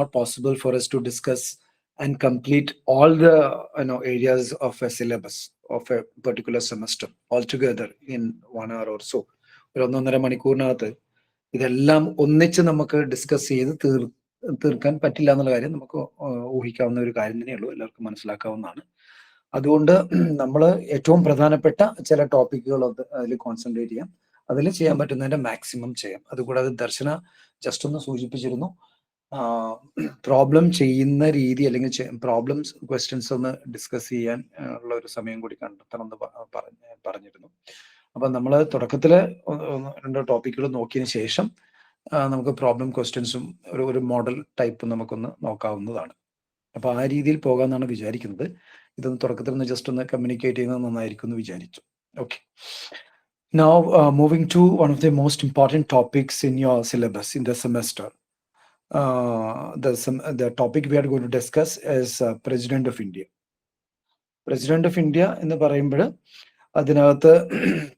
not possible for us to discuss and complete all the areas of a syllabus of a particular semester altogether in 1 hour or so. ഒരു 1.5 മണിക്കൂറിനകത്ത് ഇതെല്ലാം ഒന്നിച്ച് നമുക്ക് discuss ചെയ്ത് തീർക്കാൻ പറ്റില്ല എന്നുള്ള കാര്യം നമുക്ക് ഊഹിക്കാവുന്ന ഒരു കാര്യം തന്നെയുള്ളൂ, എല്ലാവർക്കും മനസ്സിലാക്കാവുന്നതാണ്. അതുകൊണ്ട് നമ്മൾ ഏറ്റവും പ്രധാനപ്പെട്ട ചില ടോപ്പിക്കുകൾ അതിൽ കോൺസെൻട്രേറ്റ് ചെയ്യാം, അതിൽ ചെയ്യാൻ പറ്റുന്നതിന്റെ മാക്സിമം ചെയ്യാം. അതുകൂടാതെ ദർശന ജസ്റ്റ് ഒന്ന് സൂചിപ്പിച്ചിരുന്നു, പ്രോബ്ലം ചെയ്യുന്ന രീതി അല്ലെങ്കിൽ പ്രോബ്ലംസ് ക്വസ്റ്റ്യൻസ് ഒന്ന് ഡിസ്കസ് ചെയ്യാൻ ഉള്ള ഒരു സമയം കൂടി കണ്ടെത്തണം എന്ന് പറഞ്ഞിരുന്നു. അപ്പൊ നമ്മൾ തുടക്കത്തില് 2 ടോപ്പിക്കുകൾ നോക്കിയതിന് ശേഷം നമുക്ക് പ്രോബ്ലം ക്വസ്റ്റ്യൻസും ഒരു മോഡൽ ടൈപ്പ് നമുക്കൊന്ന് നോക്കാവുന്നതാണ്. അപ്പൊ ആ രീതിയിൽ പോകാമെന്നാണ് വിചാരിക്കുന്നത്. ഇതൊന്ന് തുടക്കത്തിൽ ഒന്ന് ജസ്റ്റ് ഒന്ന് കമ്മ്യൂണിക്കേറ്റ് ചെയ്യുന്നത് നന്നായിരിക്കും എന്ന് വിചാരിച്ചു. Okay, now moving to one of the most important topics in your syllabus in the semester. The topic we are going to discuss is President of India. President of India എന്ന് പറയുമ്പോൾ അതിനകത്ത്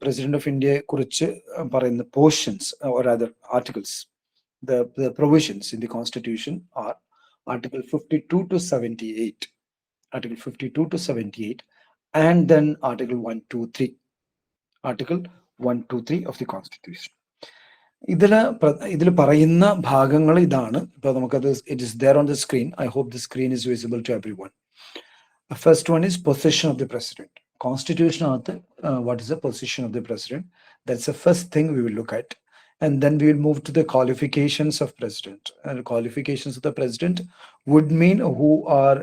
president of ഇന്ത്യയെ കുറിച്ച് പറയുന്ന portions or rather articles, the provisions in the constitution are article 52 to 78, article 52 to 78, and then article 123, article 123 of the constitution. ഇതിൽ പറയുന്ന ഭാഗങ്ങൾ ഇതാണ്. ഇപ്പൊ നമുക്കത് it is there on the screen. I hope the screen is visible to everyone. First one is position of the president. Constitution aathe what is the position of the president? That's the first thing we will look at, and then we will move to the qualifications of president. And qualifications of the president would mean who are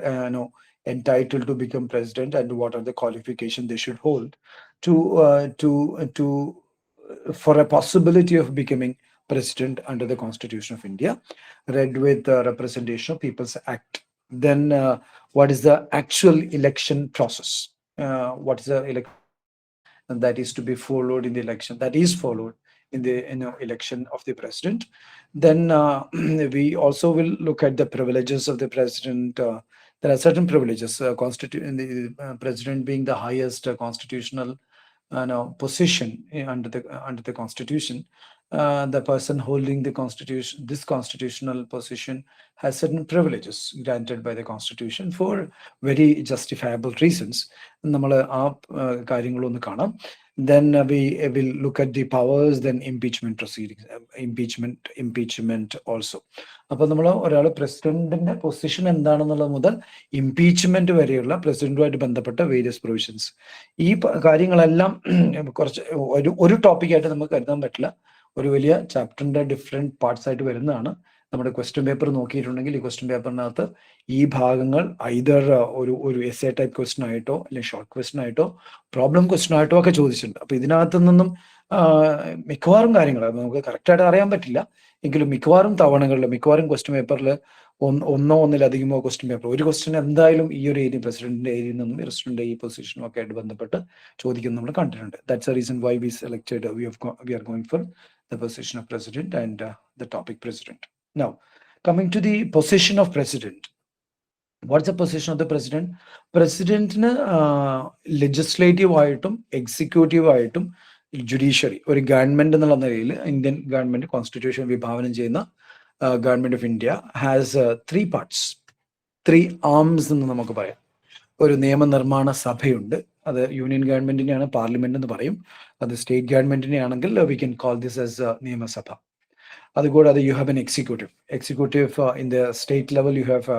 entitled to become president and what are the qualifications they should hold to for a possibility of becoming president under the Constitution of India, read with the Representation of People's Act. Then what is the actual election process? What is the election that is to be followed in the election, that is followed in the election of the president. Then we also will look at the privileges of the president. There are certain privileges in the president being the highest constitutional position under the constitution. The person holding the constitution, this constitutional position, has certain privileges granted by the constitution for very justifiable reasons. നമ്മൾ ആ കാര്യങ്ങളൊന്ന് കാണാം. Then we will look at the powers, then impeachment proceedings, impeachment also. അപ്പൊ നമ്മൾ ഒരാൾ പ്രസിഡന്റിന്റെ position എന്താണെന്നുള്ളത് മുതൽ ഇംപീച്ച്മെന്റ് വരെയുള്ള പ്രസിഡന്റുമായിട്ട് ബന്ധപ്പെട്ട വേരിയസ് പ്രൊവിഷൻസ്, ഈ കാര്യങ്ങളെല്ലാം കുറച്ച് ഒരു ടോപ്പിക്കായിട്ട് നമുക്ക് കരുതാൻ പറ്റില്ല, ഒരു വലിയ ചാപ്റ്ററിന്റെ ഡിഫറെന്റ് പാർട്സ് ആയിട്ട് വരുന്നതാണ്. നമ്മുടെ ക്വസ്റ്റ്യൻ പേപ്പർ നോക്കിയിട്ടുണ്ടെങ്കിൽ ഈ ക്വസ്റ്റ്യൻ പേപ്പറിനകത്ത് ഈ ഭാഗങ്ങൾ ഐദർ ഒരു എസ്സേ ടൈപ്പ് ക്വസ്റ്റ്യൻ ആയിട്ടോ അല്ലെങ്കിൽ ഷോർട്ട് ക്വസ്റ്റ്യൻ ആയിട്ടോ പ്രോബ്ലം ക്വസ്റ്റ്യൻ ആയിട്ടോ ഒക്കെ ചോദിച്ചിട്ടുണ്ട്. അപ്പൊ ഇതിനകത്ത് നിന്നും മിക്കവാറും കാര്യങ്ങൾ നമുക്ക് കറക്റ്റായിട്ട് അറിയാൻ പറ്റില്ല, എങ്കിലും മിക്കവാറും തവണകളിൽ മിക്കവാറും ക്വസ്റ്റ്യൻ പേപ്പറിൽ ഒന്നിലധികമോ ക്വസ്റ്റ്യൻ പേപ്പർ ഒരു ക്വസ്റ്റ്യൻ എന്തായാലും ഈ ഒരു ഏരിയ പ്രസിഡന്റിന്റെ ഏരിയയിൽ നിന്നും പ്രസിഡന്റിന്റെ ഈ പൊസിഷനും ഒക്കെ ആയിട്ട് ബന്ധപ്പെട്ട് ചോദിക്കുന്നത് നമ്മൾ കണ്ടിട്ടുണ്ട്. That's a reason why we selected we are going for the position of president and the topic president. Now, coming to the position of president. What's the position of the president? Presidentന് legislative ആയിട്ടും executive ആയിട്ടും judiciary, ഒരു government എന്നുള്ള നിലയിൽ Indian government constitution വിഭാവനം ചെയ്യുന്ന government of India has 3 parts, 3 arms എന്ന് നമുക്ക് പറയാം. ഒരു നിയമനിർമ്മാണ സഭയുണ്ട്, അത് യൂണിയൻ ഗവൺമെന്റിനെയാണ് പാർലമെന്റ് എന്ന് പറയും. അത് സ്റ്റേറ്റ് ഗവൺമെന്റിനെ ആണെങ്കിൽ we can call this as നിയമസഭ. അതുകൂടാതെ you have an executive in the state level you have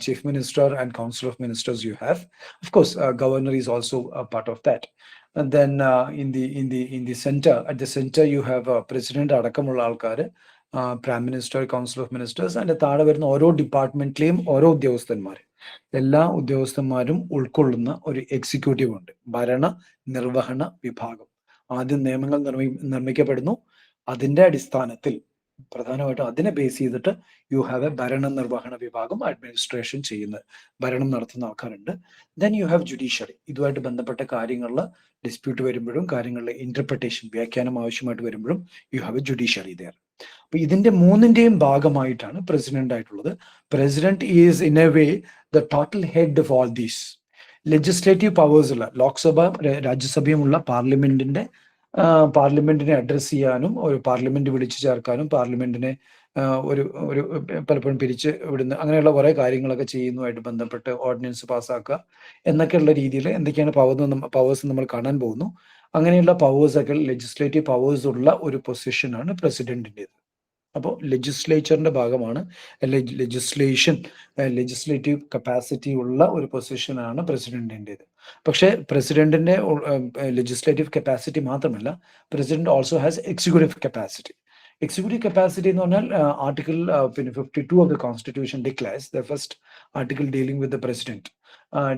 chief minister and council of ministers you have. Of course, governor is also a part of that. And then in the center, at the center you have president അടക്കമുള്ള ആൾക്കാർ, prime minister, council of ministers, and താഴെ വരുന്ന ഓരോ ഡിപ്പാർട്ട്മെന്റിലെയും ഓരോ ഉദ്യോഗസ്ഥന്മാർ, എല്ലാ ഉദ്യോഗസ്ഥന്മാരും ഉൾക്കൊള്ളുന്ന ഒരു എക്സിക്യൂട്ടീവ് ഉണ്ട്, ഭരണ നിർവഹണ വിഭാഗം. ആദ്യം നിയമങ്ങൾ നിർമ്മിക്കപ്പെടുന്നു, അതിന്റെ അടിസ്ഥാനത്തിൽ പ്രധാനമായിട്ടും അതിനെ ബേസ് ചെയ്തിട്ട് യു ഹാവ് എ ഭരണ നിർവഹണ വിഭാഗം, അഡ്മിനിസ്ട്രേഷൻ ചെയ്യുന്ന ഭരണം നടത്തുന്ന ആൾക്കാരുണ്ട്. ദെൻ യു ഹാവ് ജുഡീഷ്യറി, ഇതുമായിട്ട് ബന്ധപ്പെട്ട കാര്യങ്ങളിൽ ഡിസ്പ്യൂട്ട് വരുമ്പോഴും കാര്യങ്ങളിലെ ഇന്റർപ്രിട്ടേഷൻ വ്യാഖ്യാനം ആവശ്യമായിട്ട് വരുമ്പോഴും you have a judiciary there. അപ്പൊ ഇതിന്റെ മൂന്നിന്റെയും ഭാഗമായിട്ടാണ് പ്രസിഡന്റ് ആയിട്ടുള്ളത്. President is in a way the total head of all these. Legislative powers ഉള്ള ലോക്സഭ രാജ്യസഭയുമുള്ള പാർലമെന്റിനെ അഡ്രസ് ചെയ്യാനും ഒരു പാർലമെന്റ് വിളിച്ചു ചേർക്കാനും പാർലമെന്റിനെ ഒരു ഒരു പലപ്പോഴും പിരിച്ച് വിടുന്ന അങ്ങനെയുള്ള കുറേ കാര്യങ്ങളൊക്കെ ചെയ്യുന്നതുമായിട്ട് ബന്ധപ്പെട്ട് ഓർഡിനൻസ് പാസ്സാക്കുക എന്നൊക്കെയുള്ള രീതിയിൽ എന്തൊക്കെയാണ് പവേഴ്സ് നമ്മൾ കാണാൻ പോകുന്നു. അങ്ങനെയുള്ള പവേഴ്സൊക്കെ ലെജിസ്ലേറ്റീവ് പവേഴ്സ് ഉള്ള ഒരു പൊസിഷനാണ് പ്രസിഡന്റിൻ്റെത്. അപ്പോൾ ലെജിസ്ലേച്ചറിന്റെ ഭാഗമാണ് ലെജിസ്ലേറ്റീവ് കപ്പാസിറ്റി ഉള്ള ഒരു പൊസിഷനാണ് പ്രസിഡന്റിൻ്റെത്. പക്ഷേ പ്രസിഡന്റിന്റെ ലെജിസ്ലേറ്റീവ് കപ്പാസിറ്റി മാത്രമല്ല, president also has executive capacity. Executive capacity എന്ന് പറഞ്ഞാൽ article 52 of the constitution declares, the first article dealing with the president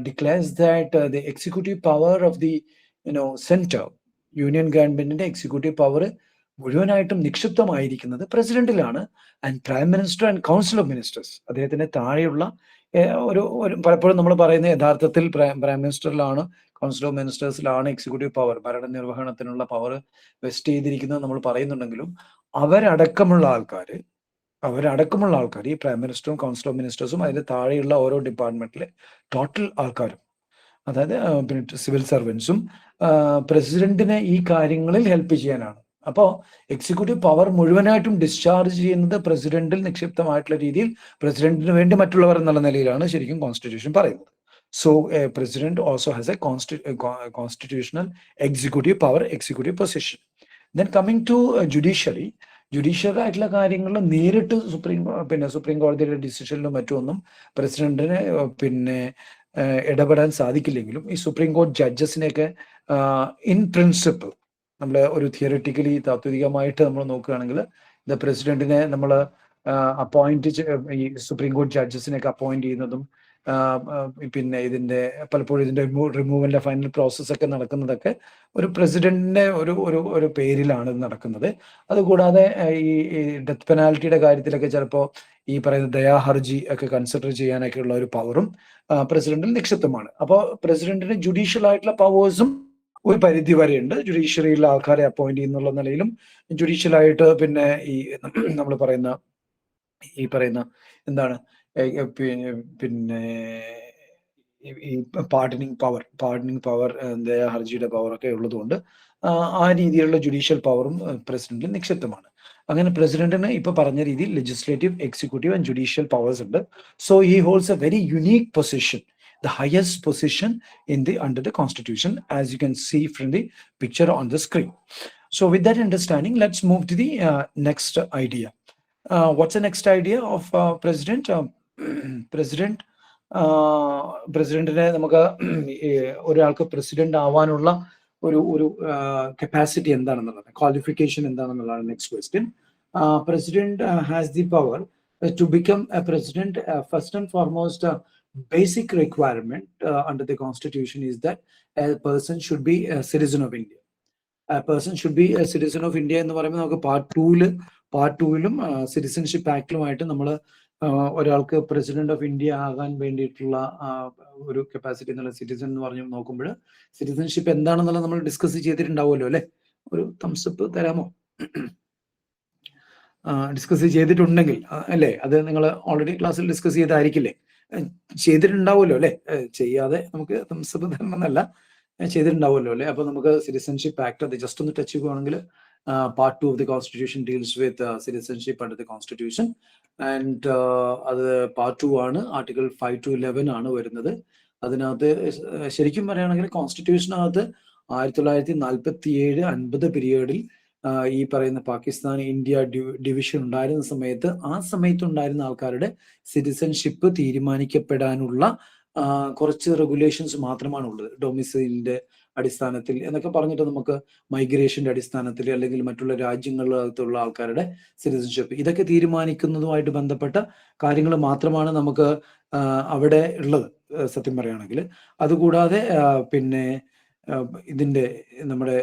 declares that the executive power of the centre, union ഗവൺമെന്റിന്റെ executive power മുഴുവനായിട്ടും നിക്ഷിപ്തമായിരിക്കുന്നത് പ്രസിഡന്റിലാണ്. And prime minister and council of ministers, അദ്ദേഹത്തിന് താഴെയുള്ള ഒരു പലപ്പോഴും നമ്മൾ പറയുന്ന യഥാർത്ഥത്തിൽ പ്രൈം മിനിസ്റ്ററിലാണ്, കൗൺസിൽ ഓഫ് മിനിസ്റ്റേഴ്സിലാണ് എക്സിക്യൂട്ടീവ് പവർ, ഭരണനിർവഹണത്തിനുള്ള പവർ വെസ്റ്റ് ചെയ്തിരിക്കുന്നത് നമ്മൾ പറയുന്നുണ്ടെങ്കിലും അവരടക്കമുള്ള ആൾക്കാർ ഈ പ്രൈം മിനിസ്റ്ററും കൗൺസിൽ ഓഫ് മിനിസ്റ്റേഴ്സും അതിന് താഴെയുള്ള ഓരോ ഡിപ്പാർട്ട്മെന്റിലെ ടോട്ടൽ ആൾക്കാരും, അതായത് പിന്നെ സിവിൽ സർവൻസും പ്രസിഡന്റിനെ ഈ കാര്യങ്ങളിൽ ഹെൽപ്പ് ചെയ്യാനാണ്. അപ്പോൾ എക്സിക്യൂട്ടീവ് പവർ മുഴുവനായിട്ടും ഡിസ്ചാർജ് ചെയ്യുന്നത് പ്രസിഡന്റിൽ നിക്ഷിപ്തമായിട്ടുള്ള രീതിയിൽ പ്രസിഡന്റിന് വേണ്ടി മറ്റുള്ളവർ എന്നുള്ള നിലയിലാണ് ശരിക്കും കോൺസ്റ്റിറ്റ്യൂഷൻ പറയുന്നത്. So president also has a constitutional executive power, executive position. Then coming to judiciary ആയിട്ടുള്ള കാര്യങ്ങൾ നേരിട്ട് സുപ്രീം കോടതിയുടെ ഡിസിഷനിലും മറ്റൊന്നും പ്രസിഡന്റിന് ഇടപെടാൻ സാധിക്കില്ലെങ്കിലും ഈ സുപ്രീം കോടതി ജഡ്ജസിനെയൊക്കെ ഇൻ പ്രിൻസിപ്പിൾ നമ്മൾ ഒരു തിയറിറ്റിക്കലി താത്വികമായിട്ട് നമ്മൾ നോക്കുകയാണെങ്കിൽ ദ പ്രസിഡന്റിനെ നമ്മൾ ഈ സുപ്രീം കോടതി ജഡ്ജസിനെയൊക്കെ അപ്പോയിന്റ് ചെയ്യുന്നതും ഇതിന്റെ പലപ്പോഴും ഇതിന്റെ റിമൂവലിന്റെ ഫൈനൽ പ്രോസസ് ഒക്കെ നടക്കുന്നതൊക്കെ ഒരു പ്രസിഡന്റിന്റെ ഒരു പേരിലാണ് ഇത് നടക്കുന്നത്. അതുകൂടാതെ ഈ ഡെത്ത് പെനാൽറ്റിയുടെ കാര്യത്തിലൊക്കെ ചിലപ്പോൾ ഈ പറയുന്ന ദയാഹർജി ഒക്കെ കൺസിഡർ ചെയ്യാനൊക്കെ ഉള്ള ഒരു പവറും പ്രസിഡന്റിൽ നിക്ഷിപ്തമാണ്. അപ്പോൾ പ്രസിഡന്റിന് ജുഡീഷ്യൽ ആയിട്ടുള്ള പവേഴ്സും ഒരു പരിധി വരെയുണ്ട്. ജുഡീഷ്യറിയിലെ ആൾക്കാരെ അപ്പോയിന്റ് ചെയ്യുന്നുള്ള നിലയിലും ജുഡീഷ്യലായിട്ട് ഈ നമ്മൾ പറയുന്ന എന്താണ് ഈ പാർഡനിങ് പവർ ദയാഹർജിയുടെ പവറൊക്കെ ഉള്ളതുകൊണ്ട് ആ രീതിയിലുള്ള ജുഡീഷ്യൽ പവറും പ്രസിഡന്റിൽ നിക്ഷിപ്തമാണ്. അങ്ങനെ പ്രസിഡന്റിന് ഇപ്പൊ പറഞ്ഞ രീതിയിൽ legislative, executive and judicial powers ഉണ്ട്. So he holds a very unique position, the highest position under the constitution, as you can see from the picture on the screen. So with that understanding, let's move to the next idea. What's the next idea of president? പ്രസിഡന്റിനെ നമുക്ക് ഒരാൾക്ക് president ആവാനുള്ള ഒരു capacity എന്താണെന്നുള്ളത്, qualification എന്താണെന്നുള്ളതാണ് next question. President has the power to become a president. First and foremost basic requirement under the constitution is that a person should be a citizen of India. A person should be a citizen of India എന്ന് പറയുമ്പോൾ നമുക്ക് part ടൂവിലും citizenship ആക്ടിലുമായിട്ട് നമ്മൾ ഒരാൾക്ക് president of India ആകാൻ വേണ്ടിയിട്ടുള്ള ഒരു capacity എന്നുള്ള citizen എന്ന് പറഞ്ഞു നോക്കുമ്പോൾ സിറ്റിസൺഷിപ്പ് എന്താണെന്നുള്ളത് നമ്മൾ ഡിസ്കസ് ചെയ്തിട്ടുണ്ടാവുമല്ലോ അല്ലെ? ഒരു തംസപ്പ് തരാമോ? ഡിസ്കസ് ചെയ്തിട്ടുണ്ടെങ്കിൽ അല്ലേ, അത് നിങ്ങൾ ഓൾറെഡി ക്ലാസ്സിൽ ഡിസ്കസ് ചെയ്തായിരിക്കില്ലേ? ചെയ്തിട്ടുണ്ടാവുമല്ലോ അല്ലെ? ചെയ്യാതെ നമുക്ക് തരണമെന്നല്ല, ചെയ്തിട്ടുണ്ടാവുമല്ലോ അല്ലെ? അപ്പൊ നമുക്ക് സിറ്റിസൺഷിപ്പ് ആക്ട് അത് ജസ്റ്റ് ഒന്ന് ടച്ച് ചെയ്യുകയാണെങ്കിൽ part 2 of the constitution deals with citizenship under the constitution. And അത് പാർട്ട് 2 ആണ്. ആർട്ടിക്കിൾ 5 to 11 ആണ് വരുന്നത്. അതിനകത്ത് ശരിക്കും പറയുകയാണെങ്കിൽ കോൺസ്റ്റിറ്റ്യൂഷനകത്ത് 1947-50 പീരീഡിൽ ഈ പറയുന്ന പാകിസ്ഥാൻ ഇന്ത്യ ഡിവിഷൻ ഉണ്ടായിരുന്ന സമയത്ത് ആ സമയത്തുണ്ടായിരുന്ന ആൾക്കാരുടെ സിറ്റിസൺഷിപ്പ് തീരുമാനിക്കപ്പെടാനുള്ള കുറച്ച് റെഗുലേഷൻസ് മാത്രമാണ് ഉള്ളത്. ഡൊമിസൈലിന്റെ അടിസ്ഥാനത്തിൽ എന്നൊക്കെ പറഞ്ഞിട്ട് നമുക്ക് മൈഗ്രേഷന്റെ അടിസ്ഥാനത്തിൽ അല്ലെങ്കിൽ മറ്റുള്ള രാജ്യങ്ങളിലുള്ള ആൾക്കാരുടെ സിറ്റിസൺഷിപ്പ് ഇതൊക്കെ തീരുമാനിക്കുന്നതുമായിട്ട് ബന്ധപ്പെട്ട കാര്യങ്ങൾ മാത്രമാണ് നമുക്ക് അവിടെ ഉള്ളത് സത്യം പറയുകയാണെങ്കിൽ. അതുകൂടാതെ ഇതിന്റെ നമ്മുടെ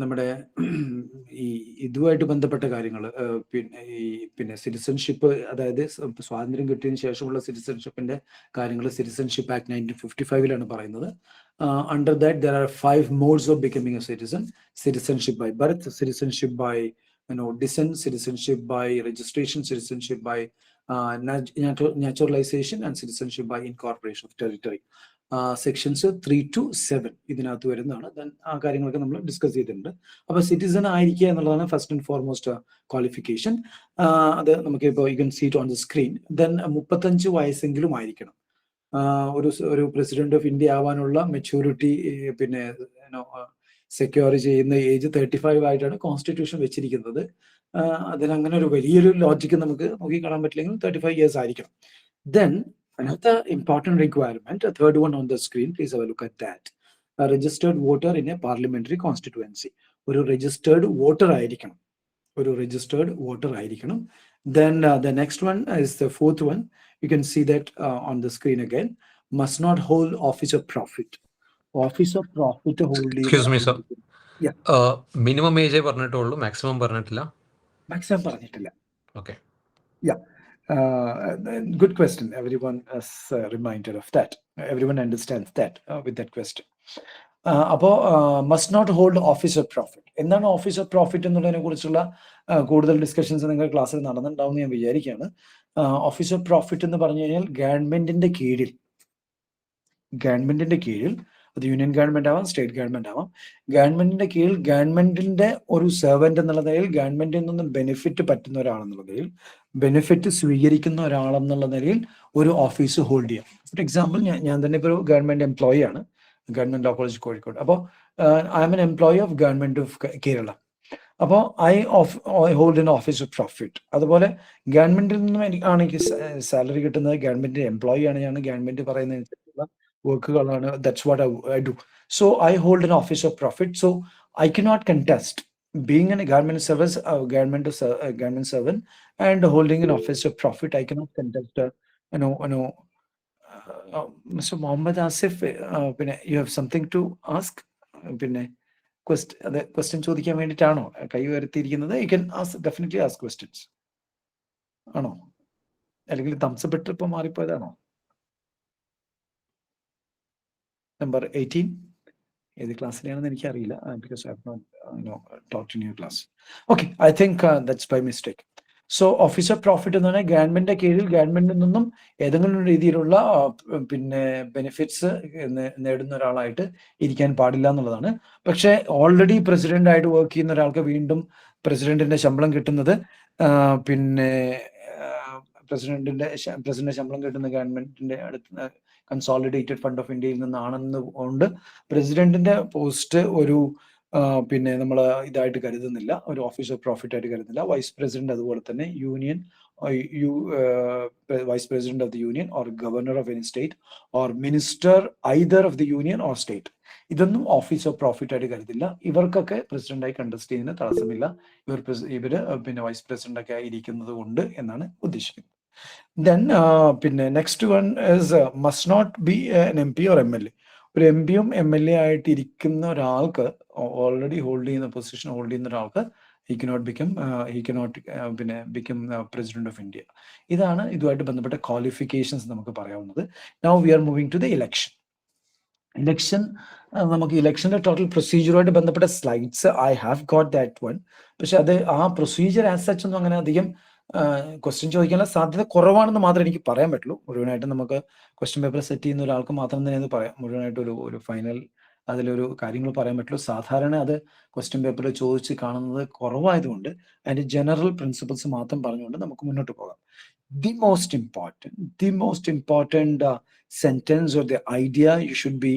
നമ്മുടെ ഈ ഇതുമായിട്ട് ബന്ധപ്പെട്ട കാര്യങ്ങൾ സിറ്റിസൺഷിപ്പ്, അതായത് സ്വാതന്ത്ര്യം കിട്ടിയതിന് ശേഷമുള്ള സിറ്റിസൺഷിപ്പിന്റെ കാര്യങ്ങൾ സിറ്റിസൺഷിപ്പ് ആക്ട് 1955 പറയുന്നത്. Under that there are 5 modes of becoming a citizen: citizenship by birth, citizenship by descent, citizenship by registration, citizenship by naturalization, and citizenship by incorporation of territory. Sections 3 to 7 ഇതിനകത്ത് വരുന്നതാണ്. Then ആ കാര്യങ്ങളൊക്കെ നമ്മൾ discuss ചെയ്തിട്ടുണ്ട്. അപ്പൊ citizen ആയിരിക്കുക എന്നുള്ളതാണ് first and foremost qualification. അത് നമുക്ക് ഇപ്പോൾ you can see it on the screen. Then 35 വയസ്സെങ്കിലും ആയിരിക്കണം. ഒരു പ്രസിഡന്റ് ഓഫ് ഇന്ത്യ ആവാനുള്ള മെച്യൂരിറ്റി പിന്നെ സെക്യൂർ ചെയ്യുന്ന ഏജ് 35 ആയിട്ടാണ് കോൺസ്റ്റിറ്റ്യൂഷൻ വെച്ചിരിക്കുന്നത്. അതിനങ്ങനെ ഒരു വലിയൊരു ലോജിക്ക് നമുക്ക് നോക്കിക്കാണാൻ പറ്റില്ലെങ്കിൽ 35 years ആയിരിക്കണം. Then another important requirement, a third one on the screen, please have a look at that. A registered voter in a parliamentary constituency. ഒരു registered voter ആയിരിക്കണം. Then the next one is the fourth one. You can see that on the screen again. Must not hold office of profit. Office of profit holding. Excuse me, sir. Yeah. Minimum age പറഞ്ഞിട്ടുള്ളൂ, maximum പറഞ്ഞിട്ടില്ല. Maximum പറഞ്ഞിട്ടില്ല. Okay. Yeah. Good question. Everyone is reminded of that. Everyone understands that with that question. അപ്പോൾ must not hold office of profit. എന്താണ് office of profit എന്നുള്ളതിനെ കുറിച്ചുള്ള കൂടുതൽ discussions നിങ്ങൾ ക്ലാസ്സിൽ നടന്നിട്ടുണ്ടാവും ഞാൻ വിചാരിക്കുകയാണ്. ഓഫീസ് ഓഫ് പ്രോഫിറ്റ് എന്ന് പറഞ്ഞു കഴിഞ്ഞാൽ ഗവൺമെന്റിന്റെ കീഴിൽ അത് യൂണിയൻ ഗവൺമെന്റ് ആവാം, സ്റ്റേറ്റ് ഗവൺമെന്റ് ആവാം, ഗവൺമെന്റിന്റെ കീഴിൽ ഗവൺമെന്റിന്റെ ഒരു സെർവന്റ് എന്നുള്ള നിലയിൽ, ഗവൺമെന്റിൽ നിന്നും ബെനിഫിറ്റ് പറ്റുന്ന ഒരാളെന്നുള്ള നിലയിൽ, ബെനിഫിറ്റ് സ്വീകരിക്കുന്ന ഒരാളെന്നുള്ള നിലയിൽ ഒരു ഓഫീസ് ഹോൾഡ് ചെയ്യാം. ഫോർ എക്സാമ്പിൾ ഞാൻ തന്നെ ഇപ്പോൾ ഒരു ഗവൺമെന്റ് എംപ്ലോയി ആണ്, ഗവൺമെന്റ് ലോ കോളേജ് കോഴിക്കോട്. അപ്പോൾ I am an employee of government of Kerala. അപ്പോൾ I hold an office of profit. അതുപോലെ ഗവൺമെന്റിൽ നിന്നും ആണ് എനിക്ക് സാലറി കിട്ടുന്നത്, ഗവൺമെന്റിന്റെ എംപ്ലോയി ആണ് ഞാൻ, ഗവൺമെന്റ് പറയുന്നതനുസരിച്ചുള്ള വർക്കുകളാണ്. That's what I do. So I hold an office of profit. So I cannot contest being in a government service, government servant and holding an office of profit. I cannot contest Mr. Mohammed Asif, you have something to ask? Question ചോദിക്കാൻ വേണ്ടിയിട്ടാണോ കൈ ഉയർത്തിയിരിക്കുന്നത്? You can definitely ask questions. ആണോ, അല്ലെങ്കിൽ thumbs up ഇട്ട് ഇപ്പൊ മാറിപ്പോയതാണോ? Number 18 ഏത് ക്ലാസ്സിലാണെന്ന് എനിക്കറിയില്ല, because I have not taught in your class. Okay, I think that's by mistake. So office of profit എന്ന് പറഞ്ഞാൽ ഗവൺമെന്റിന്റെ കീഴിൽ ഗവൺമെന്റിൽ നിന്നും ഏതെങ്കിലും രീതിയിലുള്ള ബെനിഫിറ്റ്സ് നേടുന്ന ഒരാളായിട്ട് ഇരിക്കാൻ പാടില്ല എന്നുള്ളതാണ്. പക്ഷെ ഓൾറെഡി പ്രസിഡന്റ് ആയിട്ട് വർക്ക് ചെയ്യുന്ന ഒരാൾക്ക് വീണ്ടും പ്രസിഡന്റിന്റെ ശമ്പളം കിട്ടുന്നത് പ്രസിഡന്റിന്റെ ശമ്പളം കിട്ടുന്ന ഗവൺമെന്റിന്റെ അടുത്ത് കൺസോളിഡേറ്റഡ് ഫണ്ട് ഓഫ് ഇന്ത്യയിൽ നിന്നാണെന്നുകൊണ്ട് പ്രസിഡന്റിന്റെ പോസ്റ്റ് ഒരു നമ്മൾ ഇതായിട്ട് കരുതുന്നില്ല, ഒരു ഓഫീസ് ഓഫ് പ്രോഫിറ്റ് ആയിട്ട് കരുതുന്നില്ല. വൈസ് പ്രസിഡന്റ് അതുപോലെ തന്നെ vice president of the union or governor of any state or minister either of the union or state, ഇതൊന്നും ഓഫീസ് ഓഫ് പ്രോഫിറ്റ് ആയിട്ട് കരുതില്ല. ഇവർക്കൊക്കെ പ്രസിഡന്റായി കണ്ടസ്റ്റ് ചെയ്യുന്നതിന് തടസ്സമില്ല. ഇവര് വൈസ് പ്രസിഡന്റ് ഒക്കെ ഇരിക്കുന്നത് കൊണ്ട് എന്നാണ് ഉദ്ദേശിക്കുന്നത്. Then next one is must not be an MP or MLA. ഒരു MPയും MLA ആയിട്ട് ഇരിക്കുന്ന ഒരാൾക്ക്, ഓൾറെഡി പൊസിഷൻ ഹോൾഡ് ചെയ്യുന്ന ഒരാൾക്ക് he cannot become president of India. ഇതാണ് ഇതുമായിട്ട് ബന്ധപ്പെട്ട ക്വാളിഫിക്കേഷൻസ് നമുക്ക് പറയാവുന്നത്. Now we are moving to the election. നമുക്ക് ഇലക്ഷന്റെ ടോട്ടൽ പ്രൊസീജിയറുമായിട്ട് ബന്ധപ്പെട്ട slides I have got that one. പക്ഷെ അത് ആ പ്രൊസീജിയർ ആസ് സച്ച് ഒന്നും അങ്ങനെ അധികം ക്വസ്റ്റ്യൻ ചോദിക്കാനുള്ള സാധ്യത കുറവാണെന്ന് മാത്രമേ എനിക്ക് പറയാൻ പറ്റുള്ളൂ. മുഴുവനായിട്ട് നമുക്ക് ക്വസ്റ്റ്യൻ പേപ്പർ സെറ്റ് ചെയ്യുന്ന ഒരാൾക്ക് മാത്രം തന്നെ അത് പറയാം, മുഴുവനായിട്ട് ഒരു ഫൈനൽ അതിലൊരു കാര്യങ്ങൾ പറയാൻ പറ്റുള്ളൂ. സാധാരണ അത് ക്വസ്റ്റ്യൻ പേപ്പറിൽ ചോദിച്ച് കാണുന്നത് കുറവായതുകൊണ്ട് അതിന്റെ ജനറൽ പ്രിൻസിപ്പിൾസ് മാത്രം പറഞ്ഞുകൊണ്ട് നമുക്ക് മുന്നോട്ട് പോകാം. The most important sentence or the idea you should be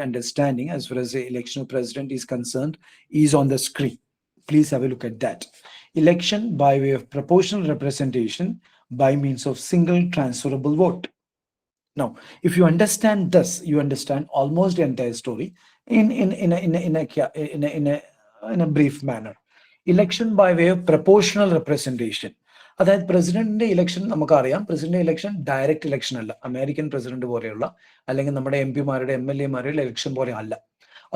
understanding as far as the election of president is concerned is on the screen. Please have a look at that. Election by way of proportional representation by means of single transferable vote. Now, if you understand this, you understand almost the entire story in a brief manner. Election by way of proportional representation. അതായത് പ്രസിഡന്റിന്റെ election നമുക്കറിയാം, president election direct election അല്ല, American president പോലെയുള്ള അല്ലെങ്കിൽ നമ്മുടെ MP-മാരുടെ MLA-മാരുടെ election പോലെ അല്ല.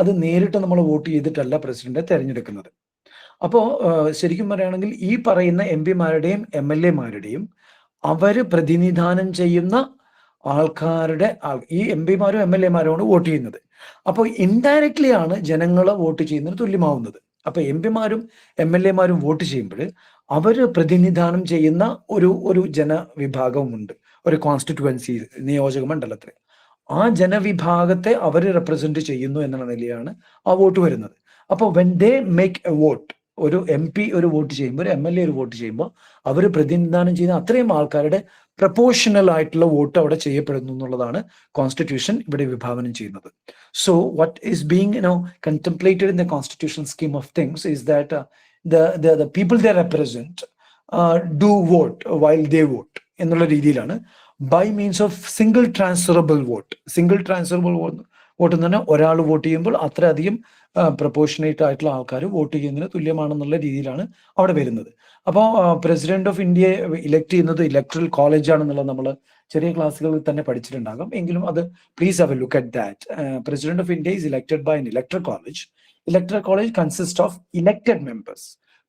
അത് നേരിട്ട് നമ്മൾ വോട്ട് ചെയ്തിട്ടല്ല പ്രസിഡന്റിനെ തെരഞ്ഞെടുക്കുന്നത്. അപ്പോൾ ശരിക്കും പറയുകയാണെങ്കിൽ ഈ പറയുന്ന MP-മാരുടെയും MLA-മാരുടെയും അവര് പ്രതിനിധാനം ചെയ്യുന്ന ആൾക്കാരുടെ ഈ MP-മാരും MLA-മാരുമാണ് വോട്ട് ചെയ്യുന്നത്. അപ്പോൾ ഇൻഡയറക്ട്ലി ആണ് ജനങ്ങൾ വോട്ട് ചെയ്യുന്നതിന് തുല്യമാവുന്നത്. അപ്പൊ MP-മാരും MLA-മാരും വോട്ട് ചെയ്യുമ്പോൾ അവര് പ്രതിനിധാനം ചെയ്യുന്ന ഒരു ജനവിഭാഗമുണ്ട്, ഒരു കോൺസ്റ്റിറ്റ്യുവൻസി, നിയോജക മണ്ഡലത്തിൽ. ആ ജനവിഭാഗത്തെ അവർ റെപ്രസെന്റ് ചെയ്യുന്നു എന്നുള്ള നിലയാണ് ആ വോട്ട് വരുന്നത്. അപ്പോൾ when they make A vote, ഒരു MP ഒരു വോട്ട് ചെയ്യുമ്പോൾ, ഒരു MLA ഒരു വോട്ട് ചെയ്യുമ്പോൾ, അവർ പ്രതിനിധാനം ചെയ്യുന്ന അത്രയും ആൾക്കാരുടെ പ്രപ്പോർഷണൽ ആയിട്ടുള്ള വോട്ട് അവിടെ ചെയ്യപ്പെടുന്നു എന്നുള്ളതാണ് കോൺസ്റ്റിറ്റ്യൂഷൻ ഇവിടെ വിഭാവനം ചെയ്യുന്നത്. So what is being contemplated in the constitutional scheme of things is that the people they represent do vote while they vote എന്നുള്ള രീതിയിലാണ്, by means of single transferable vote. Single transferable vote എന്ന് പറഞ്ഞാൽ ഒരാൾ vote ചെയ്യുമ്പോൾ അത്രയധികം proportionate ആയിട്ടുള്ള ആൾക്കാർ vote ചെയ്യുന്നതിന് തുല്യമാണെന്നുള്ള രീതിയിലാണ് അവിടെ വരുന്നത്. അപ്പോൾ പ്രസിഡന്റ് ഓഫ് ഇന്ത്യയെ ഇലക്ട് ചെയ്യുന്നത് ഇലക്ട്രൽ കോളേജ് ആണെന്നുള്ളത് നമ്മൾ ചെറിയ ക്ലാസ്സുകളിൽ തന്നെ പഠിച്ചിട്ടുണ്ടാകും. എങ്കിലും അത് please have a look at that. President of India is elected by an electoral college. Electoral college consist of elected members.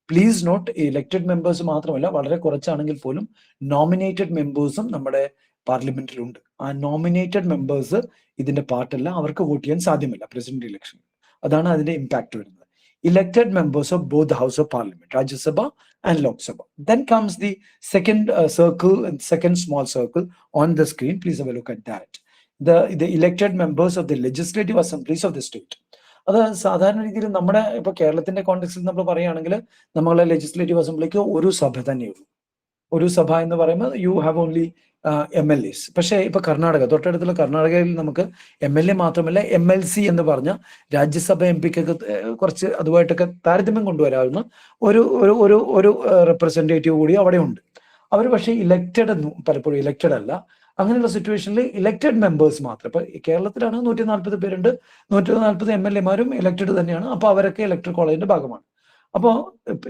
Please note, elected members മാത്രമല്ല, വളരെ കുറച്ചാണെങ്കിൽ പോലും നോമിനേറ്റഡ് മെമ്പേഴ്സും നമ്മുടെ പാർലമെന്റിലുണ്ട്. ആ നോമിനേറ്റഡ് മെമ്പേഴ്സ് ഇതിന്റെ പാർട്ടല്ല, അവർക്ക് വോട്ട് ചെയ്യാൻ സാധ്യമല്ല പ്രസിഡന്റ് ഇലക്ഷൻ. അതാണ് അതിന്റെ ഇമ്പാക്ട് വരുന്നത്. Elected members of both house of parliament, Rajya Sabha and Lok Sabha. Then comes the second circle and second small circle on the screen. Please have a look at that. The elected members of the legislative assemblies of the state. അത് സാധാരണ രീതിയിൽ നമ്മുടെ ഇപ്പൊ കേരളത്തിന്റെ കോണ്ടെക്സ്റ്റിൽ നമ്മൾ പറയുകയാണെങ്കിൽ നമ്മളെ legislative അസംബ്ലിക്ക് ഒരു സഭ തന്നെയുള്ളൂ. ഒരു സഭ എന്ന് പറയുമ്പോൾ യു ഹാവ് ഓൺലി MLAs. പക്ഷേ ഇപ്പൊ കർണാടക, തൊട്ടടുത്തുള്ള കർണാടകയിൽ നമുക്ക് MLA മാത്രമല്ല MLC എന്ന് പറഞ്ഞ രാജ്യസഭ MPക്കൊക്കെ കുറച്ച് അതുമായിട്ടൊക്കെ താരതമ്യം കൊണ്ടുവരാവുന്ന ഒരു ഒരു ഒരു ഒരു റെപ്രസെന്റേറ്റീവ് കൂടി അവിടെ ഉണ്ട്. അവർ പക്ഷേ ഇലക്റ്റഡ് പലപ്പോഴും ഇലക്റ്റഡ് അല്ല. അങ്ങനെയുള്ള സിറ്റുവേഷനിൽ ഇലക്റ്റഡ് മെമ്പേഴ്സ് മാത്രം. ഇപ്പൊ കേരളത്തിലാണ് 140 പേരുണ്ട്, 140 MLAമാരും ഇലക്റ്റഡ് തന്നെയാണ്. അപ്പൊ അവരൊക്കെ ഇലക്ട്രൽ കോളേജിന്റെ ഭാഗമാണ്. അപ്പോൾ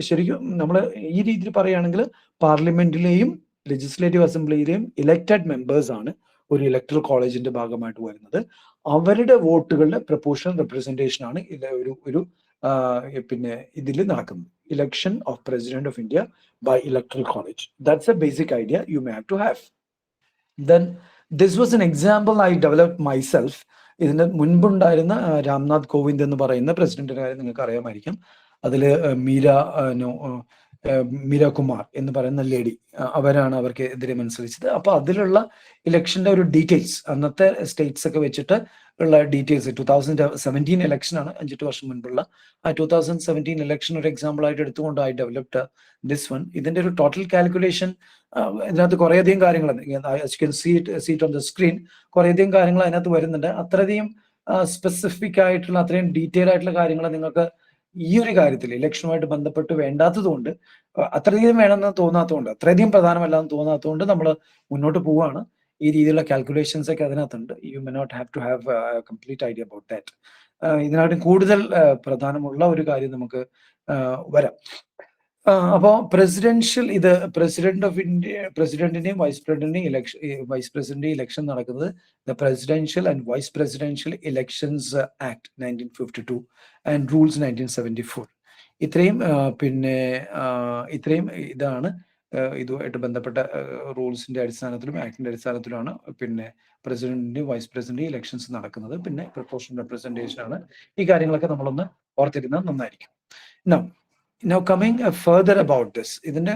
ശരിക്കും നമ്മൾ ഈ രീതിയിൽ പറയുകയാണെങ്കിൽ പാർലമെന്റിലെയും ലെജിസ്ലേറ്റീവ് അസംബ്ലിയിലെയും ഇലക്റ്റഡ് മെമ്പേഴ്സ് ആണ് ഒരു ഇലക്ട്രൽ കോളേജിന്റെ ഭാഗമായിട്ട് വരുന്നത്. അവരുടെ വോട്ടുകളുടെ പ്രപ്പോർഷണൽ റെപ്രസെന്റേഷൻ ആണ് ഒരു പിന്നെ ഇതിൽ നടക്കുന്നത്. Election of president of India by electoral college. That's a basic idea you may have to have. Then this was an example I developed myself. ഇതിന് മുൻപുണ്ടായിരുന്ന രാംനാഥ് കോവിന്ദ് എന്ന് പറയുന്ന പ്രസിഡന്റിന്റെ കാര്യം നിങ്ങൾക്ക് അറിയാമായിരിക്കും. അതില് മീര കുമാർ എന്ന് പറയുന്ന ലേഡി, അവരാണ് അവർക്ക് എതിരെ മത്സരിച്ചത്. അപ്പൊ അതിലുള്ള ഇലക്ഷന്റെ ഒരു ഡീറ്റെയിൽസ്, അന്നത്തെ സ്റ്റേറ്റ്സ് ഒക്കെ വെച്ചിട്ട് ഉള്ള ഡീറ്റെയിൽസ്, 2017 ഇലക്ഷൻ ആണ്, 5-8 വർഷം മുൻപുള്ള ആ 2017 ഇലക്ഷൻ ഒരു എക്സാമ്പിൾ ആയിട്ട് എടുത്തുകൊണ്ട് ഐ ഡെവലപ്ഡ് ദിസ് വൺ. ഇതിന്റെ ഒരു ടോട്ടൽ കാൽക്കുലേഷൻ, ഇതിനകത്ത് കുറേയധികം കാര്യങ്ങൾ, സീറ്റ് ഓൺ ദ സ്ക്രീൻ, കുറേയധികം കാര്യങ്ങൾ അതിനകത്ത് വരുന്നുണ്ട്. അത്രയധികം സ്പെസിഫിക് ആയിട്ടുള്ള, അത്രയും ഡീറ്റെയിൽ ആയിട്ടുള്ള കാര്യങ്ങൾ നിങ്ങൾക്ക് ഈ ഒരു കാര്യത്തിൽ ഇലക്ഷനുമായിട്ട് ബന്ധപ്പെട്ട് വേണ്ടാത്തതുകൊണ്ട്, അത്രയധികം വേണമെന്ന് തോന്നാത്തതുകൊണ്ട്, അത്രയധികം പ്രധാനമല്ലാന്ന് തോന്നാത്തതുകൊണ്ട് നമ്മൾ മുന്നോട്ട് പോവുകയാണ്. ഈ രീതിയിലുള്ള കാൽക്കുലേഷൻസ് ഒക്കെ അതിനകത്തുണ്ട്. You may not have to have complete idea about that. ഇതിനായിട്ട് കൂടുതൽ പ്രധാനമുള്ള ഒരു കാര്യം നമുക്ക് വരാം. അപ്പോൾ പ്രസിഡൻഷ്യൽ, ഇത് പ്രസിഡന്റ് ഓഫ് ഇന്ത്യ, പ്രസിഡന്റിന്റെയും വൈസ് പ്രസിഡന്റിന്റെയും ഇലക്ഷൻ നടക്കുന്നത് the presidential and vice presidential elections act 1952 and rules 1974. ഇത്രയും ഇത്രയും ഇതാണ് ഇതുമായിട്ട് ബന്ധപ്പെട്ട റൂൾസിന്റെ അടിസ്ഥാനത്തിലും ആക്ടിന്റെ അടിസ്ഥാനത്തിലുമാണ് പ്രസിഡന്റിന്റെയും വൈസ് പ്രസിഡന്റിന്റെയും ഇലക്ഷൻസ് നടക്കുന്നത്. പിന്നെ പ്രൊപ്പോർഷണൽ റെപ്രസെന്റേഷൻ ആണ്. ഈ കാര്യങ്ങളൊക്കെ നമ്മളൊന്ന് ഓർത്തിരുന്നാൽ നന്നായിരിക്കും. Now coming further about this, ഇതിന്റെ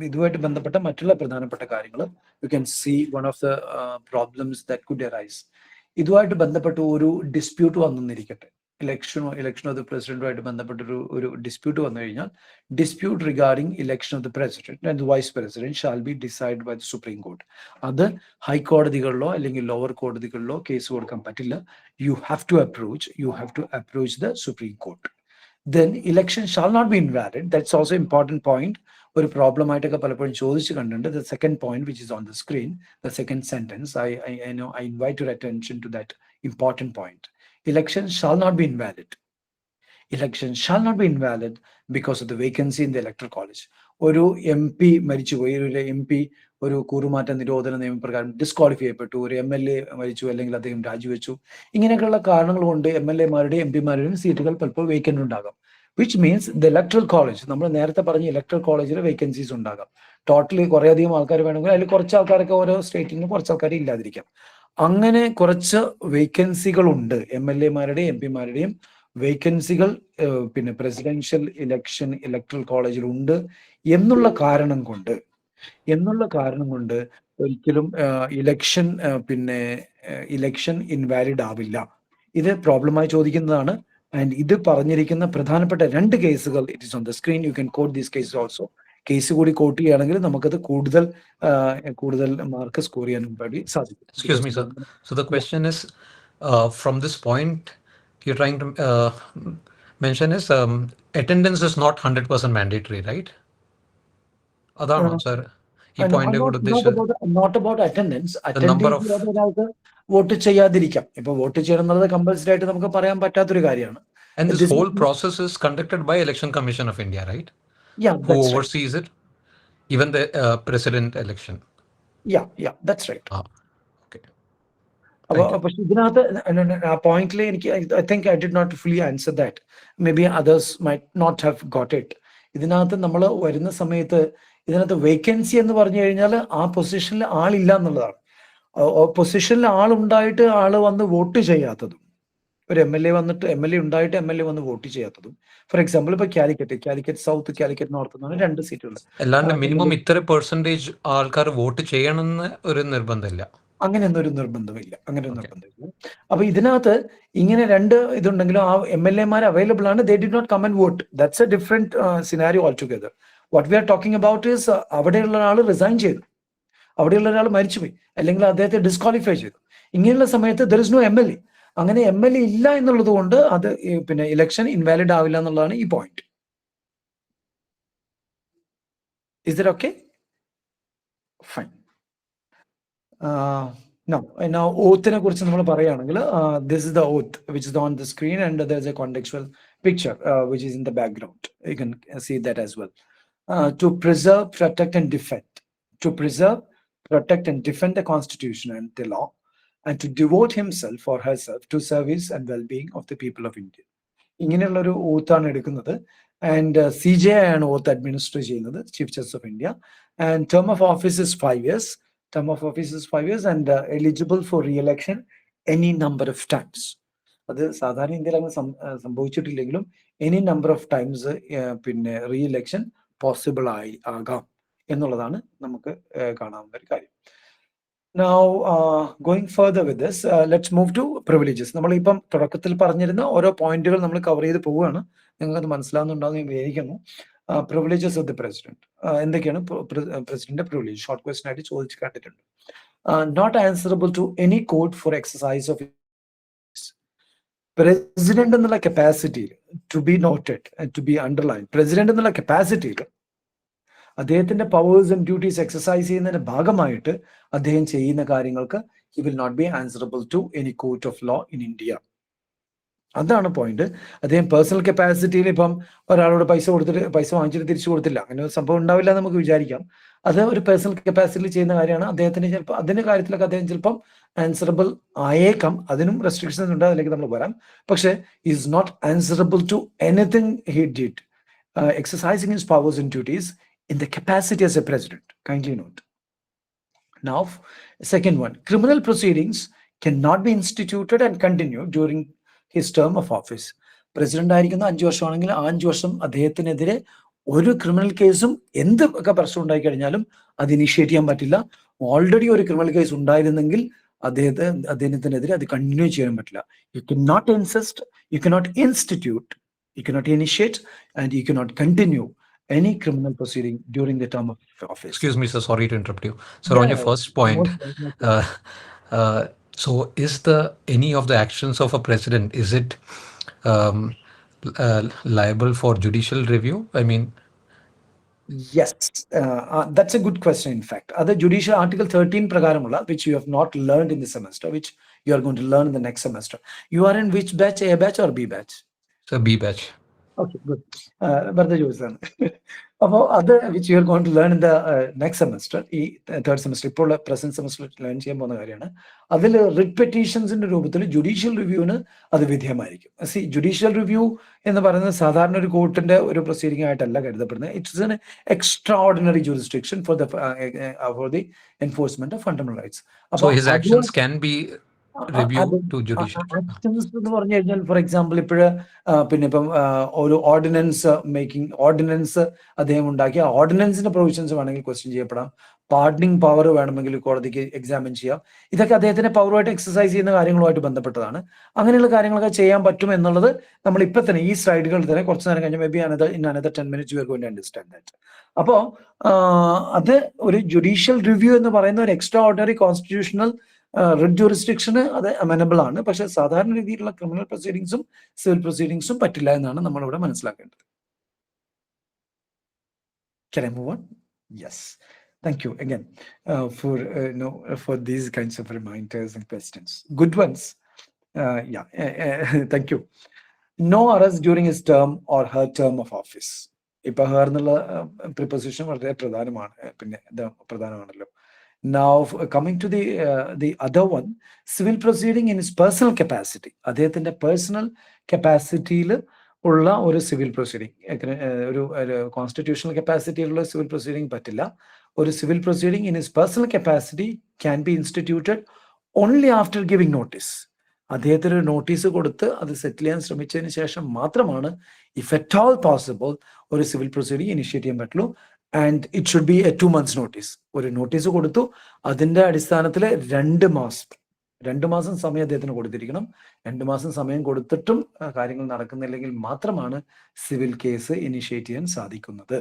ഇതുമായിട്ട് ബന്ധപ്പെട്ട മറ്റുള്ള പ്രധാനപ്പെട്ട കാര്യങ്ങൾ, you can see one of the problems that could arise. ഇതുമായിട്ട് ബന്ധപ്പെട്ട് ഒരു ഡിസ്പ്യൂട്ട് വന്നിരിക്കട്ടെ, ഇലക്ഷൻ ഓഫ് ദ പ്രസിഡന്റുമായിട്ട് ബന്ധപ്പെട്ട ഒരു ഡിസ്പ്യൂട്ട് വന്നു കഴിഞ്ഞാൽ, dispute regarding election of the president and vice president shall be decide by the supreme court. അത് ഹൈക്കോടതികളിലോ അല്ലെങ്കിൽ ലോവർ കോടതികളിലോ കേസ് കൊടുക്കാൻ പറ്റില്ല. You have to approach the supreme court. Then election shall not be invalid. That's also important point. ഒരു problem ആയിട്ടൊക്കെ പലപ്പോഴും ചോദിച്ചു കണ്ടിട്ടുണ്ട്. The second point which is on the screen, the second sentence, I know I invite your attention to that important point. Election shall not be invalid. Election shall not be invalid because of the vacancy in the electoral college. ഒരു MP മരിച്ചുപോയി, ഒരു MP ഒരു കൂറുമാറ്റ നിരോധന നിയമപ്രകാരം disqualify ചെയ്യപ്പെട്ടു, ഒരു MLA മരിച്ചു അല്ലെങ്കിൽ അദ്ദേഹം രാജിവെച്ചു, ഇങ്ങനെയൊക്കെയുള്ള കാരണങ്ങൾ കൊണ്ട് MLAമാരുടെയും MP മാരുടെയും സീറ്റുകൾ പലപ്പോൾ വേക്കന്റ് ഉണ്ടാകാം. Which means the electoral college, നമ്മൾ നേരത്തെ പറഞ്ഞ ഇലക്ട്രൽ കോളേജിൽ വേക്കൻസീസ് ഉണ്ടാകാം. ടോട്ടലി കുറേയധികം ആൾക്കാർ വേണമെങ്കിൽ അതിൽ കുറച്ച് ആൾക്കാരൊക്കെ ഓരോ സ്റ്റേറ്റിനും കുറച്ച് ആൾക്കാർ ഇല്ലാതിരിക്കാം. അങ്ങനെ കുറച്ച് വേക്കൻസികൾ ഉണ്ട്, MLAമാരുടെയും MP മാരുടെയും വേക്കൻസികൾ പ്രസിഡൻഷ്യൽ ഇലക്ട്രൽ കോളേജിൽ ഉണ്ട് എന്നുള്ള കാരണം കൊണ്ട് എന്നുള്ള കാരണം കൊണ്ട് ഒരിക്കലും ഇലക്ഷൻ ഇലക്ഷൻ ഇൻവാലിഡ് ആവില്ല. ഇത് പ്രോബ്ലമായി ചോദിക്കുന്നതാണ്. ആൻഡ് ഇത് പറഞ്ഞിരിക്കുന്ന പ്രധാനപ്പെട്ട 2 കേസുകൾ it is on the screen. You can quote these cases also. Case കൂടി കോട്ട് ചെയ്യുകയാണെങ്കിൽ നമുക്കത് കൂടുതൽ മാർക്ക് സ്കോർ ചെയ്യാനും വേണ്ടി സാധിക്കും. Excuse me, sir. So the question is, from this point, you're trying to mention is attendance is not 100% mandatory, right? അതാണോ sir ഈ point കൊണ്ട് ഉദ്ദേശിച്ചത്? Not about attendance. number of- attend ഒരാൾക്ക് വോട്ട് ചെയ്യാതിരിക്കാം. ഇപ്പൊ വോട്ട് ചെയ്യണം എന്നുള്ളത് കമ്പൽസറി ആയിട്ട് നമുക്ക് പറയാൻ പറ്റാത്തൊരു കാര്യമാണ്. And this This is- whole process is conducted by Election Commission of India, right? Yeah, Who that's right. oversees it? Even the president election. Yeah, that's right. Okay. അപ്പൊ Thank you. പക്ഷെ ഇതിനകത്ത് ആ പോയിന്റിൽ എനിക്ക് I think I did not fully answer that. Maybe others might not have got it. ഇതിനകത്ത് നമ്മൾ വരുന്ന സമയത്ത് ഇതിനകത്ത് വേക്കൻസി എന്ന് പറഞ്ഞു കഴിഞ്ഞാൽ ആ പൊസിഷനിൽ ആളില്ല എന്നുള്ളതാണ്. പൊസിഷനിൽ ആളുണ്ടായിട്ട് ആള് വന്ന് വോട്ട് ചെയ്യാത്തതും, ഒരു MLA വന്നിട്ട് MLA ഉണ്ടായിട്ട് MLA വന്ന് വോട്ട് ചെയ്യാത്തതും. ഫോർ എക്സാമ്പിൾ ഇപ്പൊ കാലിക്കറ്റ് സൗത്ത്, കാലിക്കറ്റ് നോർത്ത് എന്നാണ് 2 സീറ്റുകൾ. അല്ലാണ്ട് മിനിമം ഇത്ര പെർസെന്റേജ് ആൾക്കാർ വോട്ട് ചെയ്യണമെന്ന് ഒരു നിർബന്ധമില്ല. അങ്ങനെയൊന്നും ഒരു നിർബന്ധമില്ല. അപ്പൊ ഇതിനകത്ത് ഇങ്ങനെ 2 ഇതുണ്ടെങ്കിലും ആ MLA അവൈലബിൾ ആണ്. They did not come and vote. That's a different scenario altogether. What we are talking about is അവിടെയുള്ള ഒരാൾ റിസൈൻ ചെയ്തു, അവിടെയുള്ള ഒരാൾ മരിച്ചുപോയി, അല്ലെങ്കിൽ അദ്ദേഹത്തെ ഡിസ്ക്വാളിഫൈ ചെയ്തു. ഇങ്ങനെയുള്ള സമയത്ത് ദർ ഇസ് നോ MLA. അങ്ങനെ MLA ഇല്ല എന്നുള്ളത് കൊണ്ട് അത് ഇലക്ഷൻ ഇൻവാലിഡ് ആവില്ല എന്നുള്ളതാണ് ഈ point. Is it okay? Fine. Now oath-നെ കുറിച്ച് നമ്മൾ പറയുകയാണെങ്കിൽ this is the oath which is on the screen and there is a contextual picture which is in the background. You can see that as well. To preserve, protect and defend. To preserve, protect and defend the Constitution and the law, and to devote himself or herself to service and well-being of the people of India. ഇങ്ങനെയുള്ള ഒരു ഓത്താണ് എടുക്കുന്നത്. And CJI ആണ് ഓത്ത് administer ചെയ്യുന്നത്, chief justice of India. And term of office is 5 years. Term of office is 5 years and eligible for re-election any number of times. അത് സാധാരണ ഇന്ത്യയിൽ അങ്ങ് സംഭവിച്ചിട്ടില്ലെങ്കിലും any number of times reelection possible ആകാം എന്നുള്ളതാണ് നമുക്ക് കാണാവുന്ന ഒരു കാര്യം. Now going further with this, let's move to privileges. നമ്മളിപ്പം തുടക്കത്തിൽ പറഞ്ഞിരുന്ന ഓരോ പോയിന്റുകൾ നമ്മൾ കവർ ചെയ്ത് പോവുകയാണ്. നിങ്ങൾക്ക് അത് മനസ്സിലാവുന്നുണ്ടാവും ഞാൻ വിചാരിക്കുന്നു. Privileges of the president. എന്തൊക്കെയാണ് പ്രസിഡന്റിന്റെ പ്രിവിലേജ്? ഷോർട്ട് ക്വസ്റ്റൻ ആയിട്ട് ചോദിച്ചു കണ്ടിട്ടുണ്ട്. Not answerable to any court for exercise of president എന്നുള്ള കപ്പാസിറ്റിയിൽ, to be noted and to be underline, president എന്നുള്ള കപ്പാസിറ്റിയിൽ അദ്ദേഹത്തിന്റെ പവേഴ്സ് ആൻഡ് ഡ്യൂട്ടീസ് എക്സസൈസ് ചെയ്യുന്നതിന്റെ ഭാഗമായിട്ട് അദ്ദേഹം ചെയ്യുന്ന കാര്യങ്ങൾക്ക് he will not be answerable to any court of law in India. അതാണ് പോയിന്റ്. അദ്ദേഹം പേഴ്സണൽ കപ്പാസിറ്റിയിൽ ഇപ്പം ഒരാളോട് പൈസ വാങ്ങിച്ചിട്ട് തിരിച്ചു കൊടുത്തില്ല, അങ്ങനെ ഒരു സംഭവം ഉണ്ടാവില്ല എന്ന് നമുക്ക് വിചാരിക്കാം. അത് ഒരു പേഴ്സണൽ കപ്പാസിറ്റിയിൽ ചെയ്യുന്ന കാര്യമാണ്. അദ്ദേഹത്തിന് ചിലപ്പോൾ അതിന്റെ കാര്യത്തിലൊക്കെ അദ്ദേഹം ചിലപ്പം ആൻസറബിൾ ആയേക്കാം. അതിനും റെസ്ട്രിക്ഷൻസ് ഉണ്ട്, അതിലേക്ക് നമ്മൾ വരാം. പക്ഷേ is not answerable to anything he did exercising his powers and duties in the capacity as a president. Kindly note. Now, second one, criminal proceedings cannot be instituted and continue during his term of office. President ആയിരിക്കുന്ന 5 വർഷമാണെങ്കിൽ 5 വർഷം അദ്ദേഹത്തിനെതിരെ ഒരു criminal കേസും എന്തൊക്കെ പ്രശ്നം ഉണ്ടായി കഴിഞ്ഞാലും അത് ഇനിഷ്യേറ്റ് ചെയ്യാൻ പറ്റില്ല. ഓൾറെഡി ഒരു ക്രിമിനൽ കേസ് ഉണ്ടായിരുന്നെങ്കിൽ അദ്ദേഹത്തിനെതിരെ അത് കണ്ടിന്യൂ ചെയ്യാൻ പറ്റില്ല. You can not insist, you can not institute, you cannot initiate and you cannot continue any criminal proceeding during the term of office. Excuse me, sir, sorry to interrupt you. Sir, on your first point, so is any of the actions of a president, is it liable for judicial review? I mean, yes, that's a good question. In fact, other judicial article 13 pragaramula, which you have not learned in the semester, which you are going to learn in the next semester. You are in which batch, A batch or B batch? sir, B batch. Okay, good. Brother Josan. അപ്പോൾ അത് which you are going to learn in the next semester, ഈ third semester, ഇപ്പോൾ present സെമസ്റ്ററിൽ learn ചെയ്യാൻ പോകുന്ന കാര്യമാണ്. അതിൽ writ പെറ്റീഷൻസിന്റെ രൂപത്തിൽ ജുഡീഷ്യൽ റിവ്യൂവിന് അത് വിധേയമായിരിക്കും. സി, ജുഡീഷ്യൽ റിവ്യൂ എന്ന് പറയുന്നത് സാധാരണ ഒരു കോർട്ടിന്റെ ഒരു പ്രൊസീഡിംഗ് ആയിട്ടല്ല കരുതപ്പെടുന്നത്. It's an extra ordinary jurisdiction for the enforcement of fundamental rights. So his actions can be review അത് to judicial. ആക്ഷൻസ് എന്ന് പറഞ്ഞു കഴിഞ്ഞാൽ ഫോർ എക്സാമ്പിൾ ഇപ്പോഴ് പിന്നെ ഇപ്പം ഒരു ഓർഡിനൻസ് അദ്ദേഹം ഉണ്ടാക്കി ആ ഓർഡിനൻസിന്റെ പ്രൊവിഷൻസ് വേണമെങ്കിൽ ക്വസ്റ്റ്യൻ ചെയ്യപ്പെടാം. പാർഡണിംഗ് പവർ വേണമെങ്കിൽ കോടതിക്ക് എക്സാമിൻ ചെയ്യാം. ഇതൊക്കെ അദ്ദേഹത്തിന്റെ പവറുമായിട്ട് എക്സസൈസ് ചെയ്യുന്ന കാര്യങ്ങളുമായിട്ട് ബന്ധപ്പെട്ടതാണ്. അങ്ങനെയുള്ള കാര്യങ്ങളൊക്കെ ചെയ്യാൻ പറ്റും എന്നുള്ളത് നമ്മൾ ഇപ്പൊ തന്നെ ഈ സ്ലൈഡുകളിൽ തന്നെ കുറച്ച് നേരം കഴിഞ്ഞാൽ maybe in another 10 minutes you are going to understand that. അപ്പോ അത് ഒരു ജുഡീഷ്യൽ റിവ്യൂ എന്ന് പറയുന്ന ഒരു എക്സ്ട്രാ ഓർഡിനറി കോൺസ്റ്റിറ്റ്യൂഷണൽ റിറ്റ് ജൂറിസ്ഡിക്ഷന് അത് അമനബിൾ ആണ്. പക്ഷെ സാധാരണ രീതിയിലുള്ള ക്രിമിനൽ പ്രൊസീഡിങ്സും സിവിൽ പ്രൊസീഡിങ്സും പറ്റില്ല എന്നാണ് നമ്മളിവിടെ മനസ്സിലാക്കേണ്ടത്. Can I move on? Yes. Thank you again for these kinds of reminders and questions. Good ones. Thank you. No arrest during his term or her term of office. ഇപ്പൊ her എന്നുള്ള preposition വളരെ പ്രധാനമാണല്ലോ. Now coming to the other one, civil proceeding in his personal capacity. അദ്ദേഹത്തിന്റെ personal കപ്പാസിറ്റിയിൽ ഉള്ള ഒരു civil proceeding, ഒരു constitutional കപ്പാസിറ്റിയിലുള്ള civil proceeding പറ്റില്ല. ഒരു civil proceeding in his personal capacity can be instituted only after giving notice. അദ്ദേഹത്തിന് ഒരു notice കൊടുത്ത് അത് സെറ്റിൽ ചെയ്യാൻ ശ്രമിച്ചതിന് ശേഷം മാത്രമാണ് ഇഫ് അറ്റ് ഓൾ പോസിബിൾ ഒരു സിവിൽ പ്രൊസീഡിങ് ഇനിഷ്യേറ്റ് ചെയ്യാൻ പറ്റുള്ളൂ. And it should B A 2 months notice. ഒരു നോട്ടീസ് കൊടുത്തു, അതിന്റെ അടിസ്ഥാനത്തിൽ 2 മാസം സമയം അദ്ദേഹത്തിന് കൊടുത്തിരിക്കണം. 2 മാസം സമയം കൊടുത്തിട്ടും കാര്യങ്ങൾ നടക്കുന്നില്ലെങ്കിൽ മാത്രമാണ് സിവിൽ കേസ് ഇനിഷ്യേറ്റ് ചെയ്യാൻ സാധിക്കുന്നത്.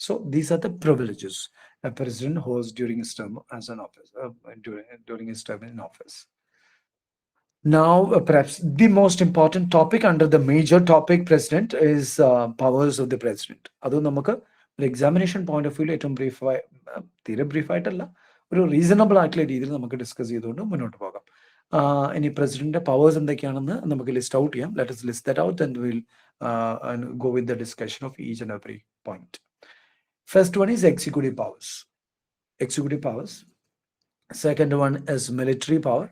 So these are the privileges a president holds during his term as an office, during his term in office. Now, perhaps the most important topic under the major topic president is powers of the president. അത് നമുക്ക് ഒരു examination point of view ഏറ്റവും തീരെ ബ്രീഫായിട്ടല്ല, ഒരു reasonable ആയിട്ടുള്ള രീതിയിൽ നമുക്ക് discuss ചെയ്തുകൊണ്ട് മുന്നോട്ട് പോകാം. ഇനി പ്രസിഡന്റിന്റെ പവേഴ്സ് എന്തൊക്കെയാണെന്ന് നമുക്ക് ലിസ്റ്റ് ഔട്ട് ചെയ്യാം. Let us list that out and we'll go with the discussion of each and every point. First one is executive powers. Second one is military power.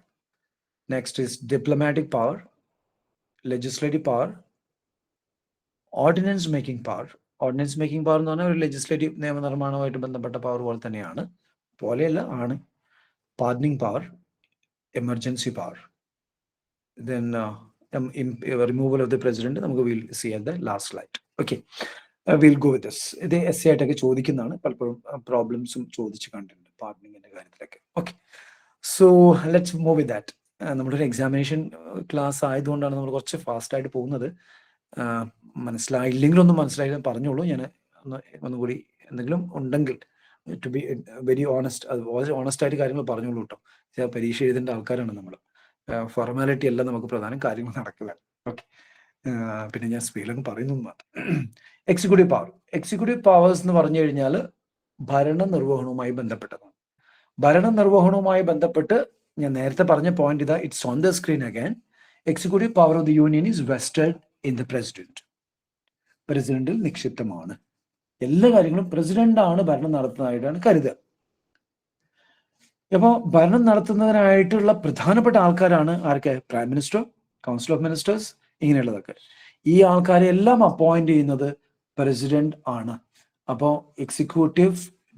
Next is diplomatic power, legislative power, ordinance making power. Ordinance making power എന്ന് പറഞ്ഞാൽ ഒരു legislative നിയമനിർമ്മാണവുമായിട്ട് ബന്ധപ്പെട്ട power പോലെ തന്നെയാണ്, ആണ്. Pardoning power, emergency power, then removal of the president. നമുക്ക് we'll see at the last slide. Okay, we'll go with this. ഇത് essay ആയിട്ടൊക്കെ ചോദിക്കുന്നതാണ്, പലപ്പോഴും പ്രോബ്ലംസും ചോദിച്ചു കണ്ടിട്ടുണ്ട് പാർഡണിങ്ങിന്റെ കാര്യത്തിലൊക്കെ. Okay, so let's move with that. നമ്മളൊരു എക്സാമിനേഷൻ ക്ലാസ് ആയതുകൊണ്ടാണ് നമ്മൾ കുറച്ച് ഫാസ്റ്റ് ആയിട്ട് പോകുന്നത്. മനസ്സിലായില്ലെങ്കിലും മനസ്സിലായി പറഞ്ഞോളൂ. ഞാൻ ഒന്നുകൂടി എന്തെങ്കിലും ഉണ്ടെങ്കിൽ ടു ബി വെരി ഓണസ്റ്റ്, അത് വളരെ ഓണസ്റ്റ് ആയിട്ട് കാര്യങ്ങൾ പറഞ്ഞോളൂ കേട്ടോ. പരീക്ഷ എഴുതേണ്ട ആൾക്കാരാണ് നമ്മൾ. ഫോർമാലിറ്റി അല്ല നമുക്ക് പ്രധാനം, കാര്യങ്ങൾ നടക്കില്ല. ഓക്കെ, പിന്നെ ഞാൻ സ്പീഡിലൊക്കെ പറയുന്നു മാത്രം. എക്സിക്യൂട്ടീവ് പവേഴ്സ് എന്ന് പറഞ്ഞു കഴിഞ്ഞാൽ ഭരണനിർവഹണവുമായി ബന്ധപ്പെട്ടതാണ്. ഭരണനിർവഹണവുമായി ബന്ധപ്പെട്ട് ഞാൻ നേരത്തെ പറഞ്ഞ പോയിന്റ് ഇതാ, it's on the screen again. Executive power of the union is vested in the president. പ്രസിഡന്റിൽ നിക്ഷിപ്തമാണ്. എല്ലാ കാര്യങ്ങളും പ്രസിഡന്റ് ആണ് ഭരണം നടത്തുന്നതായിട്ടാണ് കരുതുക. അപ്പോൾ ഭരണം നടത്തുന്നതിനായിട്ടുള്ള പ്രധാനപ്പെട്ട ആൾക്കാരാണ് ആർക്ക്? Prime minister, council of ministers, ഇങ്ങനെയുള്ളതൊക്കെ. ഈ ആൾക്കാരെ എല്ലാം അപ്പോയിന്റ് ചെയ്യുന്നത് പ്രസിഡന്റ് ആണ്. അപ്പോൾ എക്സിക്യൂട്ടീവ്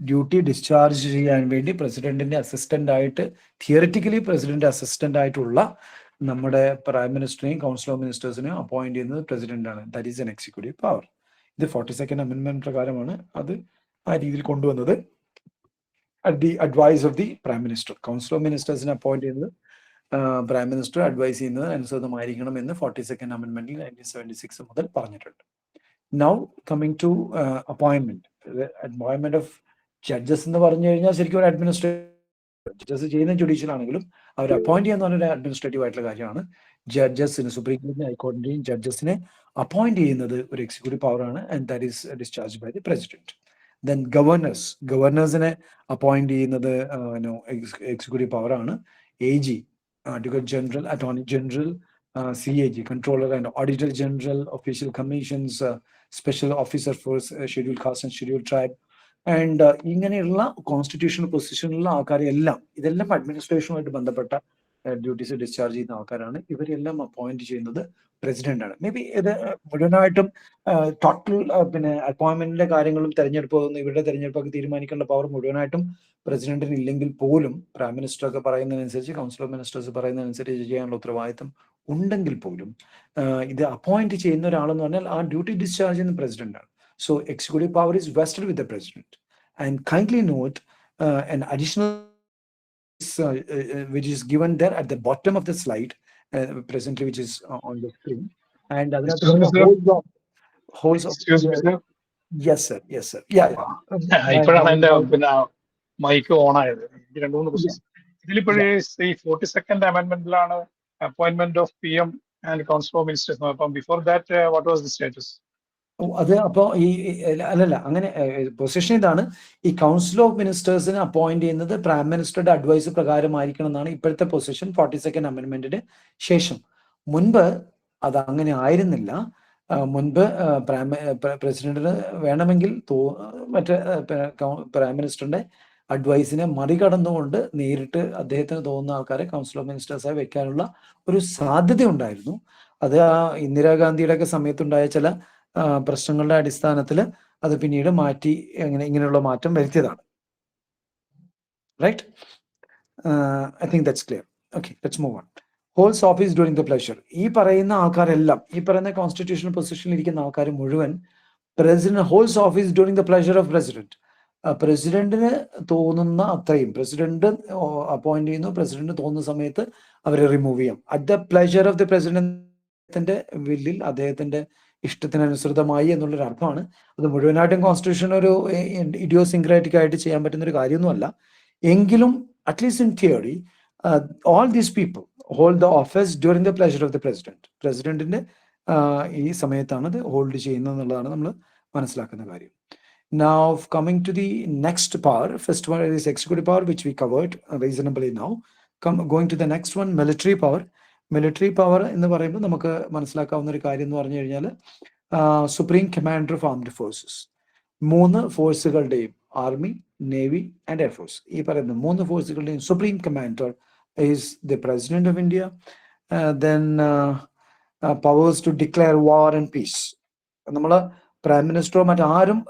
ഡ്യൂട്ടി ഡിസ്ചാർജ് ചെയ്യാൻ വേണ്ടി പ്രസിഡന്റിന്റെ അസിസ്റ്റന്റ് ആയിട്ട്, തിയറിറ്റിക്കലി പ്രസിഡന്റ് അസിസ്റ്റന്റ് ആയിട്ടുള്ള നമ്മുടെ പ്രൈം മിനിസ്റ്ററിനെയും കൗൺസിൽ ഓഫ് മിനിസ്റ്റേഴ്സിനെയും അപ്പോയിന്റ് ചെയ്യുന്നത് പ്രസിഡന്റ് ആണ്. That is an executive power. ഇത് 42nd Amendment പ്രകാരമാണ് അത് ആ രീതിയിൽ കൊണ്ടുവന്നത്. At the advice of the prime minister. Council of മിനിസ്റ്റേഴ്സിനെ അപ്പോയിന്റ് ചെയ്യുന്നത് പ്രൈം മിനിസ്റ്റർ, അഡ്വൈസ് ചെയ്യുന്നത് അനുസൃതമായിരിക്കണം എന്ന് 42nd Amendment 1976 മുതൽ പറഞ്ഞിട്ടുണ്ട്. Now coming to appointment of judges എന്ന് പറഞ്ഞു കഴിഞ്ഞാൽ ശരിക്കും ഒരു അഡ്മിനിസ്ട്രേറ്റീവ്, ജഡ്ജസ് ചെയ്യുന്ന ജുഡീഷ്യൽ ആണെങ്കിലും അവർ അപ്പോയിന്റ് ചെയ്യുന്ന ഒരു അഡ്മിനിസ്ട്രേറ്റീവ് ആയിട്ടുള്ള കാര്യമാണ്. ജഡ്ജസിന്, സുപ്രീം കോടതി, ഹൈക്കോടതിയും ജഡ്ജസിനെ അപ്പോയിന്റ് ചെയ്യുന്നത് ഒരു എക്സിക്യൂട്ടീവ് പവർ ആണ്. And that is discharge by the president. Then ഗവർണേഴ്സിനെ അപ്പോയിന്റ് ചെയ്യുന്നത് എക്സിക്യൂട്ടീവ് പവർ ആണ്. AG, advocate general, attorney general, CAG, controller and auditor general, official commissions, special officer for scheduled caste and scheduled tribe, and ഇങ്ങനെയുള്ള constitutional പൊസിഷനിലുള്ള ആൾക്കാരെ എല്ലാം, ഇതെല്ലാം അഡ്മിനിസ്ട്രേഷനുമായിട്ട് ബന്ധപ്പെട്ട duties discharge ചെയ്യുന്ന ആൾക്കാരാണ്. ഇവരെല്ലാം അപ്പോയിന്റ് ചെയ്യുന്നത് പ്രസിഡന്റ് ആണ്. മേ ബി ഇത് മുഴുവനായിട്ടും ടോട്ടൽ പിന്നെ അപ്പോയിന്റ്മെന്റിന്റെ കാര്യങ്ങളും തെരഞ്ഞെടുപ്പൊന്നും ഇവരുടെ തെരഞ്ഞെടുപ്പൊക്കെ തീരുമാനിക്കേണ്ട പവർ മുഴുവനായിട്ടും പ്രസിഡന്റിന് ഇല്ലെങ്കിൽ പോലും പ്രൈം മിനിസ്റ്റർ ഒക്കെ പറയുന്നതനുസരിച്ച്, കൗൺസിൽ ഓഫ് മിനിസ്റ്റേഴ്സ് പറയുന്നതനുസരിച്ച് ചെയ്യാനുള്ള ഉത്തരവാദിത്തം ഉണ്ടെങ്കിൽ പോലും ഇത് അപ്പോയിന്റ് ചെയ്യുന്ന ഒരാളെന്ന് പറഞ്ഞാൽ ആ ഡ്യൂട്ടി ഡിസ്ചാർജ് ചെയ്യുന്ന പ്രസിഡന്റ് ആണ്. So executive power is vested with the president. And kindly note an additional which is given there at the bottom of the slide presently, which is on the screen. And Excuse me, sir. Yes, sir. Yes, sir. Yeah. ഇപ്പോഴാണ് എന്റെ പിന്നെ mic on ആയത്. എനിക്ക് 2-3 questions. ഇതിലിപ്പോഴേ ഈ 42nd അമെന്റ്മെന്റിലാണ് appointment of PM and council of മിനിസ്റ്റേഴ്സ്. അപ്പം before that what was the status? അത് അപ്പോൾ ഈ അല്ലല്ല, അങ്ങനെ പൊസിഷൻ ഇതാണ്. ഈ കൗൺസിൽ ഓഫ് മിനിസ്റ്റേഴ്സിനെ അപ്പോയിന്റ് ചെയ്യുന്നത് പ്രൈം മിനിസ്റ്ററുടെ അഡ്വൈസ് പ്രകാരമായിരിക്കണം എന്നാണ് ഇപ്പോഴത്തെ പൊസിഷൻ 42nd അമെന്റ്മെന്റിന് ശേഷം. മുൻപ് അത് അങ്ങനെ ആയിരുന്നില്ല. മുൻപ് പ്രസിഡന്റിന് വേണമെങ്കിൽ മറ്റേ പ്രൈം മിനിസ്റ്ററിന്റെ അഡ്വൈസിനെ മറികടന്നുകൊണ്ട് നേരിട്ട് അദ്ദേഹത്തിന് തോന്നുന്ന ആൾക്കാരെ കൗൺസിൽ ഓഫ് മിനിസ്റ്റേഴ്സായി വെക്കാനുള്ള ഒരു സാധ്യത ഉണ്ടായിരുന്നു. അത് ഇന്ദിരാഗാന്ധിയുടെ ഒക്കെ സമയത്തുണ്ടായ ചില പ്രശ്നങ്ങളുടെ അടിസ്ഥാനത്തിൽ അത് പിന്നീട് മാറ്റി ഇങ്ങനെയുള്ള മാറ്റം വരുത്തിയതാണ്. Right? I think that's clear. Okay, let's move on. Holds office during the pleasure. ഈ പറയുന്ന ആൾക്കാരെല്ലാം, ഈ പറയുന്ന കോൺസ്റ്റിറ്റ്യൂഷണൽ പൊസിഷനിൽ ഇരിക്കുന്ന ആൾക്കാർ മുഴുവൻ president holds office during the pleasure of president. പ്രസിഡന്റിന് തോന്നുന്ന അത്രയും പ്രസിഡന്റ് അപ്പോയിന്റ് ചെയ്യുന്നു. പ്രസിഡന്റ് തോന്നുന്ന സമയത്ത് അവരെ റിമൂവ് ചെയ്യാം. At the pleasure of the പ്രസിഡന്റിന്റെ വില്ലിൽ, അദ്ദേഹത്തിന്റെ ഇഷ്ടത്തിനനുസൃതമായി എന്നുള്ളൊരു അർത്ഥമാണ്. അത് മുഴുവനായിട്ടും കോൺസ്റ്റിറ്റ്യൂഷൻ ഒരു ഇഡിയോസിൻക്രാറ്റിക് ആയിട്ട് ചെയ്യാൻ പറ്റുന്ന ഒരു കാര്യമൊന്നുമല്ല. എങ്കിലും at least in theory all these people hold the office during the pleasure of the president. പ്രസിഡന്റിന്റെ ഈ സമയത്താണ് ഇത് ഹോൾഡ് ചെയ്യുന്നത് എന്നുള്ളതാണ് നമ്മൾ മനസ്സിലാക്കുന്ന കാര്യം. Now coming to the next power, first one is executive power, which we covered reasonably now. Going to the next one, military power. Military power എന്ന് പറയുമ്പോൾ നമുക്ക് മനസ്സിലാക്കാവുന്ന ഒരു കാര്യം എന്ന് പറഞ്ഞു കഴിഞ്ഞാൽ supreme commander of armed forces. 3 ഫോഴ്സുകളുടെയും, ആർമി, നേവി ആൻഡ് എയർഫോഴ്സ്, ഈ പറയുന്ന 3 ഫോഴ്സുകളുടെയും supreme commander is the president of India. Then powers to declare war and peace. നമ്മൾ പ്രൈം മിനിസ്റ്ററോ മറ്റാരും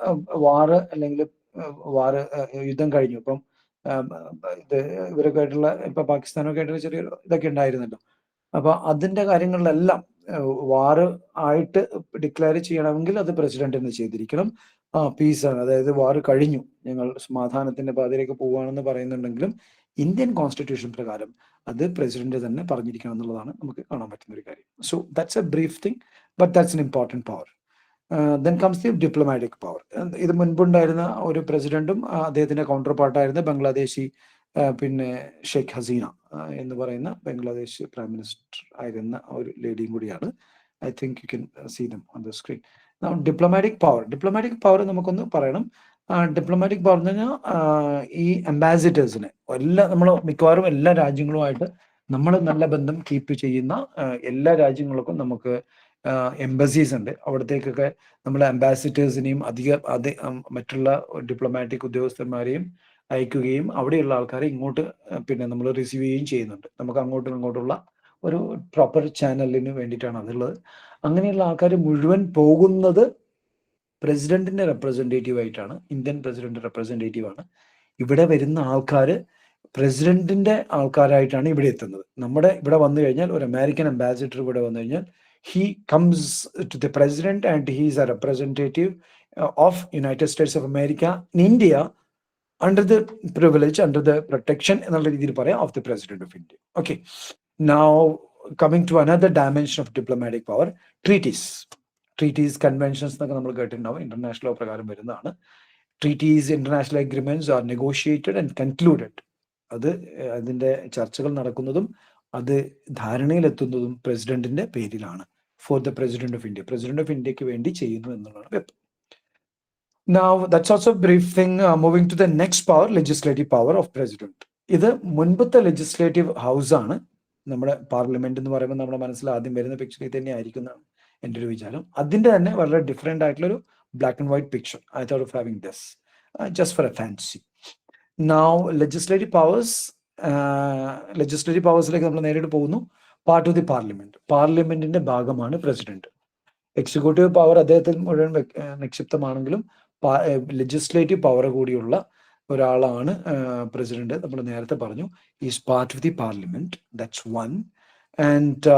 വാറ് അല്ലെങ്കിൽ യുദ്ധം കഴിഞ്ഞു, ഇപ്പം ഇത് ഇവരൊക്കെ ആയിട്ടുള്ള ഇപ്പൊ പാകിസ്ഥാനൊക്കെ ആയിട്ടുള്ള ചെറിയ ഇതൊക്കെ ഉണ്ടായിരുന്നല്ലോ. അപ്പൊ അതിന്റെ കാര്യങ്ങളിലെല്ലാം വാറ് ആയിട്ട് ഡിക്ലെയർ ചെയ്യണമെങ്കിൽ അത് പ്രസിഡന്റിന് ചെയ്തിരിക്കണം. പീസാണ്, അതായത് വാറ് കഴിഞ്ഞു, ഞങ്ങൾ സമാധാനത്തിന്റെ പാതയിലേക്ക് പോവുകയാണെന്ന് പറയുന്നുണ്ടെങ്കിലും ഇന്ത്യൻ കോൺസ്റ്റിറ്റ്യൂഷൻ പ്രകാരം അത് പ്രസിഡന്റ് തന്നെ പറഞ്ഞിരിക്കണം എന്നുള്ളതാണ് നമുക്ക് കാണാൻ പറ്റുന്ന ഒരു കാര്യം. So that's A brief thing, but that's an important power. Then comes the diplomatic power. ഇത് മുൻപുണ്ടായിരുന്ന ഒരു പ്രസിഡന്റും അദ്ദേഹത്തിന്റെ കൗണ്ടർ പാർട്ടായിരുന്ന ബംഗ്ലാദേശി പിന്നെ ഷെയ്ഖ് ഹസീന എന്ന് പറയുന്ന ബംഗ്ലാദേശ് പ്രൈം മിനിസ്റ്റർ ആയിരുന്ന ഒരു ലേഡിയും കൂടിയാണ്. I think you can see them on the screen. Diplomatic power നമുക്കൊന്ന് പറയണം. ഡിപ്ലോമാറ്റിക് പവർ എന്ന് പറഞ്ഞാൽ ഈ അംബാസിഡേഴ്സിനെ നമ്മൾ മിക്കവാറും എല്ലാ രാജ്യങ്ങളുമായിട്ട് നമ്മൾ നല്ല ബന്ധം കീപ്പ് ചെയ്യുന്ന എല്ലാ രാജ്യങ്ങൾക്കും നമുക്ക് എംബസീസ് ഉണ്ട്. അവിടത്തേക്കൊക്കെ നമ്മൾ അംബാസിഡേഴ്സിനെയും മറ്റുള്ള ഡിപ്ലോമാറ്റിക് ഉദ്യോഗസ്ഥന്മാരെയും അയക്കുകയും അവിടെയുള്ള ആൾക്കാരെ ഇങ്ങോട്ട് പിന്നെ നമ്മൾ റിസീവ് ചെയ്യുകയും ചെയ്യുന്നുണ്ട്. നമുക്ക് അങ്ങോട്ടും ഇങ്ങോട്ടുള്ള ഒരു പ്രോപ്പർ ചാനലിന് വേണ്ടിയിട്ടാണ് അതുള്ളത്. അങ്ങനെയുള്ള ആൾക്കാർ മുഴുവൻ പോകുന്നത് പ്രസിഡന്റിന്റെ റെപ്രസെൻറ്റേറ്റീവ് ആയിട്ടാണ്. ഇന്ത്യൻ പ്രസിഡന്റ് റെപ്രസെൻറ്റേറ്റീവ് ആണ്. ഇവിടെ വരുന്ന ആൾക്കാർ പ്രസിഡന്റിന്റെ ആൾക്കാരായിട്ടാണ് ഇവിടെ എത്തുന്നത്. നമ്മുടെ ഇവിടെ വന്നു കഴിഞ്ഞാൽ ഒരു അമേരിക്കൻ അംബാസിഡർ ഇവിടെ വന്നു കഴിഞ്ഞാൽ he comes to the president and he is a representative of United States of America in India under the privilege, under the protection എന്നുള്ള രീതിയിൽ പറയാം of the president of India. Okay, now coming to another dimension of diplomatic power, treaties, conventions എന്നൊക്കെ നമ്മൾ കേട്ടിട്ടുണ്ടാവും. International law പ്രകാരം വരുന്നതാണ്. treaties, international agreements are negotiated and concluded. അത് അതിന്റെ ചർച്ചകൾ നടക്കുന്നതും അത് ധാരണയിലെത്തുന്നതും പ്രസിഡന്റിന്റെ പേരിലാണ്. For the president of India, president of ഇന്ത്യക്ക് വേണ്ടി ചെയ്യുന്നു എന്നുള്ളതാണ്. Now that's also a brief thing. Moving to the next power, legislative power of president. ഇത് മുൻപത്തെ ലെജിസ്ലേറ്റീവ് ഹൗസ് ആണ്. നമ്മുടെ പാർലമെന്റ് എന്ന് പറയുമ്പോൾ നമ്മുടെ മനസ്സിൽ ആദ്യം വരുന്ന പിക്ചറിൽ തന്നെ ആയിരിക്കും എൻ്റെ ഒരു വിചാരം. അതിന്റെ തന്നെ വളരെ ഡിഫറെന്റ് ആയിട്ടുള്ള ഒരു black and white picture. I thought of having this just for a fancy. Now legislative powers legislative പവേഴ്സിലേക്ക് നമ്മൾ നേരിട്ട് പോകുന്നു. പാർട്ട് ഓഫ് ദി പാർലമെന്റ്, പാർലമെന്റിന്റെ ഭാഗമാണ് പ്രസിഡന്റ്. എക്സിക്യൂട്ടീവ് പവർ അദ്ദേഹത്തിൽ മുഴുവൻ നിക്ഷിപ്തമാണെങ്കിലും ലെജിസ്ലേറ്റീവ് പവർ കൂടിയുള്ള ഒരാളാണ് പ്രസിഡന്റ്. നമ്മൾ നേരത്തെ പറഞ്ഞു, is part of the parliament. That's one. And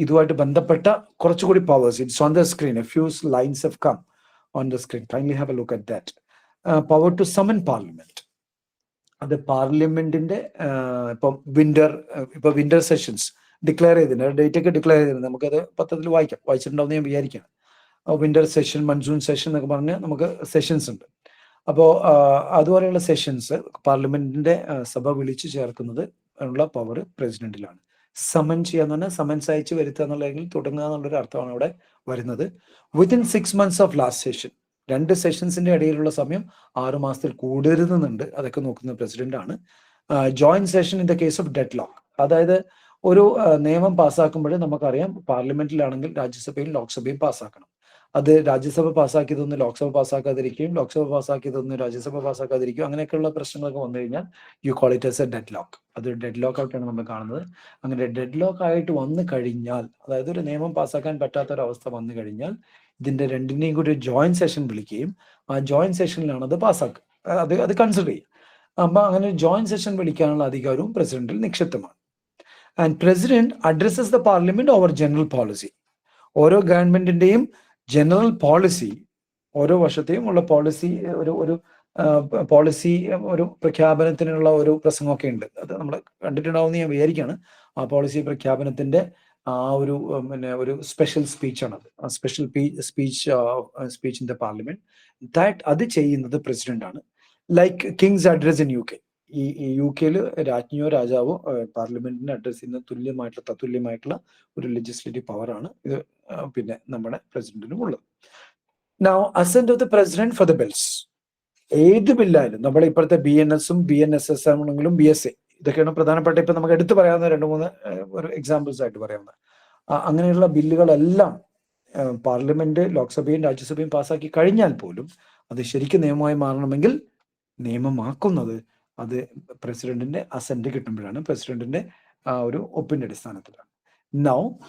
ഇതുമായിട്ട് ബന്ധപ്പെട്ട കുറച്ചുകൂടി powers, it's on the screen. A few lines have come on the screen. Kindly have a look at that. Power to summon parliament. അത് പാർലമെന്റിന്റെ ഇപ്പം winter sessions declare ചെയ്തിട്ടുണ്ട്, date ഒക്കെ declare ചെയ്തിട്ടുണ്ട്. നമുക്കത് പത്രത്തിൽ വായിച്ചിട്ടുണ്ടാവുന്ന ഞാൻ വിചാരിക്കുകയാണ്. വിന്റർ സെഷൻ, മൺസൂൺ സെഷൻ എന്നൊക്കെ പറഞ്ഞ് നമുക്ക് സെഷൻസ് ഉണ്ട്. അപ്പോൾ അതുപോലെയുള്ള സെഷൻസ് പാർലമെന്റിന്റെ സഭ വിളിച്ചു ചേർക്കുന്നത് ഉള്ള പവർ പ്രസിഡന്റിലാണ്. സമൻ ചെയ്യാന്ന് പറഞ്ഞാൽ സമൻസ് അയച്ച് വരുത്തുക എന്നുള്ളതെങ്കിൽ തുടങ്ങുക എന്നുള്ളൊരു അർത്ഥമാണ് അവിടെ വരുന്നത്. Within 6 months of last session, 2 സെഷൻസിന്റെ ഇടയിലുള്ള സമയം 6 മാസത്തിൽ കൂടരുതെന്നുണ്ട്. അതൊക്കെ നോക്കുന്ന പ്രസിഡന്റ് ആണ്. Joint session in the case of dead lock, അതായത് ഒരു നിയമം പാസ്സാക്കുമ്പോൾ നമുക്കറിയാം പാർലമെന്റിലാണെങ്കിൽ രാജ്യസഭയും ലോക്സഭയും പാസ്സാക്കണം. അത് രാജ്യസഭ പാസ്സാക്കിയതൊന്ന് ലോക്സഭ പാസ്സാക്കാതിരിക്കുകയും ലോക്സഭ പാസ്സാക്കിയതൊന്ന് രാജ്യസഭ പാസ്സാക്കാതിരിക്കുകയും അങ്ങനെയൊക്കെയുള്ള പ്രശ്നങ്ങളൊക്കെ വന്നു കഴിഞ്ഞാൽ you call it as A dead lock. അത് ഡെഡ് ലോക്ക് ആയിട്ടാണ് നമ്മൾ കാണുന്നത്. അങ്ങനെ ഡെഡ് ലോക്ക് ആയിട്ട് വന്നു കഴിഞ്ഞാൽ, അതായത് ഒരു നിയമം പാസ്സാക്കാൻ പറ്റാത്തൊരവസ്ഥ വന്നു കഴിഞ്ഞാൽ ഇതിന്റെ രണ്ടിനെയും കൂടി ജോയിന്റ് സെഷൻ വിളിക്കുകയും ആ ജോയിന്റ് സെഷനിലാണ് അത് പാസ്സാക്കുക, അത് കൺസിഡർ ചെയ്യും. അപ്പൊ അങ്ങനെ ജോയിന്റ് സെഷൻ വിളിക്കാനുള്ള അധികാരവും പ്രസിഡന്റിൽ നിക്ഷിപ്തമാണ്. And president addresses the parliament over general policy. ഓരോ ഗവൺമെന്റിന്റെയും ജനറൽ പോളിസി, ഓരോ വർഷത്തെയും ഉള്ള പോളിസി, ഒരു പോളിസി ഒരു പ്രഖ്യാപനത്തിനുള്ള ഒരു പ്രസംഗമൊക്കെ ഉണ്ട്. അത് നമ്മൾ കണ്ടിട്ടുണ്ടാവുമെന്ന് ഞാൻ വിചാരിക്കുകയാണ്. ആ പോളിസി പ്രഖ്യാപനത്തിന്റെ ആ ഒരു സ്പെഷ്യൽ സ്പീച്ചാണത്. ആ special speech in the parliament അത് ചെയ്യുന്നത് പ്രസിഡന്റ് ആണ്. Like Kings address in UK. ഈ UK രാജ്ഞിയോ രാജാവോ പാർലമെന്റിനെ അഡ്രസ് ചെയ്യുന്ന തത്തുല്യമായിട്ടുള്ള ഒരു ലെജിസ്ലേറ്റീവ് പവറാണ് ഇത് പിന്നെ നമ്മുടെ പ്രസിഡന്റിനും ഉള്ളത്. Now assent of the president for the bills. ഏത് ബില്ലായാലും, നമ്മുടെ ഇപ്പോഴത്തെ BNS-ഉം BNSS ആണെങ്കിലും BSA, ഇതൊക്കെയാണ് പ്രധാനപ്പെട്ട ഇപ്പൊ നമുക്ക് എടുത്തു പറയാവുന്ന 2-3 എക്സാമ്പിൾസ് ആയിട്ട് പറയാവുന്ന അങ്ങനെയുള്ള ബില്ലുകളെല്ലാം പാർലമെന്റ്, ലോക്സഭയും രാജ്യസഭയും പാസ്സാക്കി കഴിഞ്ഞാൽ പോലും അത് ശരിക്കും നിയമമായി മാറണമെങ്കിൽ നിയമമാക്കുന്നത് അത് പ്രസിഡന്റിന്റെ അസന്റ് കിട്ടുമ്പോഴാണ്, പ്രസിഡന്റിന്റെ ഒരു ഒപ്പിന്റെ അടിസ്ഥാനത്തിലാണ്. Now,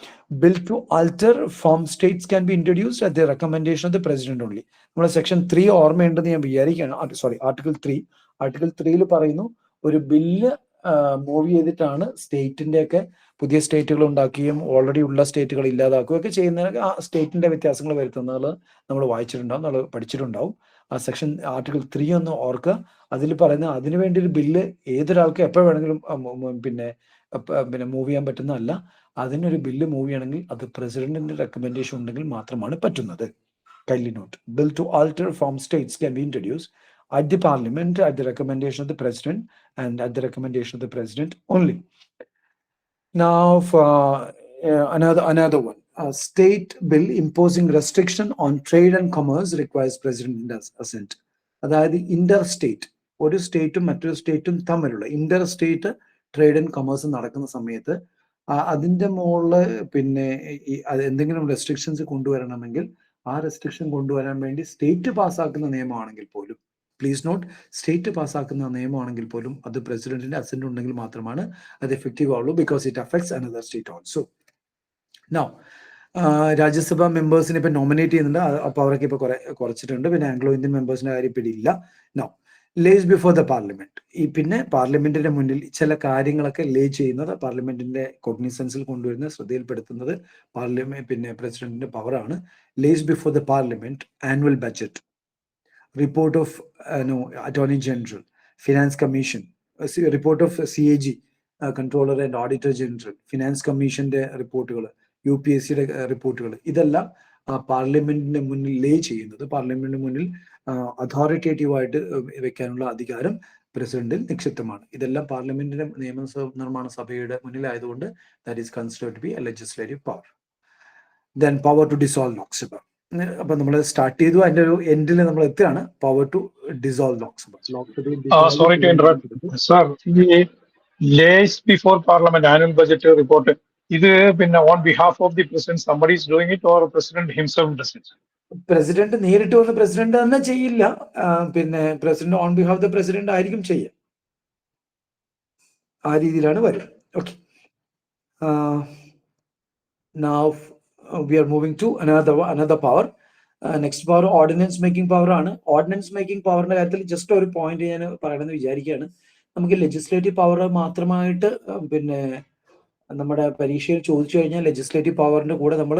bill to alter form states can be introduced at the recommendation of the president only. നമ്മുടെ സെക്ഷൻ 3 ഓർമ്മയുണ്ടെന്ന് ഞാൻ വിചാരിക്കുകയാണ്. Sorry, article 3. ആർട്ടിക്കിൾ 3 പറയുന്നു, ഒരു ബില്ല് മൂവ് ചെയ്തിട്ടാണ് സ്റ്റേറ്റിന്റെ ഒക്കെ പുതിയ സ്റ്റേറ്റുകൾ ഉണ്ടാക്കുകയും ഓൾറെഡി ഉള്ള സ്റ്റേറ്റുകൾ ഇല്ലാതാക്കുകയും ഒക്കെ ചെയ്യുന്നതിനൊക്കെ ആ സ്റ്റേറ്റിന്റെ വ്യത്യാസങ്ങൾ വരുത്തുന്നത് നമ്മൾ വായിച്ചിട്ടുണ്ടാവും, നമ്മൾ പഠിച്ചിട്ടുണ്ടാവും. ആ സെക്ഷൻ ആർട്ടിക്കിൾ 3 ഒന്ന് ഓർക്കുക. അതിൽ പറയുന്ന അതിനുവേണ്ടി ഒരു ബില്ല് ഏതൊരാൾക്ക് എപ്പോൾ വേണമെങ്കിലും പിന്നെ മൂവ് ചെയ്യാൻ പറ്റുന്നതല്ല. അതിനൊരു ബില്ല് മൂവ് ചെയ്യണമെങ്കിൽ അത് പ്രസിഡന്റിന്റെ റെക്കമെൻഡേഷൻ ഉണ്ടെങ്കിൽ മാത്രമാണ് പറ്റുന്നത്. Kindly note, bill to alter form states can be introduced at the parliament at the recommendation of the president and at the recommendation of the president only. Now for another one, a state bill imposing restriction on trade and commerce requires president assent. അതായത് Inter state, ഒരു സ്റ്റേറ്റും മറ്റൊരു സ്റ്റേറ്റും തമ്മിലുള്ള Inter state trade and commerce നടക്കുന്ന സമയത്ത് അതിന്റെ മുകളിൽ പിന്നെ എന്തെങ്കിലും റെസ്ട്രിക്ഷൻസ് കൊണ്ടുവരണമെങ്കിൽ ആ റെസ്ട്രിക്ഷൻ കൊണ്ടുവരാൻ വേണ്ടി സ്റ്റേറ്റ് പാസ്സാക്കുന്ന നിയമമാണെങ്കിൽ പോലും, പ്ലീസ് നോട്ട്, സ്റ്റേറ്റ് പാസ്സാക്കുന്ന നിയമമാണെങ്കിൽ പോലും അത് പ്രസിഡന്റിന്റെ അസെന്റ് ഉണ്ടെങ്കിൽ മാത്രമാണ് അത് എഫക്റ്റീവ് ആവുള്ളൂ. Because it affects another state also. Now Rajya Sabha മെമ്പേഴ്സിനെ ഇപ്പൊ നോമിനേറ്റ് ചെയ്യുന്നുണ്ട്. അപ്പൊ അവരൊക്കെ ഇപ്പൊ കുറച്ചിട്ടുണ്ട്. പിന്നെ ആംഗ്ലോ ഇന്ത്യൻ മെമ്പേഴ്സിന്റെ കാര്യം ഇപ്പൊ ഇല്ല. Now lays before the parliament. ഈ പിന്നെ പാർലമെന്റിന്റെ മുന്നിൽ ചില കാര്യങ്ങളൊക്കെ ലേ ചെയ്യുന്നത്, പാർലമെന്റിന്റെ കോഗ്നിസൻസിൽ കൊണ്ടുവരുന്ന, ശ്രദ്ധയിൽപ്പെടുത്തുന്നത് പിന്നെ പ്രസിഡന്റിന്റെ പവറാണ്. Lays before the parliament annual budget, report of Attorney General, Finance Commission, report of CAG, Controller and Auditor General, Finance Commission റിപ്പോർട്ടുകൾ, UPSC റിപ്പോർട്ടുകൾ, ഇതെല്ലാം പാർലമെന്റിന്റെ മുന്നിൽ ലേ ചെയ്യുന്നത്, പാർലമെന്റിന് മുന്നിൽ അതോറിറ്റേറ്റീവായിട്ട് വെക്കാനുള്ള അധികാരം പ്രസിഡന്റിൽ നിക്ഷിപ്തമാണ്. ഇതെല്ലാം പാർലമെന്റിന്റെ നിയമനിർമ്മാണ സഭയുടെ മുന്നിലായതുകൊണ്ട് that is considered to be a legislative power. Then power to dissolve Lok Sabha. അപ്പൊ നമ്മൾ സ്റ്റാർട്ട് ചെയ്തു, അതിന്റെ ഒരു എൻഡിൽ നമ്മൾ എത്തുകയാണ്. Power to dissolve Lok Sabha. Sorry to interrupt sir, ഈ lays before parliament annual budget report, ഇത് പിന്നെ on behalf of the president somebody is doing it or president himself does it? President നേരിട്ട് വന്ന് പ്രസിഡന്റ് തന്നെ ചെയ്യില്ല. പിന്നെ president on behalf the president ആയിരിക്കും ചെയ്യുക. ആ രീതിയിലാണ് വരും. Okay, now we are moving to another power. Next power ordinance making power ആണ്. ഓർഡിനൻസ് മേക്കിംഗ് പവറിന്റെ കാര്യത്തിൽ ജസ്റ്റ് ഒരു പോയിന്റ് ഞാൻ പറയണമെന്ന് വിചാരിക്കുകയാണ്. നമുക്ക് ലെജിസ്ലേറ്റീവ് പവർ മാത്രമായിട്ട് പിന്നെ നമ്മുടെ പരീക്ഷയിൽ ചോദിച്ചു കഴിഞ്ഞാൽ ലെജിസ്ലേറ്റീവ് പവറിന്റെ കൂടെ നമ്മൾ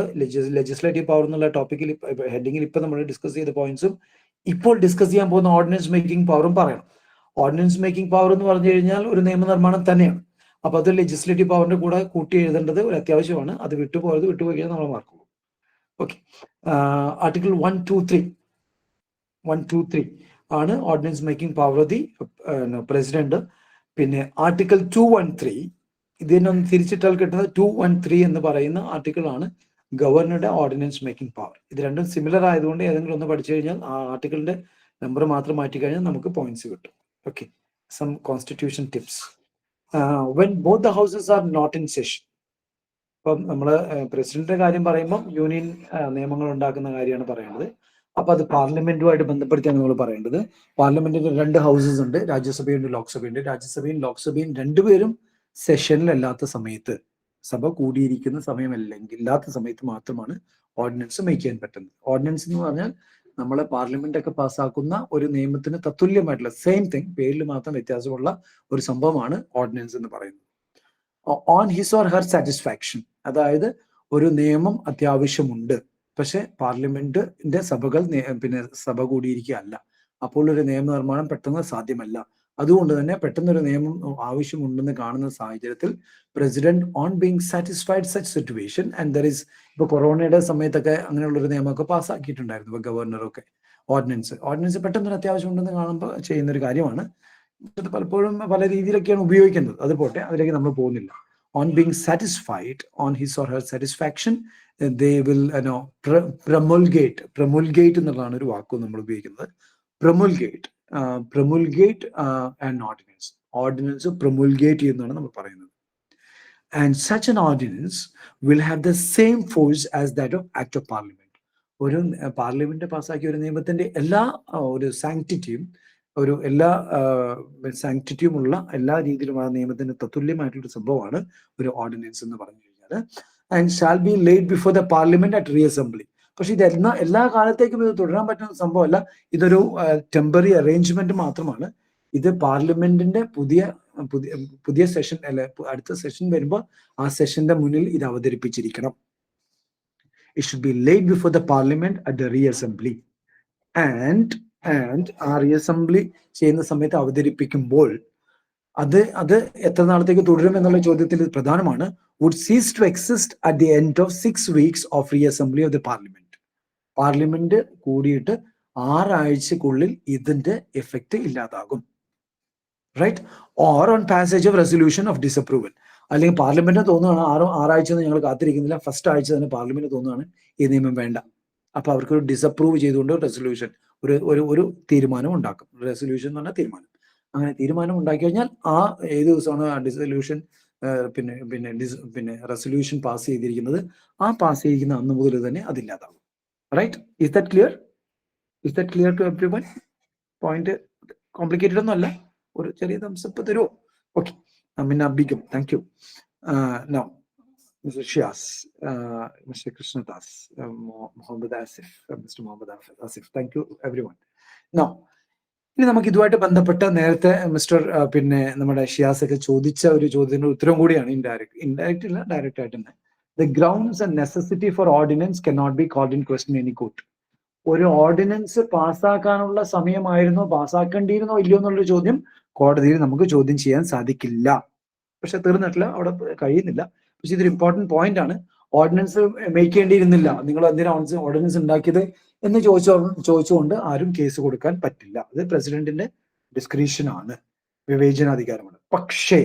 ലെജിസ്ലേറ്റീവ് പവർ എന്നുള്ള ടോപ്പിക്കിൽ ഹെഡിങ്ങിൽ ഇപ്പൊ നമ്മൾ ഡിസ്കസ് ചെയ്ത പോയിന്റ്സും ഇപ്പോൾ ഡിസ്കസ് ചെയ്യാൻ പോകുന്ന ഓർഡിനൻസ് മേക്കിംഗ് പവറും പറയണം. ഓർഡിനൻസ് മേക്കിംഗ് പവർ എന്ന് പറഞ്ഞു കഴിഞ്ഞാൽ ഒരു നിയമനിർമ്മാണം തന്നെയാണ്. അപ്പൊ അത് ലെജിസ്ലേറ്റീവ് പവറിന്റെ കൂടെ കൂട്ടി എഴുതേണ്ടത് ഒരു അത്യാവശ്യമാണ്. അത് വിട്ടുപോയി കഴിഞ്ഞാൽ നമ്മൾ മാർക്ക് പോകും. ഓക്കെ, ആർട്ടിക്കിൾ 123 ആണ് ordinance making power of the president. പിന്നെ ആർട്ടിക്കിൾ 213 ഇതിനൊന്ന് തിരിച്ചിട്ടാൽ കിട്ടുന്നത് 213 എന്ന് പറയുന്ന ആർട്ടിക്കിൾ ആണ് ഗവർണറുടെ ഓർഡിനൻസ് മേക്കിംഗ് പവർ. ഇത് രണ്ടും സിമിലർ ആയതുകൊണ്ട് ഏതെങ്കിലും ഒന്ന് പഠിച്ചു കഴിഞ്ഞാൽ ആ ആർട്ടിക്കിളിന്റെ നമ്പർ മാത്രം മാറ്റി കഴിഞ്ഞാൽ നമുക്ക് പോയിന്റ്സ് കിട്ടും. Okay, some constitution tips. when both the houses are not in session. ഇപ്പം നമ്മൾ പ്രസിഡന്റിന്റെ കാര്യം പറയുമ്പോൾ യൂണിയൻ നിയമങ്ങൾ ഉണ്ടാക്കുന്ന കാര്യമാണ് പറയുന്നത്. അപ്പൊ അത് പാർലമെന്റുമായിട്ട് ബന്ധപ്പെടുത്തിയാണ് നമ്മൾ പറയേണ്ടത്. പാർലമെന്റിന്റെ 2 ഹൗസസ് ഉണ്ട്, രാജ്യസഭയുണ്ട് ലോക്സഭയുണ്ട്. രാജ്യസഭയും ലോക്സഭയും രണ്ടുപേരും സെഷനിലല്ലാത്ത സമയത്ത്, സഭ കൂടിയിരിക്കുന്ന സമയമല്ലെങ്കിൽ ഇല്ലാത്ത സമയത്ത് മാത്രമാണ് ഓർഡിനൻസ് മേക്ക് ചെയ്യാൻ പറ്റുന്നത്. ഓർഡിനൻസ് എന്ന് പറഞ്ഞാൽ നമ്മളെ പാർലമെന്റ് ഒക്കെ പാസ്സാക്കുന്ന ഒരു നിയമത്തിന് തത്തുല്യമായിട്ടുള്ള സെയിം തിങ്, പേരിൽ മാത്രം വ്യത്യാസമുള്ള ഒരു സംഭവമാണ് ഓർഡിനൻസ് എന്ന് പറയുന്നത്. On his or her satisfaction, അതായത് ഒരു നിയമം അത്യാവശ്യമുണ്ട്, പക്ഷെ പാർലമെന്റിന്റെ സഭകൾ പിന്നെ സഭ കൂടിയിരിക്കുകയല്ല, അപ്പോൾ ഒരു നിയമനിർമ്മാണം പെട്ടെന്ന് സാധ്യമല്ല. അതുകൊണ്ട് തന്നെ പെട്ടെന്നൊരു നിയമം ആവശ്യമുണ്ടെന്ന് കാണുന്ന സാഹചര്യത്തിൽ president on being satisfied such situation and there is, ഇപ്പൊ കൊറോണയുടെ സമയത്തൊക്കെ അങ്ങനെയുള്ളൊരു നിയമമൊക്കെ പാസ്സാക്കിയിട്ടുണ്ടായിരുന്നു ഇപ്പൊ ഗവർണറൊക്കെ. ഓർഡിനൻസ് പെട്ടെന്നൊരു അത്യാവശ്യം ഉണ്ടെന്ന് കാണുമ്പോൾ ചെയ്യുന്ന ഒരു കാര്യമാണ്. ഇത് പലപ്പോഴും പല രീതിയിലൊക്കെയാണ് ഉപയോഗിക്കുന്നത്. അത് പോട്ടെ, അതിലേക്ക് നമ്മൾ പോകുന്നില്ല. On being satisfied, on his or her satisfaction, they will promulgate എന്നുള്ളതാണ് ഒരു വാക്ക് നമ്മൾ ഉപയോഗിക്കുന്നത്. പ്രൊമുൾഗേറ്റ് ആൻഡ് ഓർഡിനൻസ് പ്രൊമുൾഗേറ്റ് ചെയ്യുന്നതാണ് നമ്മൾ പറയുന്നത്. And such an ordinance will have the same force as that of Act of Parliament. ഒരു പാർലമെന്റ് പാസ്സാക്കിയ ഒരു നിയമത്തിന്റെ എല്ലാ ഒരു സാങ്ക്ടിറ്റിയും ഉള്ള എല്ലാ രീതിയിലും ആ നിയമത്തിന് തത്തുല്യമായിട്ടുള്ള സംഭവമാണ് ഒരു ഓർഡിനൻസ് എന്ന് പറഞ്ഞു കഴിഞ്ഞാൽ. And shall be laid before the parliament at reassembly. പക്ഷെ ഇത് എല്ലാ കാലത്തേക്കും ഇത് തുടരാൻ പറ്റുന്ന സംഭവമല്ല. ഇതൊരു ടെമ്പററി അറേഞ്ച്മെന്റ് മാത്രമാണ്. ഇത് പാർലമെന്റിന്റെ പുതിയ സെഷൻ അല്ല, അടുത്ത സെഷൻ വരുമ്പോൾ ആ സെഷന്റെ മുന്നിൽ ഇത് അവതരിപ്പിച്ചിരിക്കണം. It should be laid before the parliament at the reassembly. And ആ റീഅസംബ്ലി ചെയ്യുന്ന സമയത്ത് അവതരിപ്പിക്കുമ്പോൾ അത് എത്ര നാളത്തേക്ക് തുടരും എന്നുള്ള ചോദ്യത്തിൽ പ്രധാനമാണ്. Would ceases to exist at the end of 6 weeks of reassembly of the parliament. Parliament കൂടിയിട്ട് 6 ആഴ്ചക്കുള്ളിൽ ഇതിന്റെ എഫക്റ്റ് ഇല്ലാതാകും. Right? Or on passage of resolution of disapproval. അല്ലെങ്കിൽ പാർലമെന്റിന് തോന്നുകയാണ് 6 ആഴ്ച ഞങ്ങൾ കാത്തിരിക്കുന്നില്ല, ഫസ്റ്റ് ആഴ്ച തന്നെ പാർലമെന്റ് തോന്നുകയാണ് ഈ നിയമം വേണ്ട, അപ്പൊ അവർക്ക് ഡിസപ്രൂവ് ചെയ്തുകൊണ്ട് റെസൊല്യൂഷൻ ഒരു തീരുമാനം ഉണ്ടാക്കും. റെസൊല്യൂഷൻ എന്ന് പറഞ്ഞാൽ തീരുമാനം. അങ്ങനെ തീരുമാനം ഉണ്ടാക്കി കഴിഞ്ഞാൽ ആ ഏത് ദിവസമാണ് ആ ഡിസൊല്യൂഷൻ പിന്നെ റെസൊല്യൂഷൻ പാസ് ചെയ്തിരിക്കുന്നത്, ആ പാസ് ചെയ്തിരിക്കുന്ന അന്ന് മുതൽ തന്നെ അതില്ലാതാവും. Right? Is that clear to everyone? Point complicated ഒന്നും അല്ല, ഒരു ചെറിയ തംസപ്പ് തരുമോ? Okay, Minna Begum, thank you. Now Mr. Shias, Mr. Krishnadas, Muhammad Asif, Mr. Muhammad Asif, thank you everyone. Now, ഇനി നമുക്ക് ഇതുമായിട്ട് ബന്ധപ്പെട്ട നേരത്തെ മിസ്റ്റർ പിന്നെ നമ്മുടെ ഷിയാസ് ഒക്കെ ചോദിച്ച ഒരു ചോദ്യത്തിന്റെ ഉത്തരം കൂടിയാണ്. ഇൻഡയറക്റ്റ് ഇല്ല, ഡയറക്റ്റ് ആയിട്ട് തന്നെ. The grounds and necessity for ordinance cannot be called in question in any court. ഒരു ഓർഡിനൻസ് പാസ്സാക്കാനുള്ള സമയമായിരുന്നോ, പാസ്സാക്കേണ്ടിയിരുന്നോ ഇല്ലയോ എന്നുള്ളൊരു ചോദ്യം കോടതിയിൽ നമുക്ക് ചോദ്യം ചെയ്യാൻ സാധിക്കില്ല. പക്ഷെ തീർന്നിട്ടില്ല, അവിടെ കഴിയുന്നില്ല. പക്ഷെ ഇതൊരു ഇമ്പോർട്ടന്റ് പോയിന്റ് ആണ്. ഓർഡിനൻസ് മേക്ക് ചെയ്യേണ്ടിയിരുന്നില്ല, നിങ്ങൾ എന്തിനാണ് ഓർഡിനൻസ് ഉണ്ടാക്കിയത് എന്ന് ചോദിച്ചുകൊണ്ട് ആരും കേസ് കൊടുക്കാൻ പറ്റില്ല. അത് പ്രസിഡന്റിന്റെ ഡിസ്ക്രിപ്ഷൻ ആണ്, വിവേചനാധികാരമാണ്. പക്ഷേ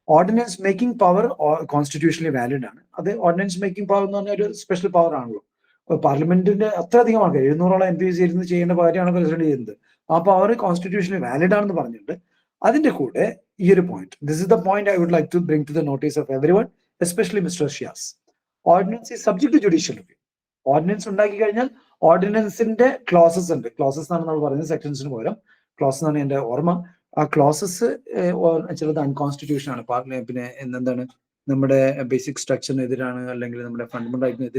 ordinance making power constitutionally valid ആണ്. അത് ഓർഡിനൻസ് മേക്കിംഗ് പവർ എന്ന് പറഞ്ഞ ഒരു സ്പെഷ്യൽ പവർ ആണല്ലോ. പാർലമെന്റിന്റെ അത്രയധികം ആൾക്കാർ 700ഓളം MPs ഇരുന്ന് ചെയ്യേണ്ട കാര്യമാണ് പ്രസിഡന്റ് ചെയ്യുന്നത്. ആ പവർ കോൺസ്റ്റിറ്റ്യൂഷണലി വാലിഡ് ആണെന്ന് പറഞ്ഞിട്ടുണ്ട്. അതിന്റെ കൂടെ ഈ ഒരു point, this is the point I would like to bring to the notice of everyone, especially mister Shiyas. Ordinance is subject to judicial review. Ordinance ഉണ്ടാക്കി കഴിഞ്ഞാൽ ഓർഡിനൻസിന്റെ ക്ലോസസ് ഉണ്ട്. ക്ലോസസ് എന്നാണ് നമ്മൾ പറയുന്നത്, സെക്ഷൻസിന് പകരം ക്ലോസ് എന്നാണ് എന്റെ ഓർമ്മ. ആ ക്ലോസസ് ചിലത് അൺകോൺസ്റ്റിറ്റ്യൂഷൻ ആണ്. പിന്നെ എന്താണ് നമ്മുടെ ബേസിക് സ്ട്രക്ചറിന് എതിരാണ്, അല്ലെങ്കിൽ നമ്മുടെ ഫണ്ടമെന്റൽ റൈറ്റിന്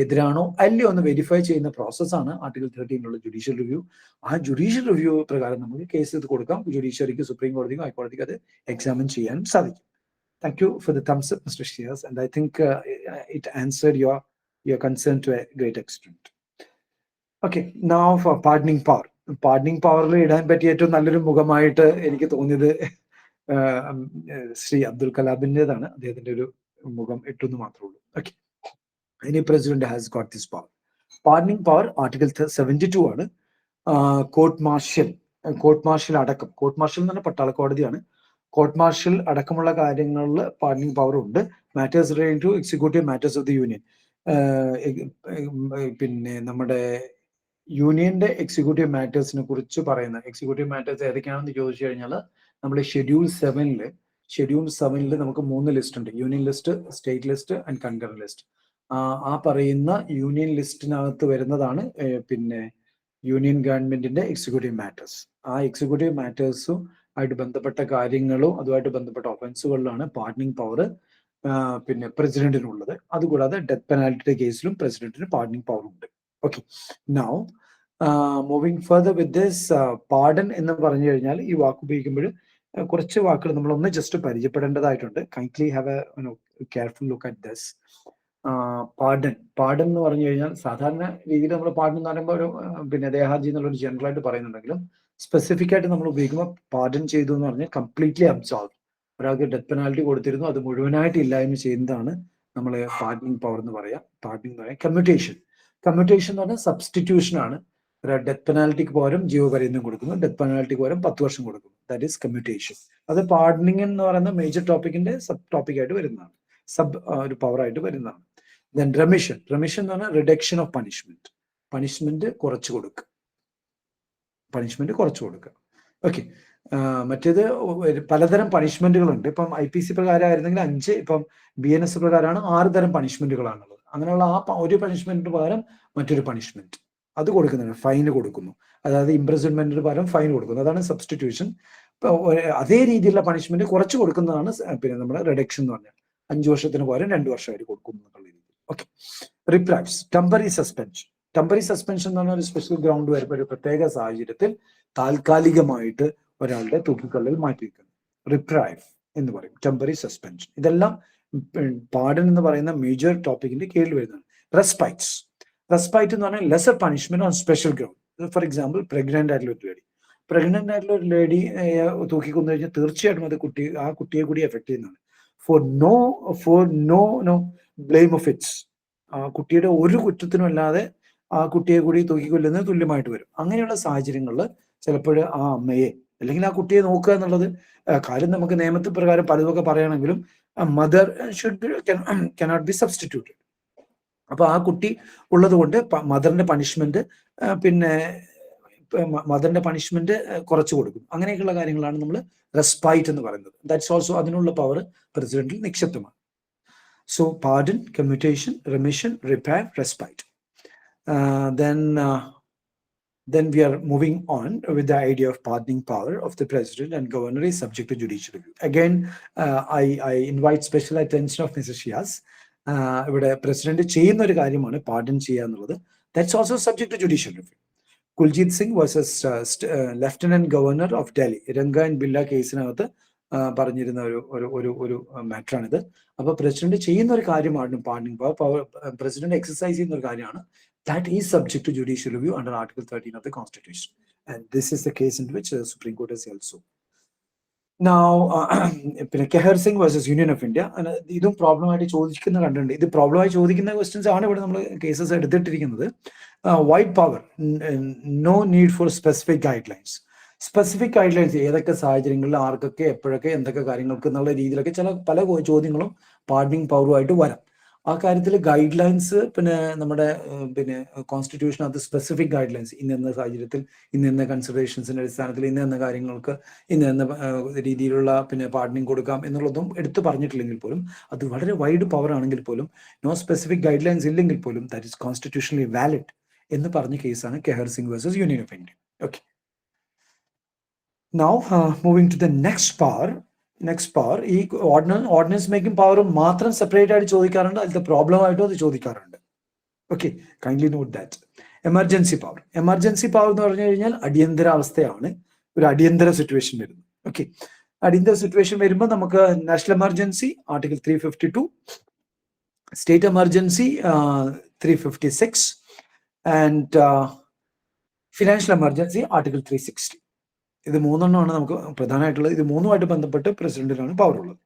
എതിരാണോ അല്ലയോ എന്ന് വെരിഫൈ ചെയ്യുന്ന പ്രോസസ്സാണ് ആർട്ടിക്കിൾ 13 ജുഡീഷ്യൽ റിവ്യൂ. ആ ജുഡീഷ്യൽ റിവ്യൂ പ്രകാരം നമുക്ക് കേസ് ഇത് കൊടുക്കാം. ജുഡീഷ്യറിക്ക്, സുപ്രീം കോടതിക്കും ഹൈക്കോടതിക്ക് അത് എക്സാമിൻ ചെയ്യാൻ സാധിക്കും. Thank you for the thumbs up, Mr. Shias, and I think it answered your concern to a great extent. Okay, now for pardoning power. Pardoning power ഇടാൻ പറ്റിയ ഏറ്റവും നല്ലൊരു മുഖമായിട്ട് എനിക്ക് തോന്നിയത് ശ്രീ അബ്ദുൽ കലാമിൻ്റെതാണ്. അദ്ദേഹത്തിന്റെ ഒരു മുഖം ഇട്ടെന്ന് മാത്രമേ ഉള്ളൂ. Okay, any president has got this power. Pardoning power article 72 ആണ്. കോർട്ട് മാർഷ്യൽ അടക്കം, കോർട്ട് മാർഷ്യൽ എന്ന് പറഞ്ഞാൽ പട്ടാള കോടതിയാണ്. കോർട്ട് മാർഷ്യൽ അടക്കമുള്ള കാര്യങ്ങളിൽ പാർഡനിങ് പവർ ഉണ്ട്. Matters relating to executive matters of the union. പിന്നെ നമ്മുടെ യൂണിയന്റെ എക്സിക്യൂട്ടീവ് മാറ്റേഴ്സിനെ കുറിച്ച് പറയുന്ന എക്സിക്യൂട്ടീവ് മാറ്റേഴ്സ് ഏതൊക്കെയാണെന്ന് ചോദിച്ചു കഴിഞ്ഞാൽ നമ്മൾ ഷെഡ്യൂൾ 7 നമുക്ക് 3 ലിസ്റ്റ് ഉണ്ട്. Union list, state list and concurrent list. ആ പറയുന്ന യൂണിയൻ ലിസ്റ്റിനകത്ത് വരുന്നതാണ് പിന്നെ യൂണിയൻ ഗവൺമെന്റിന്റെ എക്സിക്യൂട്ടീവ് മാറ്റേഴ്സ്. ആ എക്സിക്യൂട്ടീവ് മാറ്റേഴ്സും ആയിട്ട് ബന്ധപ്പെട്ട കാര്യങ്ങളും അതുമായിട്ട് ബന്ധപ്പെട്ട ഒഫൻസുകളിലാണ് പാർഡനിങ് പവർ പിന്നെ പ്രസിഡന്റിനുള്ളത്. അതുകൂടാതെ ഡെത്ത് പെനാൽറ്റിയുടെ കേസിലും പ്രസിഡന്റിന് പാർഡനിങ് പവർ ഉണ്ട്. Okay, now moving further with this, pardon എന്ന് പറഞ്ഞു കഴിഞ്ഞാൽ ഈ വാക്ക് ഉപയോഗിക്കുമ്പോൾ കുറച്ച് വാക്കുകൾ നമ്മളൊന്ന് ജസ്റ്റ് പരിചയപ്പെടേണ്ടതായിട്ടുണ്ട്. Kindly have a careful look at this. Pardon എന്ന് പറഞ്ഞു കഴിഞ്ഞാൽ സാധാരണ രീതിയിൽ നമ്മൾ പാർഡൻ എന്ന് പറയുമ്പോൾ ഒരു പിന്നെ ദേഹാജി എന്നുള്ളൊരു ജനറൽ ആയിട്ട് പറയുന്നുണ്ടെങ്കിലും സ്പെസിഫിക് ആയിട്ട് നമ്മൾ ഉപയോഗിക്കുമ്പോൾ പാർഡൻ ചെയ്തു എന്ന് പറഞ്ഞാൽ കംപ്ലീറ്റ്ലി അബ്സോൾവ്. ഒരാൾക്ക് ഡെത്ത് പെനാൽറ്റി കൊടുത്തിരുന്നു, അത് മുഴുവനായിട്ട് ഇല്ലായ്മ ചെയ്യുന്നതാണ് നമ്മൾ പാർഡനിങ് പവർ എന്ന് പറയാം. പാർഡനിങ് എന്ന് പറയാം. കമ്മ്യൂട്ടേഷൻ എന്ന് പറഞ്ഞാൽ സബ്സ്റ്റിറ്റ്യൂഷൻ ആണ്. ഡെത്ത് പെനാൽറ്റിക്ക് പകരം ജീവപര്യന്തം കൊടുക്കുന്നു, ഡെത്ത് പെനാൽറ്റിക്ക് പകരം 10 വർഷം കൊടുക്കുന്നു. That is commutation. അത് പാർഡനിങ് എന്ന് പറയുന്ന മേജർ ടോപ്പിക്കിന്റെ സബ് ടോപ്പിക് ആയിട്ട് വരുന്നതാണ്, ഒരു പവർ ആയിട്ട് വരുന്നതാണ്. ദെൻ റെമിഷൻ എന്ന് പറഞ്ഞാൽ റിഡക്ഷൻ ഓഫ് പണിഷ്മെന്റ് കുറച്ചു കൊടുക്കുക. ഓക്കെ, മറ്റേത് പലതരം പണിഷ്മെന്റുകളുണ്ട്. ഇപ്പം IPC പ്രകാരമായിരുന്നെങ്കിൽ 5, ഇപ്പം BNS പ്രകാരമാണ് 6 തരം പണിഷ്മെന്റുകളാണുള്ളത്. അങ്ങനെയുള്ള ഒരു പണിഷ്മെന്റിന് പകരം മറ്റൊരു പണിഷ്മെന്റ് അത് കൊടുക്കുന്നുണ്ട്. ഫൈന് കൊടുക്കുന്നു, അതായത് ഇംപ്രിസൺമെന്റിന് പകരം ഫൈൻ കൊടുക്കുന്നു. അതാണ് സബ്സ്റ്റിറ്റ്യൂഷൻ. അതേ രീതിയിലുള്ള പണിഷ്മെന്റ് കുറച്ച് കൊടുക്കുന്നതാണ് പിന്നെ നമ്മുടെ റിഡക്ഷൻ എന്ന് പറഞ്ഞാൽ 5 വർഷത്തിന് പകരം 2 വർഷമായിട്ട് കൊടുക്കുന്നു എന്നുള്ള രീതി. ഓക്കെ, റിപ്രൈവ്സ്, ടെമ്പററി സസ്പെൻഷൻ എന്ന് പറഞ്ഞാൽ ഒരു സ്പെഷ്യൽ ഗ്രൗണ്ട് വരുമ്പോൾ ഒരു പ്രത്യേക സാഹചര്യത്തിൽ താൽക്കാലികമായിട്ട് ഒരാളുടെ തൂക്കിക്കൊള്ളൽ മാറ്റിവെക്കുന്നു. റിപ്രൈവ് എന്ന് പറയും, ടെമ്പററി സസ്പെൻഷൻ. ഇതെല്ലാം പാർഡൻ എന്ന് പറയുന്ന മേജർ ടോപ്പിക്കിന്റെ കീഴിൽ വരുന്നതാണ്. റെസ്പൈറ്റ് എന്ന് പറഞ്ഞാൽ lesser punishment on special ground. For example, pregnant ആയിട്ടുള്ള ഒരു ലേഡി തൂക്കിക്കൊന്നു കഴിഞ്ഞാൽ തീർച്ചയായിട്ടും അത് ആ കുട്ടിയെ കൂടി എഫക്ട് ചെയ്യുന്നതാണ്. For no blame of its. ആ കുട്ടിയുടെ ഒരു കുറ്റത്തിനും അല്ലാതെ ആ കുട്ടിയെ കൂടി തൂക്കിക്കൊല്ലുന്നത് തുല്യമായിട്ട് വരും. അങ്ങനെയുള്ള സാഹചര്യങ്ങളിൽ ചിലപ്പോൾ ആ അമ്മയെ അല്ലെങ്കിൽ ആ കുട്ടിയെ നോക്കുക എന്നുള്ളത് കാര്യം നമുക്ക് നിയമത്തിൽ പ്രകാരം പലതൊക്കെ പറയണമെങ്കിലും മദർ കനോട്ട് ബി സബ്സ്റ്റിറ്റ്യൂട്ടഡ്. അപ്പൊ ആ കുട്ടി ഉള്ളത് കൊണ്ട് മദറിന്റെ പണിഷ്മെന്റ് കുറച്ചു കൊടുക്കും. അങ്ങനെയൊക്കെയുള്ള കാര്യങ്ങളാണ് നമ്മൾ റെസ്പൈറ്റ് എന്ന് പറയുന്നത്. ദാറ്റ്സ് ഓൾസോ, അതിനുള്ള power പ്രസിഡന്റിൽ നിക്ഷിപ്തമാണ്. So pardon, commutation, remission, repair, respite. Then we are moving on with the idea of pardoning power of the president and governor is subject to judicial review. Again, I invite special attention of Mr. Shias. ഇവിടെ president ചെയ്യുന്ന ഒരു കാര്യമാണ് pardon ചെയ്യുക എന്നുള്ളത്. That's also subject to judicial review. Kuljeet Singh versus lieutenant governor of Delhi, Ranga and Billa കേസിനകത്ത് പറഞ്ഞിരുന്ന ഒരു മാറ്ററാണിത്. അപ്പൊ പ്രസിഡന്റ് ചെയ്യുന്ന ഒരു കാര്യമാണ് പാർഡനിങ് പവർ. പ്രസിഡന്റ് എക്സസൈസ് ചെയ്യുന്ന ഒരു കാര്യമാണ്. That is subject to judicial review under Article 13 of the Constitution, and this is the case in which the Supreme Court has held so. Now, Kehar Singh versus Union of India, ഇതും problem ആയിട്ട് ചോദിക്കുന്ന കണ്ടിട്ടുണ്ട്. ഇത് problem ആയി ചോദിക്കുന്ന questions ആണ് ഇവിടെ നമ്മൾ കേസസ് എടുത്തിട്ടിരിക്കുന്നത്. Wide power, no need for specific guidelines ഏതൊക്കെ സാഹചര്യങ്ങളിൽ ആർക്കൊക്കെ എപ്പോഴൊക്കെ എന്തൊക്കെ കാര്യങ്ങൾക്ക് എന്നുള്ള രീതിയിലൊക്കെ പല ചോദ്യങ്ങളും പാർഡനിങ് പവറുമായിട്ട് വരാം. ആ കാര്യത്തിൽ ഗൈഡ് ലൈൻസ് നമ്മുടെ കോൺസ്റ്റിറ്റ്യൂഷനകത്ത് സ്പെസിഫിക് ഗൈഡ് ലൈൻസ് ഇന്ന സാഹചര്യത്തിൽ ഇന്ന കൺസിഡറേഷൻസിന്റെ അടിസ്ഥാനത്തിൽ ഇന്ന കാര്യങ്ങൾക്ക് ഇന്ന രീതിയിലുള്ള പാർഡനിങ് കൊടുക്കാം എന്നുള്ളതും എടുത്തു പറഞ്ഞിട്ടില്ലെങ്കിൽ പോലും അത് വളരെ വൈഡ് പവർ ആണെങ്കിൽ പോലും നോ സ്പെസിഫിക് ഗൈഡ് ലൈൻസ് ഇല്ലെങ്കിൽ പോലും ദാറ്റ് ഇസ് കോൺസ്റ്റിറ്റ്യൂഷണലി വാലിഡ് എന്ന് പറഞ്ഞ കേസാണ് Kehar Singh versus union of India. Okay, Now, moving to the next power. ഈ ഓർഡിനൻസ് മേക്കിംഗ് പവർ മാത്രം സെപ്പറേറ്റ് ആയിട്ട് ചോദിക്കാറുണ്ട്, അതിന്റെ പ്രോബ്ലം ആയിട്ടോ അത് ചോദിക്കാറുണ്ട്. Okay, kindly note that. Emergency power എന്ന് പറഞ്ഞു കഴിഞ്ഞാൽ അടിയന്തരാവസ്ഥയാണ്, ഒരു അടിയന്തര സിറ്റുവേഷൻ വരുന്നു. ഓക്കെ, അടിയന്തര സിറ്റുവേഷൻ വരുമ്പോൾ നമുക്ക് national emergency article 352, state emergency 356 and financial emergency article 360. ഇത് മൂന്നെണ്ണമാണ് നമുക്ക് പ്രധാനമായിട്ടുള്ളത്. ഇത് മൂന്നുമായിട്ട് ബന്ധപ്പെട്ട് പ്രസിഡന്റിനാണ് പവർ ഉള്ളത്.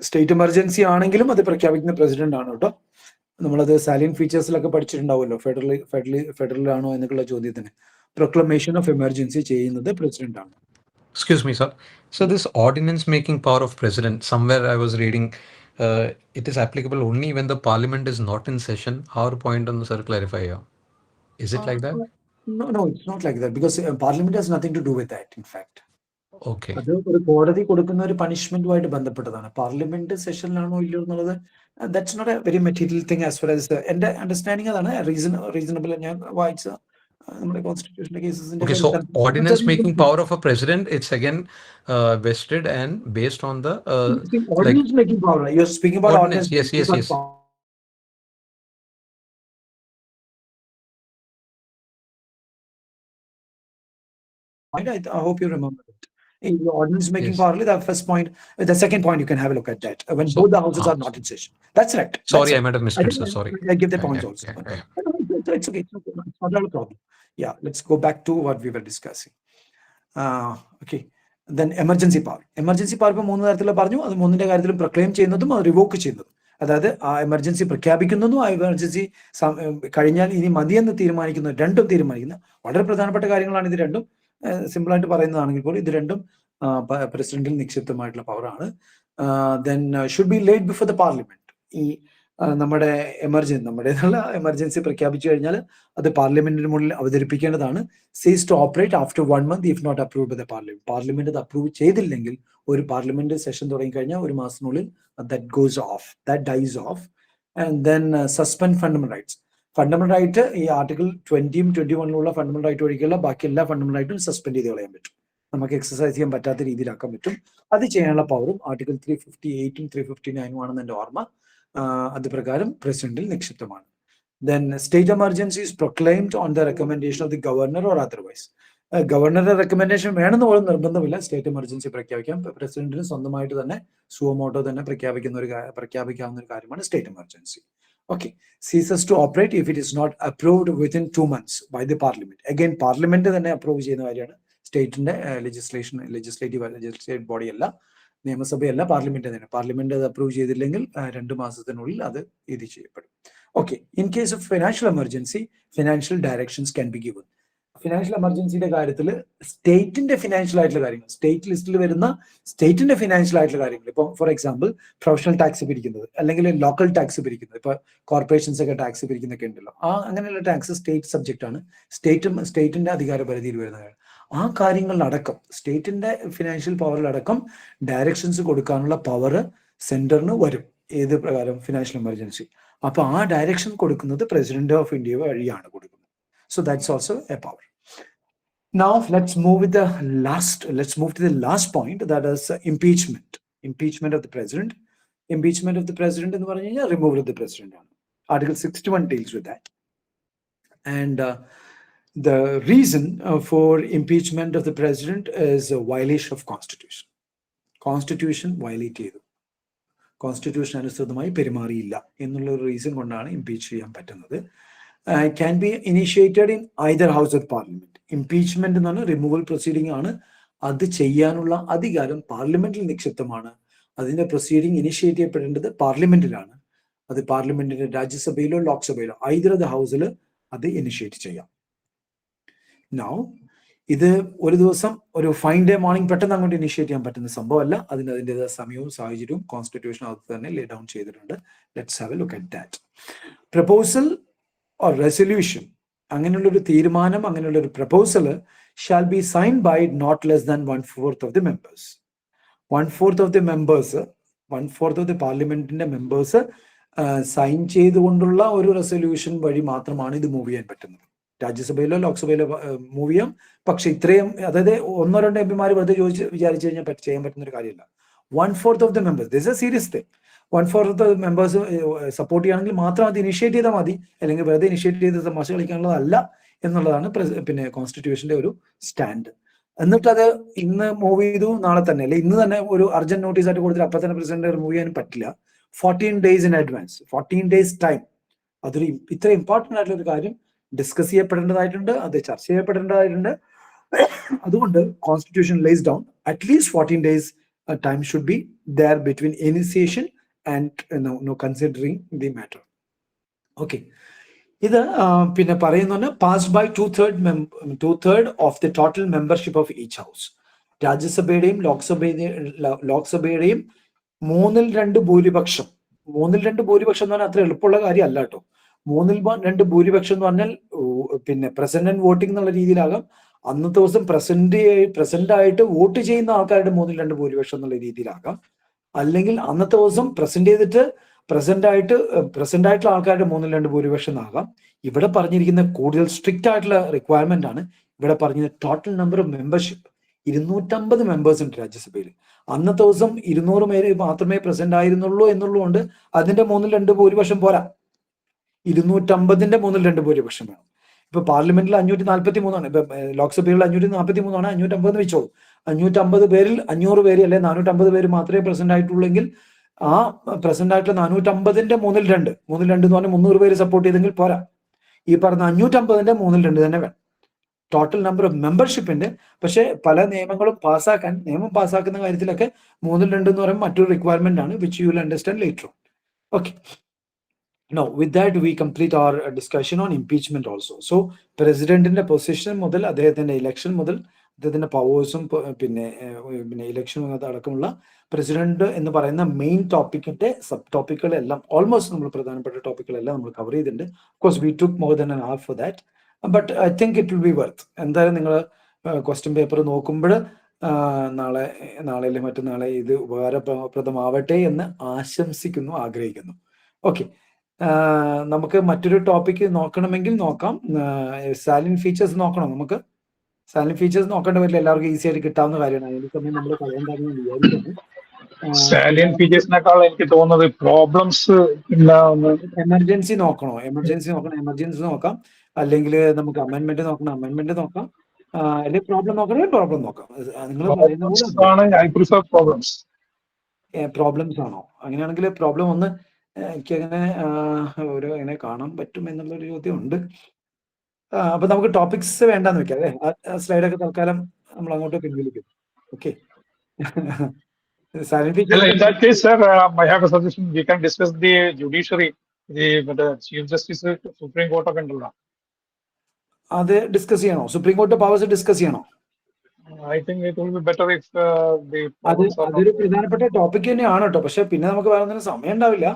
സ്റ്റേറ്റ് എമർജൻസി ആണെങ്കിലും അത് പ്രഖ്യാപിക്കുന്ന പ്രസിഡന്റ് ആണ് കേട്ടോ. നമ്മളത് സാലിയൻ ഫീച്ചേഴ്സിലൊക്കെ പഠിച്ചിട്ടുണ്ടാവുമല്ലോ, ഫെഡറൽ ആണോ എന്നൊക്കെയുള്ള ചോദ്യത്തിന്. പ്രൊക്ലമേഷൻ ഓഫ് എമർജൻസി ചെയ്യുന്നത് പ്രസിഡന്റ് ആണ്. Excuse me, sir. So this ordinance making power of president, somewhere I was reading, it is applicable only when the parliament is not in session. Our point on the sir clarify here. Is it like that? No, it's not like that, because parliament has nothing to do with that, in fact. Okay. അത് ഒരു കോടതി കൊടുക്കുന്ന ഒരു പണിഷ്മെന്റുമായിട്ട് ബന്ധപ്പെട്ടതാണ്. Parliament സെഷനിലാണോ ഇല്ലയോ എന്നുള്ളത് that's not a very material thing as far as എന്റെ അണ്ടർസ്റ്റാൻഡിങ് അതാണ്. റീസണബിൾ ഞാൻ വായിച്ച നമ്മുടെ കോൺസ്റ്റിറ്റ്യൂഷന്റെ കേസസിന്റെ. Okay, so ordinance making power of a president, it's again vested and based on the ordinance making power. You're speaking about ordinance. Yes. I hope you remember it. In the ordinance making power, the first point, the second point, you can have a look at that. When both the houses are not in session. That's right. Sorry, I might have missed it, sir. Sorry. I give the points also. It's okay. It's not a problem. Yeah, let's go back to what we were discussing. Okay. Then emergency power. Emergency power ഇപ്പോൾ 3 തരത്തിലുള്ള പറഞ്ഞു. അത് 3ന്റെ കാര്യത്തിലും proclaim ചെയ്യുന്നതും അത് revoke ചെയ്യുന്നതും. അതായത് ആ എമർജൻസി പ്രഖ്യാപിക്കുന്നതും ആ എമർജൻസി കഴിഞ്ഞാൽ ഇനി മതിയെന്ന് തീരുമാനിക്കുന്ന രണ്ടും തീരുമാനിക്കുന്ന വളരെ പ്രധാനപ്പെട്ട കാര്യങ്ങളാണ് ഇത് രണ്ടും. സിമ്പിൾ ആയിട്ട് പറയുന്നതാണെങ്കിൽ പോലും ഇത് രണ്ടും പ്രസിഡന്റിൽ നിക്ഷിപ്തമായിട്ടുള്ള പവറാണ്. Then should be laid before the parliament. ഈ നമ്മുടെ എമർജൻസി പ്രഖ്യാപിച്ചു കഴിഞ്ഞാൽ അത് പാർലമെന്റിന് മുന്നിൽ അവതരിപ്പിക്കേണ്ടതാണ്. Cease to operate after 1 month if not approved by the parliament. Parliament അത് അപ്രൂവ് ചെയ്തില്ലെങ്കിൽ, ഒരു പാർലമെന്റ് സെഷൻ തുടങ്ങി കഴിഞ്ഞാൽ 1 മാസത്തിനുള്ളിൽ that dies off. And then suspend fundamental rights. Fundamental right ഈ ആർട്ടിക്കിൾ 20-യും 21-ലുള്ള ഫണ്ടമെന്റൽ റൈറ്റ് ഒഴികെയുള്ള ബാക്കി എല്ലാ ഫണ്ടമെന്റൽ റൈറ്റും സസ്പെൻഡ് ചെയ്ത് കളയാൻ പറ്റും. നമുക്ക് എക്സസൈസ് ചെയ്യാൻ പറ്റാത്ത രീതിയിലാക്കാൻ പറ്റും. അത് ചെയ്യാനുള്ള പവറും ആർട്ടിക്കിൾ 358-ഉം 359-ഉം ആണെന്ന് എൻ്റെ ഓർമ്മ. അത് പ്രകാരം പ്രസിഡന്റിൽ നിക്ഷിപ്തമാണ്. Then state emergency is proclaimed on the recommendation of the governor or otherwise. ഗവർണറുടെ റെക്കമെൻഡേഷൻ വേണമെന്ന് പോലും നിർബന്ധമില്ല. സ്റ്റേറ്റ് എമർജൻസി പ്രഖ്യാപിക്കാം. പ്രസിഡന്റിന് സ്വന്തമായിട്ട് തന്നെ സുവമോട്ടോ തന്നെ പ്രഖ്യാപിക്കാവുന്ന ഒരു കാര്യമാണ് state emergency. Okay, ceases to operate if it is not approved within 2 months by the parliament. Again, parliament തന്നെ അപ്രൂവ് ചെയ്യുന്ന കാര്യമാണ്. സ്റ്റേറ്റിന്റെ ലെജിസ്ലേറ്റീവ് ബോഡി അല്ല, നിയമസഭയല്ല, പാർലമെന്റ് തന്നെ. പാർലമെന്റ് അത് അപ്രൂവ് ചെയ്തില്ലെങ്കിൽ 2 മാസത്തിനുള്ളിൽ അത് ഇത് ചെയ്യപ്പെടും. Okay, in case of financial emergency, financial directions can be given. Financial എമർജൻസിയുടെ കാര്യത്തിൽ സ്റ്റേറ്റിന്റെ ഫിനാൻഷ്യൽ ആയിട്ടുള്ള കാര്യങ്ങൾ, സ്റ്റേറ്റ് ലിസ്റ്റിൽ വരുന്ന സ്റ്റേറ്റിന്റെ ഫിനാൻഷ്യൽ ആയിട്ടുള്ള കാര്യങ്ങൾ, ഇപ്പൊ ഫോർ എക്സാമ്പിൾ പ്രൊഫഷണൽ ടാക്സ് പിരിക്കുന്നത് അല്ലെങ്കിൽ ലോക്കൽ ടാക്സ് പിരിക്കുന്നത്, ഇപ്പൊ കോർപ്പറേഷൻസ് ഒക്കെ ടാക്സ് പിരിക്കുന്നൊക്കെ ഉണ്ടല്ലോ, അങ്ങനെയുള്ള ടാക്സ് സ്റ്റേറ്റ് സബ്ജക്റ്റ് ആണ്. സ്റ്റേറ്റിന്റെ അധികാര പരിധിയിൽ വരുന്നതാണ്. ആ കാര്യങ്ങളിലടക്കം സ്റ്റേറ്റിന്റെ ഫിനാൻഷ്യൽ പവറിലടക്കം ഡയറക്ഷൻസ് കൊടുക്കാനുള്ള പവർ സെന്ററിന് വരും. ഏത് പ്രകാരം? Financial emergency. അപ്പൊ ആ ഡയറക്ഷൻ കൊടുക്കുന്നത് പ്രസിഡന്റ് ഓഫ് ഇന്ത്യ വഴിയാണ് കൊടുക്കുന്നത്. So that's also a power. Now let's move to the last point, that is impeachment of the president. Impeachment of the president എന്ന് പറഞ്ഞു കഴിഞ്ഞാൽ removal of the president ആണ്. Article 61 deals with that. And the reason for impeachment of the president is a violation of constitution. Constitution violate ചെയ്തു, constitution അനുസൃതമായി പെരുമാറിയില്ല എന്നുള്ള ഒരു reason കൊണ്ടാണ് impeach ചെയ്യാൻ പറ്റുന്നത്. Can be initiated in either house of parliament. Impeachment എന്ന് പറഞ്ഞാൽ removal proceeding ആണ്. അത് ചെയ്യാനുള്ള അധികാരം പാർലമെന്റിൽ നിക്ഷിപ്തമാണ്. അതിന്റെ പ്രൊസീഡിംഗ് ഇനിഷ്യേറ്റ് ചെയ്യപ്പെടേണ്ടത് പാർലമെന്റിലാണ്. അത് പാർലമെന്റിന്റെ രാജ്യസഭയിലോ ലോക്സഭയിലോ ഐദർ ദ ഹൗസിൽ അത് ഇനിഷ്യേറ്റ് ചെയ്യാം. നൗ ഇത് ഒരു ദിവസം ഒരു ഫൈൻ ഡേ മോർണിംഗ് പെട്ടെന്ന് അങ്ങോട്ട് ഇനിഷ്യേറ്റ് ചെയ്യാൻ പറ്റുന്ന സംഭവമല്ല. അതിൻ്റെതായ സമയവും സാഹചര്യവും കോൺസ്റ്റിറ്റ്യൂഷൻ അത് തന്നെ ലേ ഡൗൺ ചെയ്തിട്ടുണ്ട്. Let's have a look at that. Proposal or resolution, അങ്ങനെയുള്ളൊരു തീരുമാനം, അങ്ങനെയുള്ളൊരു proposal shall be signed by not less than 1/4 of the members. 1/4 of the members, 1/4 of the പാർലമെന്റിന്റെ മെമ്പേഴ്സ് സൈൻ ചെയ്തുകൊണ്ടുള്ള ഒരു റെസൊല്യൂഷൻ വഴി മാത്രമാണ് ഇത് മൂവ് ചെയ്യാൻ പറ്റുന്നത്. രാജ്യസഭയിലോ ലോക്സഭയിലോ മൂവ് ചെയ്യാം. പക്ഷെ ഇത്രയും, അതായത് 1-2 എംപിമാർ വെറുതെ വിചാരിച്ചു കഴിഞ്ഞാൽ ചെയ്യാൻ പറ്റുന്ന ഒരു കാര്യമില്ല. 1/4 of the members, this A serious thing. 1/4 of the members support ചെയ്യുകയാണെങ്കിൽ മാത്രം അത് ഇനിഷ്യേറ്റ് ചെയ്താൽ മതി, അല്ലെങ്കിൽ വെറുതെ ഇനിഷ്യേറ്റ് ചെയ്ത് തമാശ കളിക്കാനുള്ളതല്ല എന്നുള്ളതാണ് പിന്നെ കോൺസ്റ്റിറ്റ്യൂഷന്റെ ഒരു സ്റ്റാൻഡ്. എന്നിട്ട് അത് ഇന്ന് മൂവ് ചെയ്തു, നാളെ തന്നെ, അല്ലെ ഇന്ന് തന്നെ ഒരു അർജന്റ് നോട്ടീസ് ആയിട്ട് കൊടുത്തിട്ട് അപ്പൊ തന്നെ പ്രസിഡന്റ് റിമൂവ് ചെയ്യാൻ പറ്റില്ല. 14 days in advance, 14 days time. അതൊരു ഇത്ര ഇമ്പോർട്ടന്റ് ആയിട്ടുള്ള ഒരു കാര്യം ഡിസ്കസ് ചെയ്യപ്പെടേണ്ടതായിട്ടുണ്ട്, അത് ചർച്ച ചെയ്യപ്പെടേണ്ടതായിട്ടുണ്ട്. അതുകൊണ്ട് constitution lays down at least 14 days time should be there between initiation and considering the matter. Okay, ഇത് പിന്നെ പറയുന്ന passed by 2/3 of the total membership of each house. രാജ്യസഭയുടെയും ലോക്സഭയുടെയും 2/3 ഭൂരിപക്ഷം. 2/3 ഭൂരിപക്ഷം എന്ന് പറഞ്ഞാൽ അത്ര എളുപ്പമുള്ള കാര്യം അല്ല കേട്ടോ. 2/3 ഭൂരിപക്ഷം എന്ന് പറഞ്ഞാൽ പിന്നെ പ്രസിഡന്റ് വോട്ടിംഗ് എന്നുള്ള രീതിയിലാകാം, അന്നത്തെ ദിവസം പ്രസിഡന്റ് ആയിട്ട് വോട്ട് ചെയ്യുന്ന ആൾക്കാരുടെ 2/3 ഭൂരിപക്ഷം എന്നുള്ള രീതിയിലാകാം, അല്ലെങ്കിൽ അന്നത്തെ ദിവസം പ്രസിഡന്റ് ആയിട്ടുള്ള ആൾക്കാരുടെ 2/3 ഭൂരിപക്ഷം ആകാം. ഇവിടെ പറഞ്ഞിരിക്കുന്ന കൂടുതൽ സ്ട്രിക്റ്റ് ആയിട്ടുള്ള റിക്വയർമെന്റ് ആണ്. ഇവിടെ പറഞ്ഞ total number of membership 250 members ഉണ്ട് രാജ്യസഭയിൽ. അന്നത്തെ ദിവസം 200 പേര് മാത്രമേ പ്രസിഡന്റ് ആയിരുന്നുള്ളൂ എന്നുള്ളതുകൊണ്ട് അതിന്റെ 2/3 ഭൂരിപക്ഷം പോരാ, 250ന്റെ 2/3 ഭൂരിപക്ഷം വേണം. ഇപ്പൊ പാർലമെന്റിൽ 543 ആണ്, ഇപ്പൊ ലോക്സഭയിൽ 543 ആണ്, 550 വെച്ചോളൂ. 550 പേരിൽ 500 പേര് അല്ലെ 450 പേര് മാത്രമേ പ്രസിഡന്റ് ആയിട്ടുള്ളെങ്കിൽ ആ പ്രസിഡന്റ് ആയിട്ടുള്ള 450ന്റെ 2/3 എന്ന് പറഞ്ഞാൽ 300 പേര് സപ്പോർട്ട് ചെയ്തെങ്കിൽ പോരാ, ഈ പറഞ്ഞ 550ന്റെ 2/3 തന്നെ വേണം ടോട്ടൽ നമ്പർ ഓഫ് മെമ്പർഷിപ്പിന്റെ. പക്ഷെ പല നിയമം പാസ്സാക്കുന്ന കാര്യത്തിലൊക്കെ 2/3 എന്ന് പറയുമ്പോൾ മറ്റൊരു റിക്വയർമെന്റ് ആണ്, which you will understand later on. Okay, now with that we complete our discussion on impeachment also. So പ്രസിഡന്റിന്റെ പൊസിഷൻ മുതൽ അദ്ദേഹത്തിന്റെ ഇലക്ഷൻ മുതൽ അദ്ദേഹത്തിന്റെ പവേഴ്സും പിന്നെ ഇലക്ഷനും അടക്കമുള്ള പ്രസിഡന്റ് എന്ന് പറയുന്ന മെയിൻ ടോപ്പിക്കിന്റെ സബ് ടോപ്പിക്കുകളെല്ലാം ഓൾമോസ്റ്റ് നമ്മൾ പ്രധാനപ്പെട്ട ടോപ്പിക്കുകളെല്ലാം നമ്മൾ കവർ ചെയ്തിട്ടുണ്ട്. Course we took more than an hour for that, but I think it will be worth. എന്തായാലും നിങ്ങൾ ക്വസ്റ്റ്യൻ പേപ്പർ നോക്കുമ്പോൾ നാളെ അല്ലെങ്കിൽ മറ്റന്നാളെ ഇത് ഉപകാരപ്രദമാവട്ടെ എന്ന് ആഗ്രഹിക്കുന്നു. ഓക്കെ, നമുക്ക് മറ്റൊരു ടോപ്പിക്ക് നോക്കണമെങ്കിൽ നോക്കാം. സാലിൻ ഫീച്ചേഴ്സ് നോക്കണം. നമുക്ക് സാലിൻ ഫീച്ചേഴ്സ് നോക്കേണ്ട വരില്ല, എല്ലാവർക്കും ഈസി ആയിട്ട് കിട്ടാവുന്ന കാര്യമാണ്. അതിന്റെ സമയം നമ്മൾ പറയേണ്ടതെന്ന് വിചാരിക്കുന്നു. സാലിയൻ ഫീച്ചേഴ്സിനേക്കാൾ എനിക്ക് തോന്നുന്നത് പ്രോബ്ലംസ് എമർജൻസി നോക്കണം, എമർജൻസി നോക്കാം, അല്ലെങ്കിൽ നമുക്ക് അമെന്റ്മെന്റ് നോക്കാം, അല്ലെങ്കിൽ പ്രോബ്ലം നോക്കാം. നിങ്ങൾ പ്രോബ്ലംസ് ആണോ? അങ്ങനെയാണെങ്കിൽ പ്രോബ്ലം ഒന്ന് എനിക്കങ്ങനെ എങ്ങനെ കാണാൻ പറ്റും എന്നുള്ളൊരു ചോദ്യം ഉണ്ട്. അപ്പൊ നമുക്ക് ടോപ്പിക്സ് വേണ്ടാന്ന് വെക്കാം അല്ലേ? ആ സ്ലൈഡൊക്കെ തൽക്കാലം നമ്മൾ അങ്ങോട്ട് പിൻവലിക്കും. Okay, in that case, sir, I have a suggestion. We can discuss the judiciary, the Chief Justice Supreme Court ഒക്കെ ഉണ്ടല്ലോ, അത് ഡിസ്കസ് ചെയ്യണോ? സുപ്രീം കോടതി പവേഴ്സ് ഡിസ്കസ് ചെയ്യണോ? I think it will be better if അതൊരു പ്രധാനപ്പെട്ട ടോപ്പിക് തന്നെയാണ് കേട്ടോ. പക്ഷെ പിന്നെ നമുക്ക് പറയുന്നതിന് സമയം ഉണ്ടാവില്ല.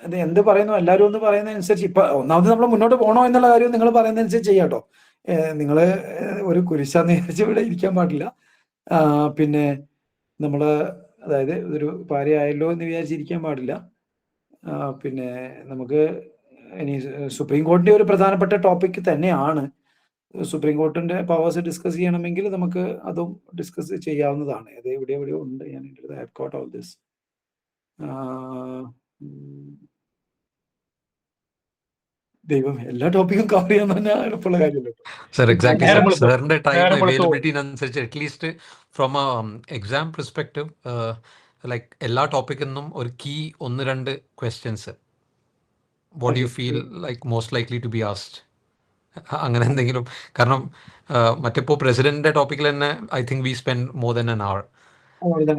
ഇത് എന്ത് പറയുന്നു, എല്ലാവരും ഒന്ന് പറയുന്നതനുസരിച്ച് ഇപ്പൊ ഒന്നാമത് നമ്മൾ മുന്നോട്ട് പോകണോ എന്നുള്ള കാര്യം നിങ്ങൾ പറയുന്നതനുസരിച്ച് ചെയ്യാം കേട്ടോ. നിങ്ങൾ ഒരു കുരിശാന്ന് വിചാരിച്ച് ഇവിടെ ഇരിക്കാൻ പാടില്ല. പിന്നെ നമ്മള് അതായത് ഒരു പാരയായല്ലോ എന്ന് വിചാരിച്ചിരിക്കാൻ പാടില്ല. പിന്നെ നമുക്ക് ഇനി സുപ്രീം കോടതി ഒരു പ്രധാനപ്പെട്ട ടോപ്പിക് തന്നെയാണ്. സുപ്രീം കോർട്ടിന്റെ പവേഴ്സ് ഡിസ്കസ് ചെയ്യണമെങ്കിൽ നമുക്ക് അതും ഡിസ്കസ് ചെയ്യാവുന്നതാണ്. അത് എവിടെയോ ഉണ്ട്. ഞാൻ I have got all this. ദൈവം, എല്ലാ ടോപ്പിക്കും കവർ ചെയ്യാൻ തന്നെ എളുപ്പമുള്ള കാര്യമല്ലോ സർ. എക്സാക്ട്ലി സാറിന്റെ ടൈം അവൈലബിലിറ്റിനനുസരിച്ച് at least from exam perspective like എല്ലാ ടോപ്പിക്കിനും ഒരു key 1-2 questions what you feel like most likely to be asked, അങ്ങനെ എന്തെങ്കിലും. കാരണം മറ്റിപ്പോ പ്രസിഡന്റിന്റെ ടോപ്പിക്കിൽ തന്നെ I think we spend more than an hour.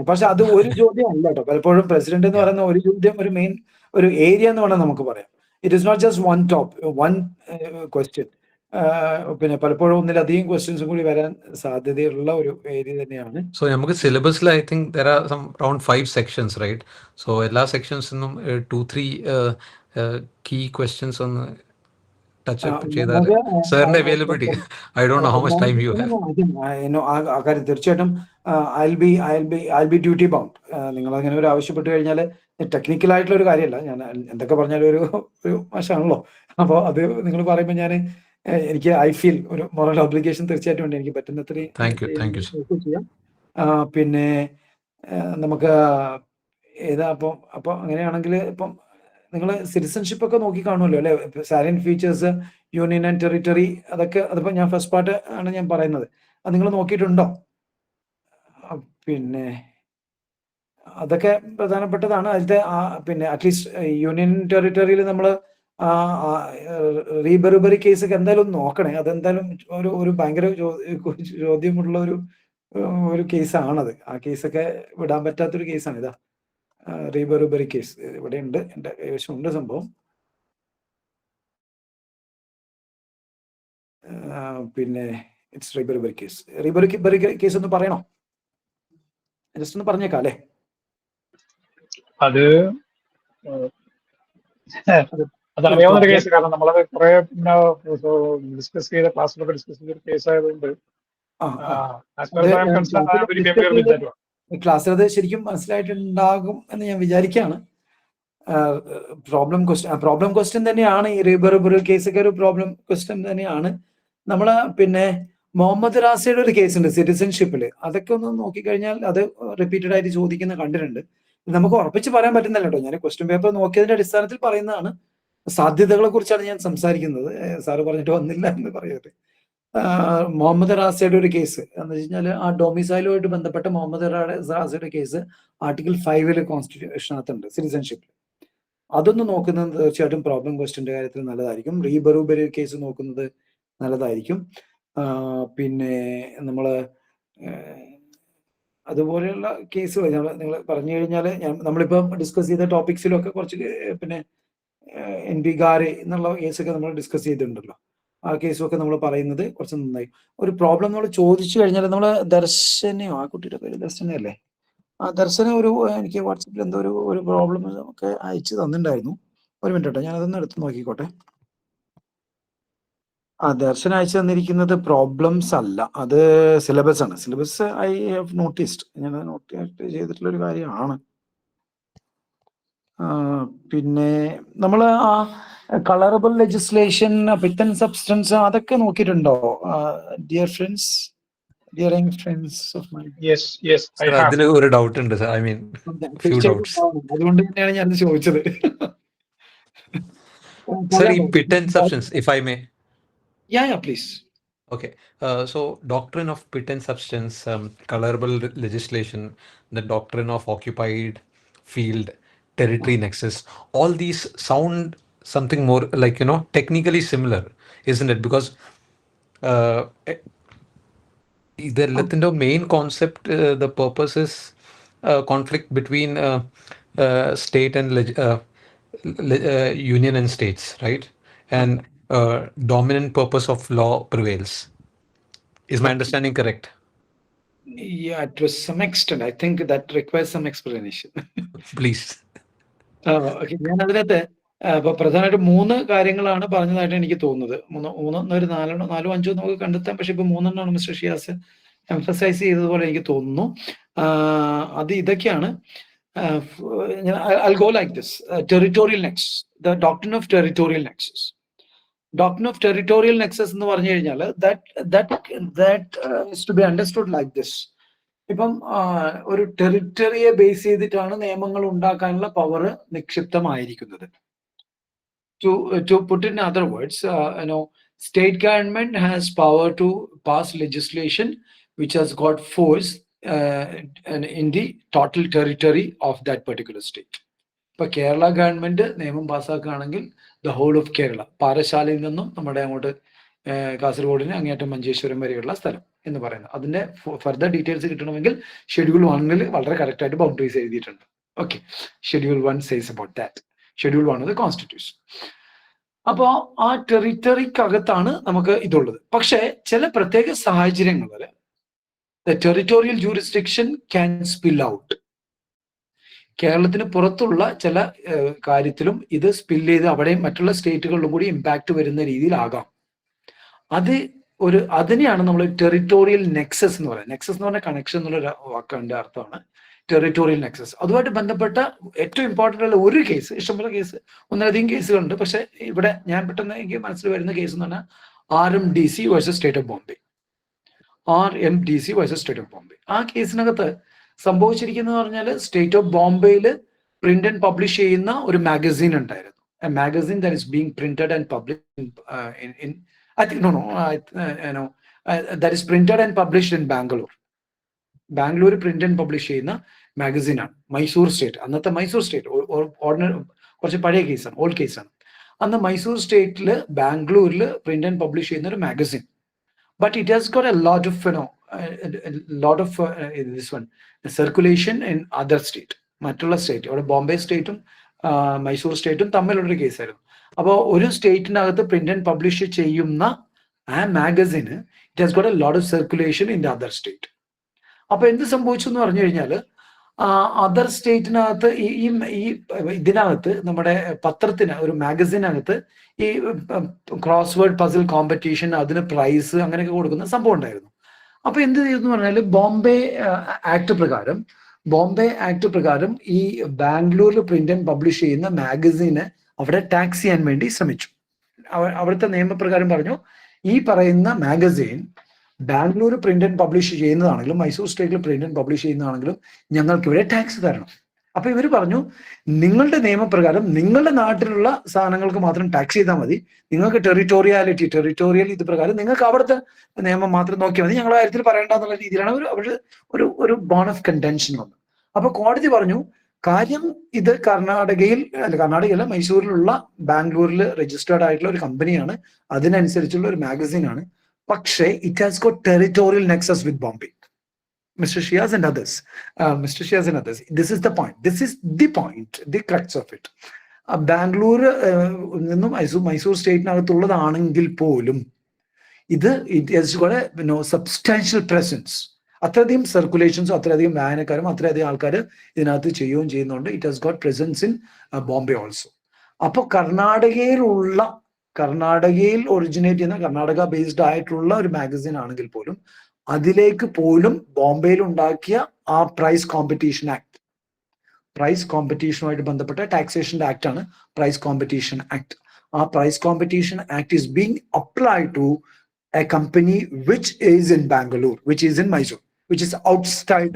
പക്ഷെ അത് ഒരു ചോദ്യം അല്ല കേട്ടോ. പലപ്പോഴും പ്രസിഡന്റ് എന്ന് പറയുന്ന ഒരു ചോദ്യം ഒരു മെയിൻ ഒരു ഏരിയ എന്ന് വേണം നമുക്ക് പറയാം. It is not just one question. പിന്നെ പലപ്പോഴും ഒന്നിലധികം ക്വസ്റ്റ്യൻസും കൂടി വരാൻ സാധ്യതയുള്ള ഒരു ഏരിയ തന്നെയാണ്. സോ നമുക്ക് സിലബസിൽ I think there are some around 5 sections right. So എല്ലാ സെക്ഷൻസിനും 2-3 കീ ക്വസ്റ്റ്യൻസ് ഒന്ന് ടച്ച് അപ്പ് ചെയ്താൽ സാറിന്റെ availability I don't know how much time you have. ആ കാര്യം തീർച്ചയായിട്ടും ഐ ബി ഡ്യൂട്ടി ബൗണ്ട്. നിങ്ങൾ അങ്ങനെ ഒരു ആവശ്യപ്പെട്ട് കഴിഞ്ഞാൽ ടെക്നിക്കലായിട്ടുള്ള ഒരു കാര്യമല്ല, ഞാൻ എന്തൊക്കെ പറഞ്ഞാലും ഒരു വശമാണല്ലോ. അപ്പോൾ അത് നിങ്ങൾ പറയുമ്പോൾ ഞാൻ എനിക്ക് ഐ ഫീൽ ഒരു മൊറൽ ഒബ്ലിഗേഷൻ തീർച്ചയായിട്ടും ഉണ്ട്. എനിക്ക് പറ്റുന്നത്രയും Thank you, sir. ചെയ്യാം. പിന്നെ നമുക്ക് ഏതാ അപ്പോൾ അങ്ങനെയാണെങ്കിൽ ഇപ്പം നിങ്ങൾ സിറ്റിസൺഷിപ്പ് ഒക്കെ നോക്കി കാണുമല്ലോ അല്ലെ? സാലന്റ് ഫീച്ചേഴ്സ്, യൂണിയൻ ആൻഡ് ടെറിട്ടറി, അതൊക്കെ അതിപ്പോൾ ഞാൻ ഫസ്റ്റ് പാർട്ട് ആണ് ഞാൻ പറയുന്നത്. അത് നിങ്ങൾ നോക്കിയിട്ടുണ്ടോ? പിന്നെ അതൊക്കെ പ്രധാനപ്പെട്ടതാണ്. അതിലത്തെ പിന്നെ അറ്റ്ലീസ്റ്റ് യൂണിയൻ ടെറിട്ടറിയിൽ നമ്മൾ റീബെറുബറി കേസൊക്കെ എന്തായാലും നോക്കണേ. അതെന്തായാലും ഒരു ഭയങ്കര ചോദ്യമുള്ള ഒരു കേസാണത്. ആ കേസൊക്കെ വിടാൻ പറ്റാത്തൊരു കേസാണ്. ഇതാ റീബെറുബറി കേസ് ഇവിടെ ഉണ്ട്, എൻ്റെ കൈവശം ഉണ്ട് സംഭവം. പിന്നെ ഇറ്റ്സ് റീബെറുബറി കേസ്. റീബെറുബറി കേസ് ഒന്ന് പറയണോ? ജസ്റ്റ് ഒന്ന് പറഞ്ഞേക്കാം അല്ലേ? അത് അറിയാവുന്ന ഒരു കേസ്, കാരണം നമ്മളത് കുറെ ഡിസ്കസ് ചെയ്ത ക്ലാസ്സിലൊക്കെ ഡിസ്കസ് ചെയ്ത കേസ് ആയതുകൊണ്ട് ക്ലാസ്സിൽ അത് ശരിക്കും മനസ്സിലായിട്ടുണ്ടാകും എന്ന് ഞാൻ വിചാരിക്കുകയാണ്. പ്രോബ്ലം ക്വസ്റ്റ്യൻ തന്നെയാണ് ഈ റീബെറുബറി കേസൊക്കെ, ഒരു പ്രോബ്ലം ക്വസ്റ്റ്യൻ തന്നെയാണ്. നമ്മള് പിന്നെ മുഹമ്മദ് റാസയുടെ ഒരു കേസ് ഉണ്ട് സിറ്റിസൺഷിപ്പിൽ. അതൊക്കെ ഒന്ന് നോക്കിക്കഴിഞ്ഞാൽ അത് റിപ്പീറ്റഡ് ആയിട്ട് ചോദിക്കുന്ന കണ്ടിട്ടുണ്ട്. നമുക്ക് ഉറപ്പിച്ച് പറയാൻ പറ്റുന്നില്ല കേട്ടോ, ഞാൻ ക്വസ്റ്റ്യൻ പേപ്പർ നോക്കിയതിന്റെ അടിസ്ഥാനത്തിൽ പറയുന്നതാണ്. സാധ്യതകളെ കുറിച്ചാണ് ഞാൻ സംസാരിക്കുന്നത്. സാറ് പറഞ്ഞിട്ട് വന്നില്ല എന്ന് പറയരുത്. മുഹമ്മദ് റാസയുടെ ഒരു കേസ് എന്ന് വെച്ച് കഴിഞ്ഞാൽ ആ ഡൊമിസൈലുമായിട്ട് ബന്ധപ്പെട്ട മുഹമ്മദ് റാസയുടെ കേസ് ആർട്ടിക്കിൾ 5 കോൺസ്റ്റിറ്റ്യൂഷനകത്തുണ്ട് സിറ്റിസൺഷിപ്പിൽ. അതൊന്ന് നോക്കുന്നത് തീർച്ചയായിട്ടും പ്രോബ്ലം ക്വസ്റ്റ്യന്റെ കാര്യത്തിൽ നല്ലതായിരിക്കും. റീബെറുബറി കേസ് നോക്കുന്നത് നല്ലതായിരിക്കും. പിന്നെ നമ്മള് അതുപോലെയുള്ള കേസുകൾ നിങ്ങൾ പറഞ്ഞു കഴിഞ്ഞാൽ നമ്മളിപ്പം ഡിസ്കസ് ചെയ്ത ടോപ്പിക്സിലൊക്കെ കുറച്ച് പിന്നെ NP ഗാരെ എന്നുള്ള കേസൊക്കെ നമ്മൾ ഡിസ്കസ് ചെയ്തിട്ടുണ്ടല്ലോ. ആ കേസൊക്കെ നമ്മൾ പറയുന്നത് കുറച്ച് നന്നായി. ഒരു പ്രോബ്ലം നമ്മൾ ചോദിച്ചു കഴിഞ്ഞാൽ നമ്മൾ ദർശനയോ, ആ കുട്ടിയുടെ പേര് ദർശനയല്ലേ, ആ ദർശന എനിക്ക് വാട്സപ്പിൽ എന്തോ ഒരു പ്രോബ്ലം ഒക്കെ അയച്ചു തന്നിട്ടുണ്ടായിരുന്നു. ഒരു മിനിറ്റ് കേട്ടോ, ഞാനതൊന്ന് എടുത്ത് നോക്കിക്കോട്ടെ. ദർശന അയച്ചു തന്നിരിക്കുന്നത് പ്രോബ്ലംസ് അല്ല, അത് സിലബസ് ആണ്. സിലബസ് ഐ ഹാവ് നോട്ടീസ്ഡ്, ഞാൻ നോട്ട് ചെയ്തിട്ടുള്ള ഒരു കാര്യമാണ്. പിന്നെ നമ്മൾ ആ കളറബിൾ ലെജിസ്ലേഷൻ, പിത്തൻ സബ്സ്റ്റൻസ്, അതൊക്കെ നോക്കിയിട്ടുണ്ടോ dear friends, daring friends of my? അതിൽ ഒരു ഡൗട്ട് ഉണ്ട് sir. I mean few doubts. അതുകൊണ്ട് തന്നെയാണ് ഞാൻ ചോദിച്ചത്. Sir, pittance substance, if I may. Yeah, please. Okay. So doctrine of pittance substance, colorable legislation, the doctrine of occupied field, territory nexus, all these sound something more like, technically similar, isn't it? Because the main concept, the purpose is conflict between state and union and states, right? And dominant purpose of law prevails. Is my understanding correct? Yeah, to some extent. I think that requires some explanation. Please. Okay. ഞാൻ അതിനകത്ത് പ്രധാനമായിട്ട് 3 കാര്യങ്ങളാണ് പറഞ്ഞതായിട്ട് എനിക്ക് തോന്നുന്നത്. 4 5 നമുക്ക് കണ്ടെത്താം. പക്ഷെ ഇപ്പൊ 3 മിസ്റ്റർ ഷിയാസ് എംഫസൈസ് ചെയ്തതുപോലെ എനിക്ക് തോന്നുന്നു. അത് ഇതൊക്കെയാണ്. I'll go like this. Territorial nexus, the doctrine of territorial nexus. Doctrine of territorial nexus എന്ന് പറഞ്ഞു കഴിഞ്ഞാൽ that is to be understood like this. ഇപ്പം ഒരു ടെറിറ്ററിയെ ബേസ് ചെയ്തിട്ടാണ് നിയമങ്ങൾ ഉണ്ടാക്കാനുള്ള power നിക്ഷിപ്തമായിരിക്കുന്നത്. To put in other words, state government has power to pass legislation which has got force in the total territory of that particular state. ഇപ്പൊ Kerala government നിയമം പാസ്സാക്കുകയാണെങ്കിൽ the whole of Kerala, പാറശാലയിൽ നിന്നും നമ്മുടെ അങ്ങോട്ട് കാസർഗോഡിന് അങ്ങേറ്റം മഞ്ചേശ്വരം വരെയുള്ള സ്ഥലം എന്ന് പറയുന്നത്. അതിന്റെ ഫർദർ ഡീറ്റെയിൽസ് കിട്ടണമെങ്കിൽ ഷെഡ്യൂൾ 1 വളരെ കറക്റ്റ് ആയിട്ട് ബൗണ്ടറീസ് എഴുതിയിട്ടുണ്ട്. Okay, schedule 1 says about that. Schedule 1 of the constitution. അപ്പോൾ ആ ടെറിറ്ററിക്കകത്താണ് നമുക്ക് ഇതുള്ളത്. പക്ഷേ ചില പ്രത്യേക സാഹചര്യങ്ങളിൽ the territorial jurisdiction can spill out. കേരളത്തിന് പുറത്തുള്ള ചില കാര്യത്തിലും ഇത് സ്പിൽ ചെയ്ത് അവിടെ മറ്റുള്ള സ്റ്റേറ്റുകളിലും കൂടി ഇമ്പാക്ട് വരുന്ന രീതിയിലാകാം. അതിനെയാണ് നമ്മൾ ടെറിറ്റോറിയൽ നെക്സസ് എന്ന് പറയുന്നത്. നെക്സസ് എന്ന് പറഞ്ഞാൽ കണക്ഷൻ എന്നുള്ള വാക്കിന്റെ അർത്ഥമാണ്. Territorial Nexus. അതുമായിട്ട് ബന്ധപ്പെട്ട ഏറ്റവും ഇമ്പോർട്ടൻ്റ് ഉള്ള ഒരു കേസ്, ഇഷ്ടംപോലെ കേസ്, ഒന്നിലധികം കേസുകളുണ്ട്, പക്ഷെ ഇവിടെ ഞാൻ പെട്ടെന്ന് എനിക്ക് മനസ്സിൽ വരുന്ന കേസ് എന്ന് പറഞ്ഞാൽ RMDC versus state of Bombay. RMDC versus state of Bombay. ആ കേസിനകത്ത് സംഭവിച്ചിരിക്കുന്നത് പറഞ്ഞാൽ സ്റ്റേറ്റ് ഓഫ് ബോംബെയിൽ പ്രിന്റ് ആൻഡ് പബ്ലിഷ് ചെയ്യുന്ന ഒരു മാഗസീൻ ഉണ്ടായിരുന്നു. A magazine that is being printed and published that is printed and published in Bangalore. Bangalore print and publish ചെയ്യുന്ന മാഗസീനാണ്. Mysore state, അന്നത്തെ Mysore state ordinary, കുറച്ച് പഴയ കേസാണ്, ഓൾഡ് കേസാണ്. അന്ന് മൈസൂർ സ്റ്റേറ്റിൽ ബാംഗ്ലൂരിൽ പ്രിന്റ് ആൻഡ് പബ്ലിഷ് ചെയ്യുന്ന ഒരു magazine. But it has got a lot of this one circulation in other state, മറ്റുള്ള സ്റ്റേറ്റ്. അവിടെ ബോംബെ സ്റ്റേറ്റും മൈസൂർ സ്റ്റേറ്റും തമ്മിലുള്ളൊരു കേസായിരുന്നു. അപ്പോൾ ഒരു സ്റ്റേറ്റിനകത്ത് പ്രിന്റ് ആൻഡ് പബ്ലിഷ് ചെയ്യുന്ന ആ മാഗസിന് it has got a lot of circulation in the other state. അപ്പൊ എന്ത് സംഭവിച്ചു എന്ന് പറഞ്ഞു കഴിഞ്ഞാൽ അതർ സ്റ്റേറ്റിനകത്ത് ഈ ഇതിനകത്ത് നമ്മുടെ പത്രത്തിന്, ഒരു മാഗസിനകത്ത് ഈ ക്രോസ്വേർഡ് പസിൽ കോമ്പറ്റീഷൻ, അതിന് പ്രൈസ് അങ്ങനെയൊക്കെ കൊടുക്കുന്ന സംഭവം ഉണ്ടായിരുന്നു. അപ്പൊ എന്ത് ചെയ്തെന്ന് പറഞ്ഞാൽ ബോംബെ ആക്ട് പ്രകാരം ഈ ബാംഗ്ലൂരിൽ പ്രിന്റ് ആൻഡ് പബ്ലിഷ് ചെയ്യുന്ന മാഗസീന് അവിടെ ടാക്സ് ചെയ്യാൻ വേണ്ടി ശ്രമിച്ചു. അവിടുത്തെ നിയമപ്രകാരം പറഞ്ഞു, ഈ പറയുന്ന magazine Bangalore print and publish ചെയ്യുന്നതാണെങ്കിലും മൈസൂർ സ്റ്റേറ്റിൽ പ്രിന്റ് ആൻഡ് പബ്ലിഷ് ചെയ്യുന്നതാണെങ്കിലും ഞങ്ങൾക്ക് ഇവിടെ ടാക്സ് തരണം. അപ്പൊ ഇവർ പറഞ്ഞു, നിങ്ങളുടെ നിയമപ്രകാരം നിങ്ങളുടെ നാട്ടിലുള്ള സാധനങ്ങൾക്ക് മാത്രം ടാക്സ് ചെയ്താൽ മതി, നിങ്ങൾക്ക് ടെറിട്ടോറിയൽ ഇത് പ്രകാരം നിങ്ങൾക്ക് അവിടുത്തെ നിയമം മാത്രം നോക്കിയാൽ മതി, ഞങ്ങളുടെ കാര്യത്തിൽ പറയേണ്ടെന്നുള്ള രീതിയിലാണ് ഒരു ബോൺ ഓഫ് കണ്ടൻഷൻ വന്നത്. അപ്പൊ കോടതി പറഞ്ഞു, കാര്യം ഇത് കർണാടകയിലെ മൈസൂരിലുള്ള ബാംഗ്ലൂരിൽ രജിസ്റ്റേർഡ് ആയിട്ടുള്ള ഒരു കമ്പനിയാണ്, അതിനനുസരിച്ചുള്ള ഒരു മാഗസീനാണ്. പക്ഷേ it has got territorial Nexus with Bombay. Mr. Shiaz and others, this is the point. This is the point, the crux of it. Bangalore നിന്നും മൈസൂർ സ്റ്റേറ്റിനകത്തുള്ളതാണെങ്കിൽ പോലും it has got a substantial presence. അത്രയധികം സർക്കുലേഷൻസും അത്രയധികം വായനക്കാരും അത്രയധികം ആൾക്കാർ ഇതിനകത്ത് ചെയ്യുന്നുണ്ട്. It has got presence in Bombay also. അപ്പോൾ കർണാടകയിൽ ഒറിജിനേറ്റ് ചെയ്യുന്ന, കർണാടക ബേസ്ഡ് ആയിട്ടുള്ള ഒരു മാഗസിൻ ആണെങ്കിൽ പോലും അതിലേക്ക് പോലും ബോംബെയിൽ ഉണ്ടാക്കിയ ആ പ്രൈസ് കോമ്പറ്റീഷനുമായിട്ട് ബന്ധപ്പെട്ട ടാക്സേഷന്റെ ആക്ട് ആണ് പ്രൈസ് കോമ്പറ്റീഷൻ ആക്ട്. ആ prize competition act is being applied to a company which is in Bangalore, which is in Mysore, which is outside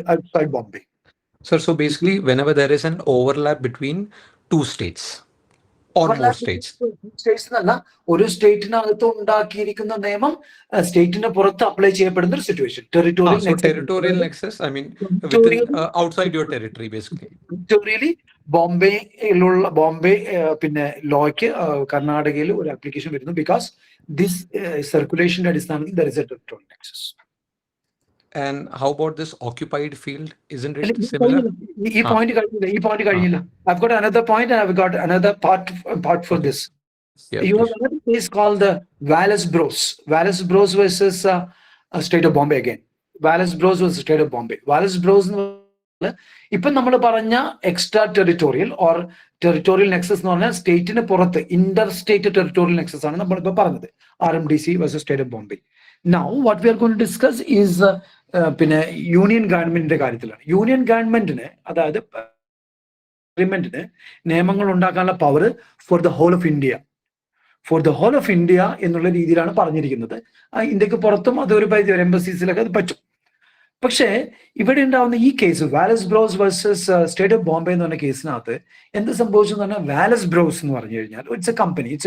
Bombay. Sir, so basically, whenever there is an overlap between two states or more states. States എന്നല്ല, ഒരു സ്റ്റേറ്റിനകത്ത് ഉണ്ടാക്കിയിരിക്കുന്ന നിയമം സ്റ്റേറ്റിന് പുറത്ത് apply ചെയ്യപ്പെടുന്ന ഒരു situation. Territorial nexus, I mean, within, outside your territory, basically. Territorially, Bombay പിന്നെ ലോയ്ക്ക് കർണാടകയിൽ ഒരു ആപ്ലിക്കേഷൻ വരുന്നു, ബിക്കോസ് ദിസ് സർക്കുലേഷന്റെ അടിസ്ഥാനത്തിൽ there is a territorial nexus. And how about this occupied field? Isn't it similar? ഈ പോയിന്റ് കഴിഞ്ഞില്ല. I've got another point and I've got another part for this. Yeah, you have another case called the Wallace Bros versus State of Bombay again. Wallace Bros versus State of Bombay. Wallace Bros ഇപ്പം നമ്മൾ പറഞ്ഞ extra territorial or territorial Nexus എന്ന് പറഞ്ഞാൽ സ്റ്റേറ്റിന് പുറത്ത് Inter state territorial Nexus ആണ് നമ്മളിപ്പോൾ പറഞ്ഞത്, RMDC versus State of Bombay. Now what we are going to discuss is പിന്നെ യൂണിയൻ ഗവൺമെന്റിന്റെ കാര്യത്തിലാണ്. യൂണിയൻ ഗവൺമെന്റിന്, അതായത് പാർലമെന്റിന് നിയമങ്ങൾ ഉണ്ടാക്കാനുള്ള power for the whole of India എന്നുള്ള രീതിയിലാണ് പറഞ്ഞിരിക്കുന്നത്. ഇന്ത്യക്ക് പുറത്തും അതൊരു പരിധി വരെ എംബസീസിലൊക്കെ അത് പറ്റും. പക്ഷേ ഇവിടെ ഉണ്ടാവുന്ന ഈ case Wallace Bros versus state of Bombay എന്ന് പറഞ്ഞ കേസിനകത്ത് എന്ത് സംഭവിച്ചു എന്ന് പറഞ്ഞാൽ, വാലസ് ബ്രോസ് എന്ന് പറഞ്ഞു കഴിഞ്ഞാൽ ഇറ്റ്സ്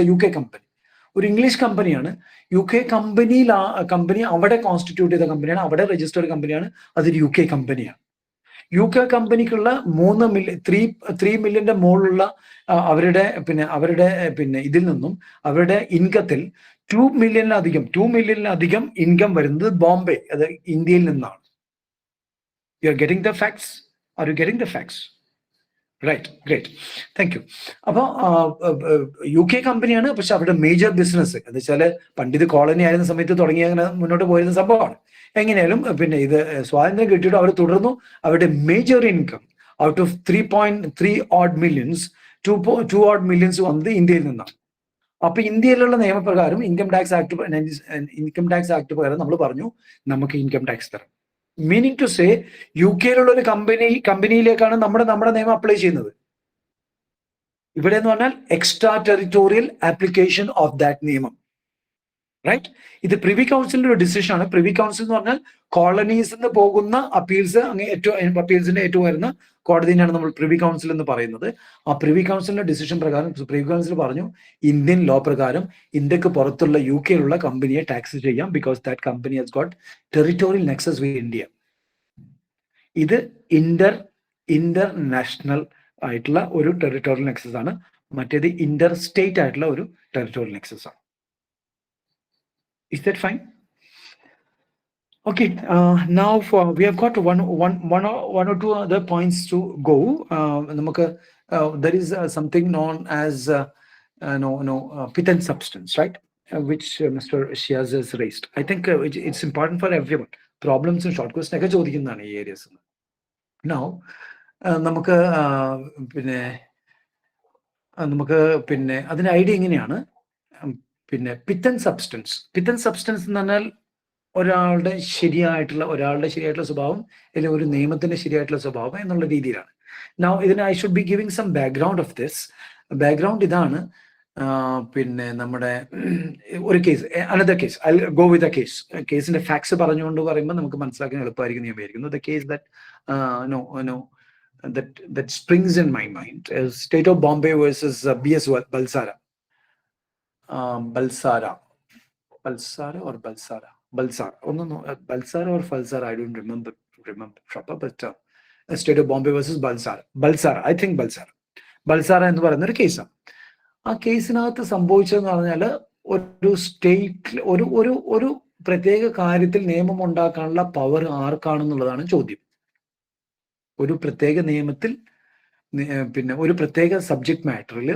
എ UK കമ്പനി, ഒരു ഇംഗ്ലീഷ് കമ്പനിയാണ്. UK കമ്പനി അവിടെ കോൺസ്റ്റിറ്റ്യൂട്ട് ചെയ്ത കമ്പനിയാണ്, അവിടെ രജിസ്റ്റേർഡ് കമ്പനിയാണ്, അതൊരു UK കമ്പനിയാണ്. UK കമ്പനിക്കുള്ള 3 മില്യന്റെ മുകളിലുള്ള അവരുടെ ഇതിൽ നിന്നും അവരുടെ ഇൻകത്തിൽ 2 മില്യണിലധികം ഇൻകം വരുന്നത് ബോംബെ, അത് ഇന്ത്യയിൽ നിന്നാണ്. You are getting the facts? Are you getting the facts? Right, great, thank you. അപ്പോൾ UK കമ്പനിയാണ്, പക്ഷെ അവരുടെ മേജർ ബിസിനസ് എന്ന് വെച്ചാൽ പണ്ട് കോളനി ആയിരുന്ന സമയത്ത് തുടങ്ങി അങ്ങനെ മുന്നോട്ട് പോയിരുന്ന സംഭവമാണ്. എങ്ങനെയാലും പിന്നെ ഇത് സ്വാതന്ത്ര്യം കിട്ടിയിട്ട് അവർ തുടർന്നു. അവരുടെ major income out of 3.3 odd millions, 2 odd millions വന്നത് ഇന്ത്യയിൽ നിന്നാണ്. അപ്പൊ ഇന്ത്യയിലുള്ള നിയമപ്രകാരം ഇൻകം ടാക്സ് ആക്ട് പ്രകാരം നമ്മൾ പറഞ്ഞു നമുക്ക് ഇൻകം ടാക്സ് തരാം. മീനിങ് ടു സേ UK-യിലുള്ള ഒരു കമ്പനിയിലേക്കാണ് നമ്മുടെ നിയമം അപ്ലൈ ചെയ്യുന്നത്. ഇവിടെ എന്ന് പറഞ്ഞാൽ extra territorial application of that നിയമം, റൈറ്റ്? ഇത് പ്രിവി കൗൺസിലിന്റെ ഒരു ഡിസിഷൻ ആണ്. പ്രിവി കൗൺസിൽ എന്ന് പറഞ്ഞാൽ കോളനീസിൽ നിന്ന് പോകുന്ന അപ്പീൽസ് അപ്പീൽസിന്റെ ഏറ്റവും വരുന്ന കോടതിയാണ് നമ്മൾ പ്രിവി കൗൺസിൽ എന്ന് പറയുന്നത്. ആ പ്രിവി കൗൺസിലിന്റെ ഡിസിഷൻ പ്രകാരം പ്രിവി കൗൺസിൽ പറഞ്ഞു ഇന്ത്യൻ ലോ പ്രകാരം ഇന്ത്യക്ക് പുറത്തുള്ള UK-യിലുള്ള കമ്പനിയെ ടാക്സ് ചെയ്യാം, because that company has got territorial Nexus with India. ഇത് ഇന്റർനാഷണൽ ആയിട്ടുള്ള ഒരു ടെറിട്ടോറിയൽ നെക്സസ് ആണ്. മറ്റേത് ഇന്റർ സ്റ്റേറ്റ് ആയിട്ടുള്ള ഒരു ടെറിട്ടോറിയൽ നെക്സസ് ആണ്. Is that fine? Okay. Now we have got one or two other points to go. There is something known as pith and substance, right? Which Mr. Shiaz has raised. I think it's important for everyone. Problems in short course neka chodikkunnanu ee areas. Now നമുക്ക് അതിന്റെ idea എങ്ങനെയാണ്? Pith and substance എന്ന് പറഞ്ഞാൽ ഒരാളുടെ ശരിയായിട്ടുള്ള സ്വഭാവം അല്ലെങ്കിൽ ഒരു നിയമത്തിന്റെ ശരിയായിട്ടുള്ള സ്വഭാവം എന്നുള്ള രീതിയിലാണ്. Now ഇതിന് I should be giving some background of this. Background ഇതാണ്. നമ്മുടെ ഒരു case, another case, I go with a case. കേസിന്റെ ഫാക്ട്സ് പറഞ്ഞുകൊണ്ട് പറയുമ്പോൾ നമുക്ക് മനസ്സിലാക്കാൻ എളുപ്പമായിരിക്കും ഞാൻ വിചാരിക്കുന്നു. The case that springs in my mind is State of Bombay versus BS Balsara. Balsara or Balsara? Balsara. Oh no, Balsara or Falsara, I don't remember proper, but State of Bombay versus Balsara. I think Balsara എന്ന് പറയുന്ന ഒരു കേസാണ്. ആ കേസിനകത്ത് സംഭവിച്ചതെന്ന് പറഞ്ഞാൽ ഒരു state ഒരു പ്രത്യേക കാര്യത്തിൽ നിയമം ഉണ്ടാക്കാനുള്ള പവർ ആർക്കാണെന്നുള്ളതാണ് ചോദ്യം. ഒരു പ്രത്യേക നിയമത്തിൽ ഒരു പ്രത്യേക സബ്ജക്ട് മാറ്ററിൽ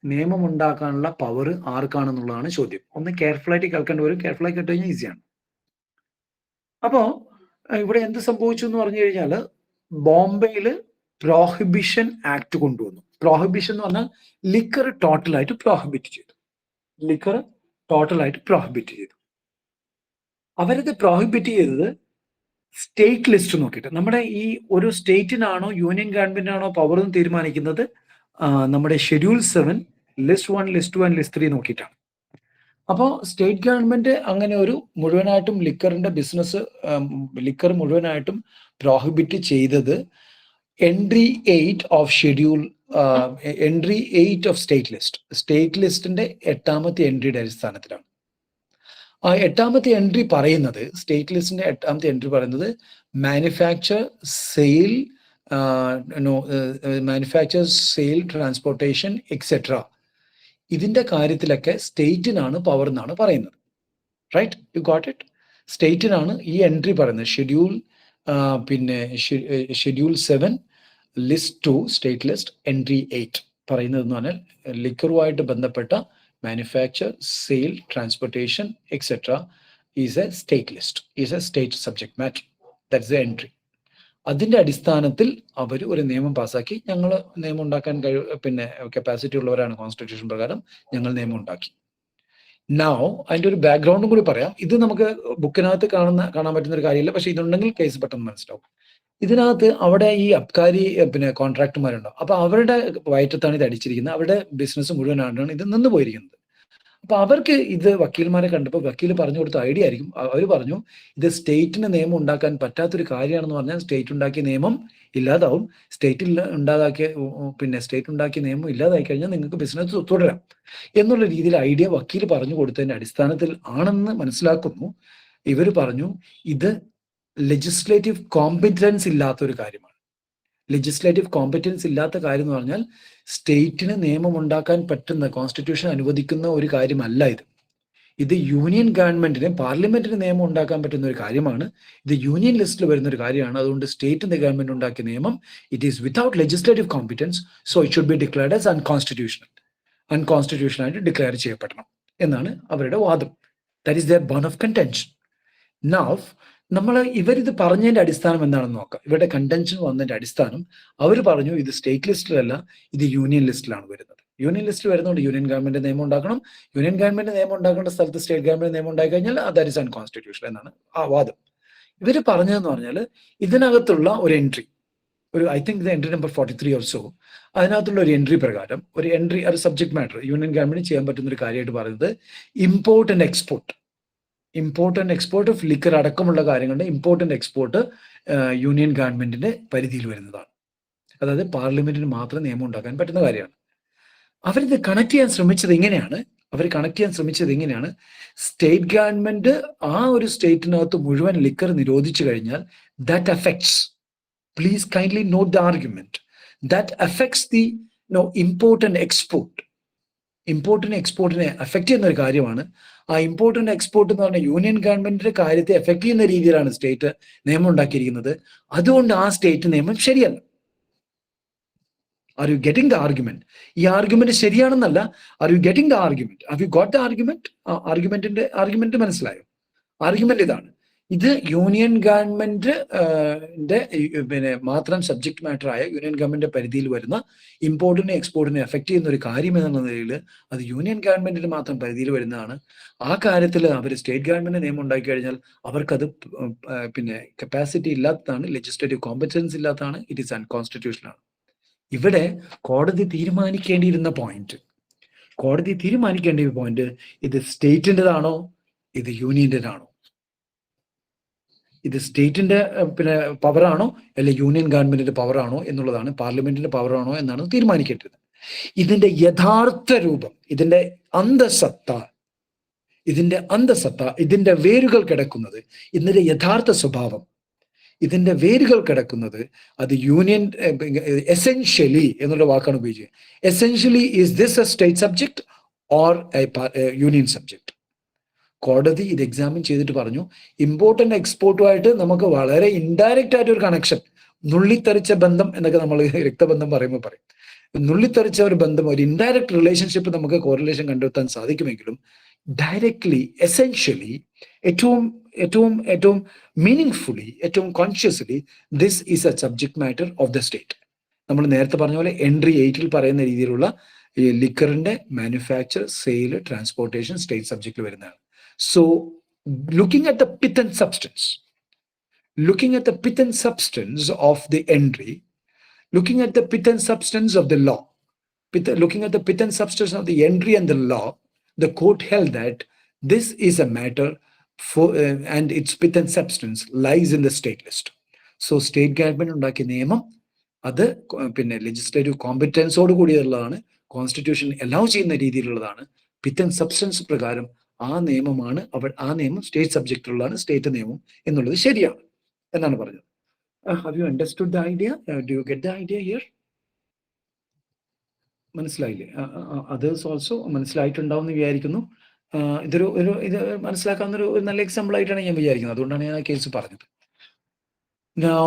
നിയമം ഉണ്ടാക്കാനുള്ള പവർ ആർക്കാണെന്നുള്ളതാണ് ചോദ്യം. ഒന്ന് കെയർഫുൾ ആയിട്ട് കേൾക്കേണ്ടി വരും. കെയർഫുൾ ആയി കേട്ട് കഴിഞ്ഞാൽ ഈസിയാണ്. അപ്പോ ഇവിടെ എന്ത് സംഭവിച്ചു എന്ന് പറഞ്ഞു കഴിഞ്ഞാൽ ബോംബെയിൽ പ്രോഹിബിഷൻ ആക്ട് കൊണ്ടുവന്നു. പ്രോഹിബിഷൻ എന്ന് പറഞ്ഞാൽ ലിക്കർ ടോട്ടലായിട്ട് പ്രോഹിബിറ്റ് ചെയ്തു. അവരത് പ്രോഹിബിറ്റ് ചെയ്തത് സ്റ്റേറ്റ് ലിസ്റ്റ് നോക്കിയിട്ട്. നമ്മുടെ ഈ ഒരു സ്റ്റേറ്റിനാണോ യൂണിയൻ ഗവൺമെന്റിനാണോ പവർ എന്ന് തീരുമാനിക്കുന്നത് നമ്മുടെ schedule 7 list 1, list 2 and list 3 നോക്കിയിട്ടാണ്. അപ്പോൾ സ്റ്റേറ്റ് ഗവൺമെന്റ് അങ്ങനെ ഒരു മുഴുവനായിട്ടും ലിക്കർ മുഴുവനായിട്ടും പ്രോഹിബിറ്റ് ചെയ്തത് എൻട്രി 8 ഓഫ് സ്റ്റേറ്റ് ലിസ്റ്റിന്റെ 8ാമത്തെ എൻട്രിയുടെ അടിസ്ഥാനത്തിലാണ്. ആ 8ാമത്തെ എൻട്രി പറയുന്നത്, സ്റ്റേറ്റ് ലിസ്റ്റിന്റെ 8ാമത്തെ എൻട്രി പറയുന്നത് മാനുഫാക്ചർ, സെയിൽ, ട്രാൻസ്പോർട്ടേഷൻ എക്സെട്ര ഇതിന്റെ കാര്യത്തിലൊക്കെ സ്റ്റേറ്റിനാണ് പവർ എന്നാണ് പറയുന്നത്. റൈറ്റ്? You got it? സ്റ്റേറ്റിനാണ് ഈ എൻട്രി പറയുന്നത്. Schedule 7 list 2 state list entry 8 പറയുന്നത് എന്ന് പറഞ്ഞാൽ ലിക്കറുമായിട്ട് ബന്ധപ്പെട്ട manufacture, sale, transportation, etc. is a state list, is a state subject matter. That's the entry. അതിന്റെ അടിസ്ഥാനത്തിൽ അവർ ഒരു നിയമം പാസ്സാക്കി. ഞങ്ങൾ നിയമം ഉണ്ടാക്കാൻ കപ്പാസിറ്റി ഉള്ളവരാണ് കോൺസ്റ്റിറ്റ്യൂഷൻ പ്രകാരം, ഞങ്ങൾ നിയമം ഉണ്ടാക്കി. നൗ അതിന്റെ ഒരു ബാക്ക്ഗ്രൗണ്ടും കൂടി പറയാം. ഇത് നമുക്ക് ബുക്കിനകത്ത് കാണാൻ പറ്റുന്ന ഒരു കാര്യമില്ല, പക്ഷെ ഇതുണ്ടെങ്കിൽ കേസ് പെട്ടെന്ന് മനസ്സിലാവും. ഇതിനകത്ത് അവിടെ ഈ അബ്കാരി കോൺട്രാക്ടർമാരുണ്ടാവും. അപ്പൊ അവരുടെ വയറ്റത്താണ് ഇത് അടിച്ചിരിക്കുന്നത്. അവരുടെ ബിസിനസ് മുഴുവനായിട്ടാണ് ഇത് നിന്ന് പോയിരിക്കുന്നത്. അപ്പൊ അവർക്ക് ഇത് വക്കീൽമാരെ കണ്ടപ്പോൾ വക്കീൽ പറഞ്ഞു കൊടുത്ത ഐഡിയ ആയിരിക്കും. അവർ പറഞ്ഞു ഇത് സ്റ്റേറ്റിന് നിയമം ഉണ്ടാക്കാൻ പറ്റാത്തൊരു കാര്യമാണെന്ന് പറഞ്ഞാൽ സ്റ്റേറ്റ് ഉണ്ടാക്കിയ നിയമം ഇല്ലാതാവും. സ്റ്റേറ്റ് ഉണ്ടാക്കിയ നിയമം ഇല്ലാതായി കഴിഞ്ഞാൽ നിങ്ങൾക്ക് ബിസിനസ് തുടരാം എന്നുള്ള രീതിയിൽ ഐഡിയ വക്കീൽ പറഞ്ഞു കൊടുത്തതിന്റെ അടിസ്ഥാനത്തിൽ ആണെന്ന് മനസ്സിലാക്കുന്നു. ഇവർ പറഞ്ഞു ഇത് ലെജിസ്ലേറ്റീവ് കോമ്പറ്റൻസ് ഇല്ലാത്ത ഒരു കാര്യമാണ്. ലെജിസ്ലേറ്റീവ് കോമ്പറ്റൻസ് ഇല്ലാത്ത കാര്യം എന്ന് പറഞ്ഞാൽ സ്റ്റേറ്റിന് നിയമം ഉണ്ടാക്കാൻ പറ്റുന്ന, കോൺസ്റ്റിറ്റ്യൂഷൻ അനുവദിക്കുന്ന ഒരു കാര്യമല്ല ഇത്. ഇത് യൂണിയൻ ഗവൺമെന്റിന്, പാർലമെന്റിന് നിയമം ഉണ്ടാക്കാൻ പറ്റുന്ന ഒരു കാര്യമാണ്. ഇത് യൂണിയൻ ലിസ്റ്റിൽ വരുന്ന ഒരു കാര്യമാണ്. അതുകൊണ്ട് സ്റ്റേറ്റിന്റെ ഗവൺമെന്റ് ഉണ്ടാക്കിയ നിയമം it is without legislative competence, so it should be declared as unconstitutional ആയിട്ട് ഡിക്ലെയർ ചെയ്യപ്പെടണം എന്നാണ് അവരുടെ വാദം. That is their bone of contention. Now ഇവരിത് പറഞ്ഞതിന്റെ അടിസ്ഥാനം എന്താണെന്ന് നോക്കാം. ഇവരുടെ കണ്ടൻഷൻ വന്നതിന്റെ അടിസ്ഥാനം അവർ പറഞ്ഞു ഇത് സ്റ്റേറ്റ് ലിസ്റ്റിലല്ല, ഇത് യൂണിയൻ ലിസ്റ്റിലാണ് വരുന്നത്. യൂണിയൻ ലിസ്റ്റിൽ വരുന്നതുകൊണ്ട് യൂണിയൻ ഗവൺമെന്റ് നിയമം ഉണ്ടാക്കണം. യൂണിയൻ ഗവൺമെന്റ് നിയമം ഉണ്ടാക്കേണ്ട സ്ഥലത്ത് സ്റ്റേറ്റ് ഗവൺമെന്റ് നിയമം ഉണ്ടായി കഴിഞ്ഞാൽ ദാറ്റ് ഈസ് അൺകോൺസ്റ്റിറ്റ്യൂഷണൽ എന്നാണ് ആ വാദം. ഇവര് പറഞ്ഞതെന്ന് പറഞ്ഞാൽ ഇതിനകത്തുള്ള ഒരു എൻട്രി, ഒരു ഐ തിങ്ക് ഇത് എൻട്രി നമ്പർ 43 ഓർ സോ, അതിനകത്തുള്ള ഒരു എൻട്രി പ്രകാരം ഒരു എൻട്രി, ഒരു സബ്ജക്ട് മാറ്റർ യൂണിയൻ ഗവൺമെന്റ് ചെയ്യാൻ പറ്റുന്ന ഒരു കാര്യമായിട്ട് പറയുന്നത് import and export of liquor അടക്കമുള്ള കാര്യങ്ങളുടെ ഇമ്പോർട്ട് ആൻഡ് എക്സ്പോർട്ട് യൂണിയൻ ഗവൺമെന്റിന്റെ പരിധിയിൽ വരുന്നതാണ്. അതായത് പാർലമെന്റിന് മാത്രം നിയമം ഉണ്ടാക്കാൻ പറ്റുന്ന കാര്യമാണ്. അവരിത് കണക്ട് ചെയ്യാൻ ശ്രമിച്ചത് എങ്ങനെയാണ്, സ്റ്റേറ്റ് ഗവൺമെന്റ് ആ ഒരു സ്റ്റേറ്റിനകത്ത് മുഴുവൻ ലിക്കർ നിരോധിച്ചു കഴിഞ്ഞാൽ that affects, please kindly note the argument, that affects the import and export. Import and എക്സ്പോർട്ടിനെ അഫക്ട് ചെയ്യുന്ന ഒരു കാര്യമാണ്. ആ ഇമ്പോർട്ട് ആൻഡ് എക്സ്പോർട്ട് എന്ന് പറഞ്ഞാൽ യൂണിയൻ ഗവൺമെന്റിന്റെ കാര്യത്തെ എഫക്ട് ചെയ്യുന്ന രീതിയിലാണ് സ്റ്റേറ്റ് നിയമം ഉണ്ടാക്കിയിരിക്കുന്നത്. അതുകൊണ്ട് ആ സ്റ്റേറ്റ് നിയമം ശരിയല്ല. Are you getting the argument? ഈ ആർഗ്യുമെന്റ് ശരിയാണെന്നല്ല, are you getting the argument? Have you got the argument? Argument മനസ്സിലായോ? ആർഗ്യുമെന്റ് ഇതാണ്. ഇത് യൂണിയൻ ഗവൺമെന്റ് പിന്നെ മാത്രം സബ്ജക്ട് മാറ്റർ ആയ യൂണിയൻ ഗവൺമെന്റ് പരിധിയിൽ വരുന്ന ഇമ്പോർട്ടിനെ എക്സ്പോർട്ടിനെ എഫക്ട് ചെയ്യുന്ന ഒരു കാര്യം എന്ന നിലയിൽ അത് യൂണിയൻ ഗവൺമെന്റിന് മാത്രം പരിധിയിൽ വരുന്നതാണ്. ആ കാര്യത്തിൽ അവർ സ്റ്റേറ്റ് ഗവൺമെന്റ് നിയമം ഉണ്ടാക്കി കഴിഞ്ഞാൽ അവർക്കത് പിന്നെ കപ്പാസിറ്റി ഇല്ലാത്തതാണ്, ലെജിസ്ലേറ്റീവ് കോമ്പറ്റൻസ് ഇല്ലാത്തതാണ്, ഇറ്റ് ഈസ് അൺകോൺസ്റ്റിറ്റ്യൂഷണൽ ആണ്. ഇവിടെ കോടതി തീരുമാനിക്കേണ്ടിയിരുന്ന പോയിന്റ്, ഇത് സ്റ്റേറ്റിൻ്റെതാണോ ഇത് യൂണിയൻ്റെതാണോ, ഇത് സ്റ്റേറ്റിന്റെ പിന്നെ പവറാണോ അല്ലെ യൂണിയൻ ഗവൺമെന്റിന്റെ പവറാണോ എന്നുള്ളതാണ്, പാർലമെന്റിന്റെ പവറാണോ എന്നാണ് തീരുമാനിക്കേണ്ടത്. ഇതിന്റെ യഥാർത്ഥ രൂപം, ഇതിന്റെ അന്തസത്ത, ഇതിന്റെ വേരുകൾ കിടക്കുന്നത്, ഇതിന്റെ യഥാർത്ഥ സ്വഭാവം, ഇതിന്റെ വേരുകൾ കിടക്കുന്നത് അത് യൂണിയൻ എസെൻഷ്യലി എന്നുള്ള വാക്കാണ് ഉപയോഗിച്ചത്. Essentially is this A state subject or A union subject? കോടതി ഇത് എക്സാമിൻ ചെയ്തിട്ട് പറഞ്ഞു, ഇമ്പോർട്ട് ആൻഡ് എക്സ്പോർട്ടുമായിട്ട് നമുക്ക് വളരെ ഇൻഡയറക്റ്റ് ആയിട്ട് ഒരു കണക്ഷൻ, നുള്ളിത്തെറിച്ച ബന്ധം എന്നൊക്കെ നമ്മൾ രക്തബന്ധം പറയുമ്പോൾ പറയും. നുള്ളിത്തെറിച്ച ഒരു ബന്ധം, ഒരു ഇൻഡയറക്റ്റ് റിലേഷൻഷിപ്പ് നമുക്ക് കോറിലേഷൻ കണ്ടെത്താൻ സാധിക്കുമെങ്കിലും ഡയറക്ട്ലി, എസെൻഷ്യലി, ഏറ്റവും മീനിങ്ഫുള്ളി, ഏറ്റവും consciously this is A subject matter of the state. നമ്മൾ നേരത്തെ പറഞ്ഞ പോലെ എൻട്രി 8 പറയുന്ന രീതിയിലുള്ള ഈ ലിക്കറിന്റെ മാനുഫാക്ചർ, സെയിൽ, ട്രാൻസ്പോർട്ടേഷൻ സ്റ്റേറ്റ് സബ്ജക്റ്റിൽ വരുന്നതാണ്. So, looking at the pith and substance of the entry, looking at the pith and substance of the law, looking at the pith and substance of the entry and the law, the court held that this is a matter for and its pith and substance lies in the state list. So, state government ഉണ്ടാക്കിയ നിയമം അത് പിന്നെ legislative കോമ്പറ്റൻസോട് കൂടിയുള്ളതാണ്, constitution allow ചെയ്യുന്ന രീതിയിലുള്ളതാണ്. Pith and substance പ്രകാരം ആ നിയമമാണ് ആ നിയമം സ്റ്റേറ്റ് സബ്ജക്റ്റിലുള്ളതാണ്, സ്റ്റേറ്റ് നിയമം എന്നുള്ളത് ശരിയാണ് എന്നാണ് പറഞ്ഞത്. Have you understood the idea? Do you get the idea here? മനസ്സിലായില്ലേ? അതേഴ്സ് ഓൾസോ മനസ്സിലായിട്ടുണ്ടാവും എന്ന് വിചാരിക്കുന്നു. ഇത് മനസ്സിലാക്കാവുന്ന ഒരു നല്ല എക്സാമ്പിൾ ആയിട്ടാണ് ഞാൻ വിചാരിക്കുന്നത്. അതുകൊണ്ടാണ് ഞാൻ ആ കേസ് പറഞ്ഞത്. Now,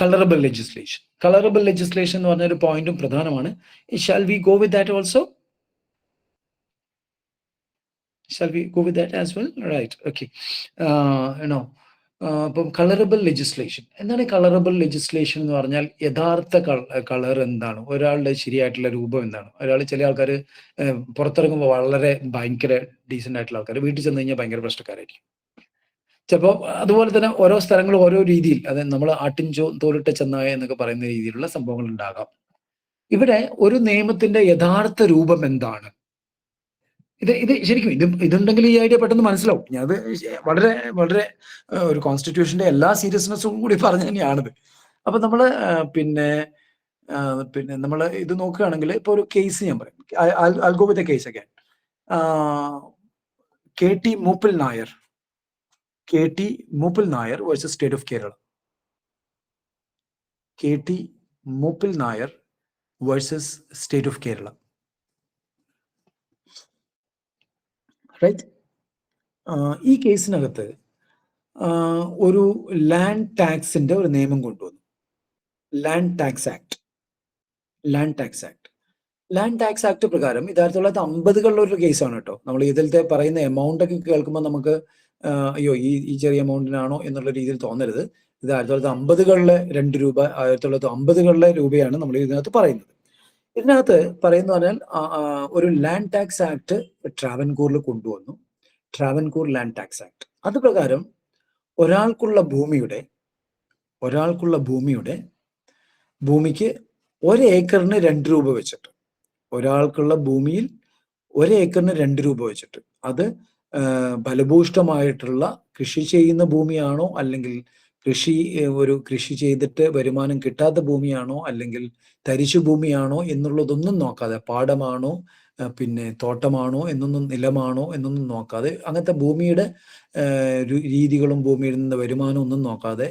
colorable legislation എന്ന് പറഞ്ഞൊരു പോയിന്റും പ്രധാനമാണ്. Shall we go with that also? Shall we go with that as well? Right. Okay. അപ്പം കളറബിൾ ലെജിസ്ലേഷൻ എന്താണ്? കളറബിൾ ലെജിസ്ലേഷൻ എന്ന് പറഞ്ഞാൽ യഥാർത്ഥ കളർ എന്താണ്, ഒരാളുടെ ശരിയായിട്ടുള്ള രൂപം എന്താണ്. ചില ആൾക്കാർ പുറത്തിറങ്ങുമ്പോൾ വളരെ ഭയങ്കര ഡീസൻ്റ് ആയിട്ടുള്ള ആൾക്കാർ, വീട്ടിൽ ചെന്ന് കഴിഞ്ഞാൽ ഭയങ്കര പ്രശ്നക്കാരായിരിക്കും. ചിലപ്പോൾ അതുപോലെ തന്നെ ഓരോ സ്ഥലങ്ങളും ഓരോ രീതിയിൽ, അതായത് നമ്മൾ ആട്ടിൻ തോലിട്ട ചെന്നായ എന്നൊക്കെ പറയുന്ന രീതിയിലുള്ള സംഭവങ്ങൾ ഉണ്ടാകാം. ഇവിടെ ഒരു നിയമത്തിന്റെ യഥാർത്ഥ രൂപം എന്താണ്? ഇത് ശരിക്കും ഇതുണ്ടെങ്കിൽ ഈ ഐഡിയ പെട്ടെന്ന് മനസ്സിലാവും. ഞാനത് വളരെ വളരെ ഒരു കോൺസ്റ്റിറ്റ്യൂഷന്റെ എല്ലാ സീരിയസ്നെസ്സും കൂടി പറഞ്ഞു തന്നെയാണിത്. അപ്പൊ നമ്മള് പിന്നെ നമ്മൾ ഇത് നോക്കുകയാണെങ്കിൽ ഇപ്പൊ ഒരു കേസ് ഞാൻ പറയും. I'll go with the case again. KT Mupil Nair versus State of Kerala. KT Mupil Nair versus State of Kerala. Right? ഈ കേസിനകത്ത് ഒരു ലാൻഡ് ടാക്സിന്റെ ഒരു നിയമം കൊണ്ടുവന്നു. ലാൻഡ് ടാക്സ് ആക്ട് പ്രകാരം 1950 ഒരു കേസാണ് കേട്ടോ. നമ്മൾ ഇതിലത്തെ പറയുന്ന എമൗണ്ട് ഒക്കെ കേൾക്കുമ്പോൾ നമുക്ക് അയ്യോ ഈ ചെറിയ എമൗണ്ടിനാണോ എന്നുള്ള രീതിയിൽ തോന്നരുത്. ഇത് 1950 2 രൂപ, 1950 രൂപയാണ് നമ്മൾ ഇതിനകത്ത് പറയുന്നത്. ഇതിനകത്ത് പറയുന്ന പറഞ്ഞാൽ ഒരു ലാൻഡ് ടാക്സ് ആക്ട് ട്രാവൻകൂറിൽ കൊണ്ടുവന്നു. Travancore land tax act. അത് പ്രകാരം ഒരാൾക്കുള്ള ഭൂമിക്ക് 1 ഏക്കറിന് 2 രൂപ വെച്ചിട്ട്, ഒരാൾക്കുള്ള ഭൂമിയിൽ 1 ഏക്കറിന് 2 രൂപ വെച്ചിട്ട്, അത് ഫലഭൂഷ്ടമായിട്ടുള്ള കൃഷി ചെയ്യുന്ന ഭൂമിയാണോ, അല്ലെങ്കിൽ കൃഷി ചെയ്തിട്ട് വരുമാനം കിട്ടാത്ത ഭൂമിയാണോ, അല്ലെങ്കിൽ തരിശു ഭൂമിയാണോ എന്നുള്ളതൊന്നും നോക്കാതെ, പാടമാണോ പിന്നെ തോട്ടമാണോ എന്നൊന്നും, നിലമാണോ എന്നൊന്നും നോക്കാതെ, അങ്ങനത്തെ ഭൂമിയുടെ രീതികളും ഭൂമിയിൽ നിന്ന് വരുമാനം ഒന്നും നോക്കാതെ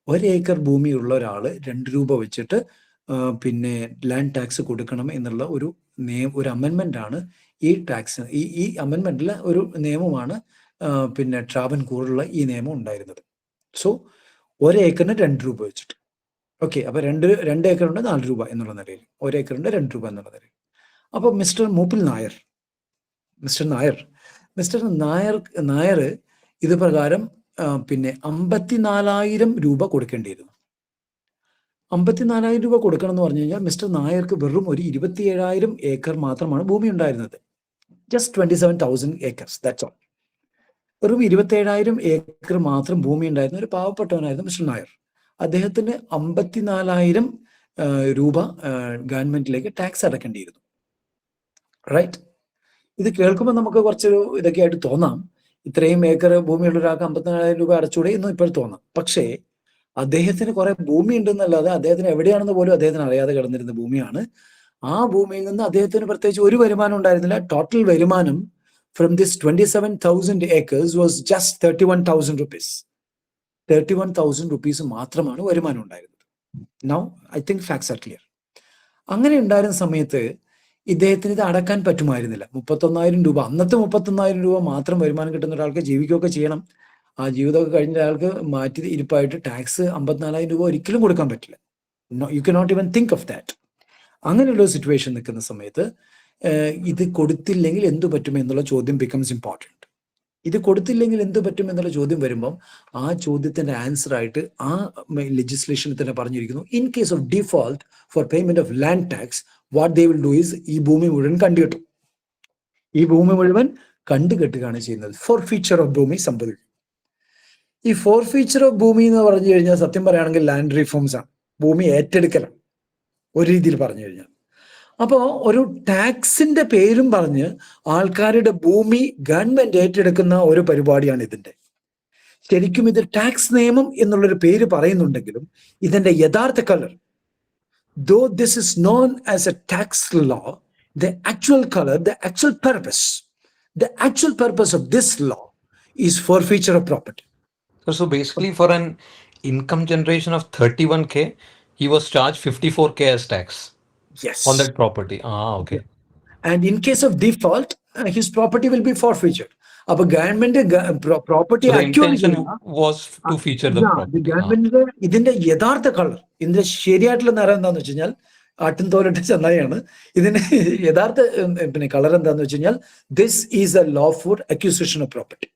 1 ഏക്കർ ഭൂമിയുള്ള ഒരാൾ 2 രൂപ വെച്ചിട്ട് പിന്നെ ലാൻഡ് ടാക്സ് കൊടുക്കണം എന്നുള്ള ഒരു അമെൻമെന്റ് ആണ് ഈ ടാക്സ്. ഈ അമെൻമെന്റിലെ ഒരു നിയമമാണ് പിന്നെ ട്രാവൻകൂറിലുള്ള ഈ നിയമം ഉണ്ടായിരുന്നത്. സോ 1 ഏക്കറിന് 2 രൂപ വെച്ചിട്ട്. ഓക്കെ, അപ്പൊ 2 ഏക്കറുണ്ട് 4 രൂപ എന്നുള്ള നിലയിൽ, 1 ഏക്കറിന്റെ 2 രൂപ എന്നുള്ള നിലയിൽ. അപ്പൊ മിസ്റ്റർ നായർ ഇത് പ്രകാരം പിന്നെ 54,000 രൂപ കൊടുക്കേണ്ടിയിരുന്നു. 54,000 രൂപ കൊടുക്കണം എന്ന് പറഞ്ഞു കഴിഞ്ഞാൽ മിസ്റ്റർ നായർക്ക് വെറും ഒരു 27,000 ഏക്കർ മാത്രമാണ് ഭൂമി ഉണ്ടായിരുന്നത്. Just 27,000 acres, that's all. വെറും 27,000 ഏക്കർ മാത്രം ഭൂമി ഉണ്ടായിരുന്ന ഒരു പാവപ്പെട്ടവനായിരുന്നു മിസ്റ്റർ നായർ. അദ്ദേഹത്തിന് 54,000 രൂപ ഗവൺമെന്റിലേക്ക് ടാക്സ് അടക്കേണ്ടിയിരുന്നു. റൈറ്റ്? ഇത് കേൾക്കുമ്പോൾ നമുക്ക് കുറച്ചൊരു ഇതൊക്കെ ആയിട്ട് തോന്നാം. ഇത്രയും ഏക്കർ ഭൂമിയുള്ള ഒരാൾക്ക് 54,000 രൂപ അടച്ചുകൂടെ എന്നും ഇപ്പോൾ തോന്നാം. പക്ഷേ അദ്ദേഹത്തിന് കുറെ ഭൂമി ഉണ്ടെന്നല്ലാതെ അദ്ദേഹത്തിന് എവിടെയാണെന്ന് പോലും അദ്ദേഹത്തിന് അറിയാതെ കിടന്നിരുന്ന ഭൂമിയാണ്. ആ ഭൂമിയിൽ നിന്ന് അദ്ദേഹത്തിന് പ്രത്യേകിച്ച് ഒരു വരുമാനം ഉണ്ടായിരുന്നില്ല. ടോട്ടൽ വരുമാനം from this 27,000 acres was just 31,000 rupees. 31,000 rupees മാത്രമാണ് വരുമാനം ഉണ്ടായിരുന്നത്. Now I think facts R clear. അങ്ങനെ ഉണ്ടായിരുന്ന സമയത്ത് ഇദ്ദേഹത്തിന് ഇത് അടക്കാൻ പറ്റുമായിരുന്നില്ല. 31,000 രൂപ, അന്നത്തെ 31,000 രൂപ മാത്രം വരുമാനം കിട്ടുന്ന ഒരാൾക്ക് ജീവിക്കുകയൊക്കെ ചെയ്യണം. ആ ജീവിതമൊക്കെ കഴിഞ്ഞ ഒരാൾക്ക് മാറ്റി ഇരിപ്പായിട്ട് ടാക്സ് 54,000 രൂപ ഒരിക്കലും കൊടുക്കാൻ പറ്റില്ല. You can not even think of that. അങ്ങനെയുള്ള സിറ്റുവേഷൻ നിൽക്കുന്ന സമയത്ത് ഇത് കൊടുത്തില്ലെങ്കിൽ എന്തു പറ്റും എന്നുള്ള ചോദ്യം ബിക്കംസ് ഇമ്പോർട്ടൻറ്റ്. ഇത് കൊടുത്തില്ലെങ്കിൽ എന്തു പറ്റും എന്നുള്ള ചോദ്യം വരുമ്പം ആ ചോദ്യത്തിന്റെ ആൻസർ ആയിട്ട് ആ ലെജിസ്ലേഷനിൽ തന്നെ പറഞ്ഞിരിക്കുന്നു, in case of default four payment of land tax what they will do is ഈ ഭൂമി മുഴുവൻ കണ്ടുകെട്ടും. ഈ ഭൂമി മുഴുവൻ കണ്ടുകെട്ടുകയാണ് ചെയ്യുന്നത്. ഫോർഫീച്ചർ ഓഫ് ഭൂമി സംഭവിക്കും. ഈ ഫോർഫീച്ചർ ഓഫ് ഭൂമി എന്ന് പറഞ്ഞു കഴിഞ്ഞാൽ സത്യം പറയുകയാണെങ്കിൽ ലാൻഡ് റീഫോംസ് ആണ്, ഭൂമി ഏറ്റെടുക്കലാണ് ഒരു രീതിയിൽ പറഞ്ഞു കഴിഞ്ഞാൽ. അപ്പോൾ ഒരു ടാക്സിന്റെ പേരും പറഞ്ഞ് ആൾക്കാരുടെ ഭൂമി ഗവൺമെന്റ് ഏറ്റെടുക്കുന്ന ഒരു പരിപാടിയാണ് ഇതിന്റെ. ശരിക്കും ഇത് ടാക്സ് നിയമം എന്നുള്ളൊരു പേര് പറയുന്നുണ്ടെങ്കിലും ഇതിന്റെ യഥാർത്ഥ colour, though this is known as a tax law, the actual color, the actual purpose of this law is forfeiture of property. So basically for an income generation of 31K, he was charged 54K as tax. Yes. On that property. Okay. And in case of default, his property will be forfeited. Appo government property So the intention accumulation was to feature the property. government ഇതിന്റെ യഥാർത്ഥ colour, ഇതിന്റെ ശരിയായിട്ടുള്ള നിറം എന്താന്ന് വെച്ച് കഴിഞ്ഞാൽ ആട്ടിൻ തോലിട്ട് ചെന്നായാണ്. ഇതിന് യഥാർത്ഥ പിന്നെ കളർ എന്താന്ന് വെച്ച് കഴിഞ്ഞാൽ this is A lawful acquisition of property.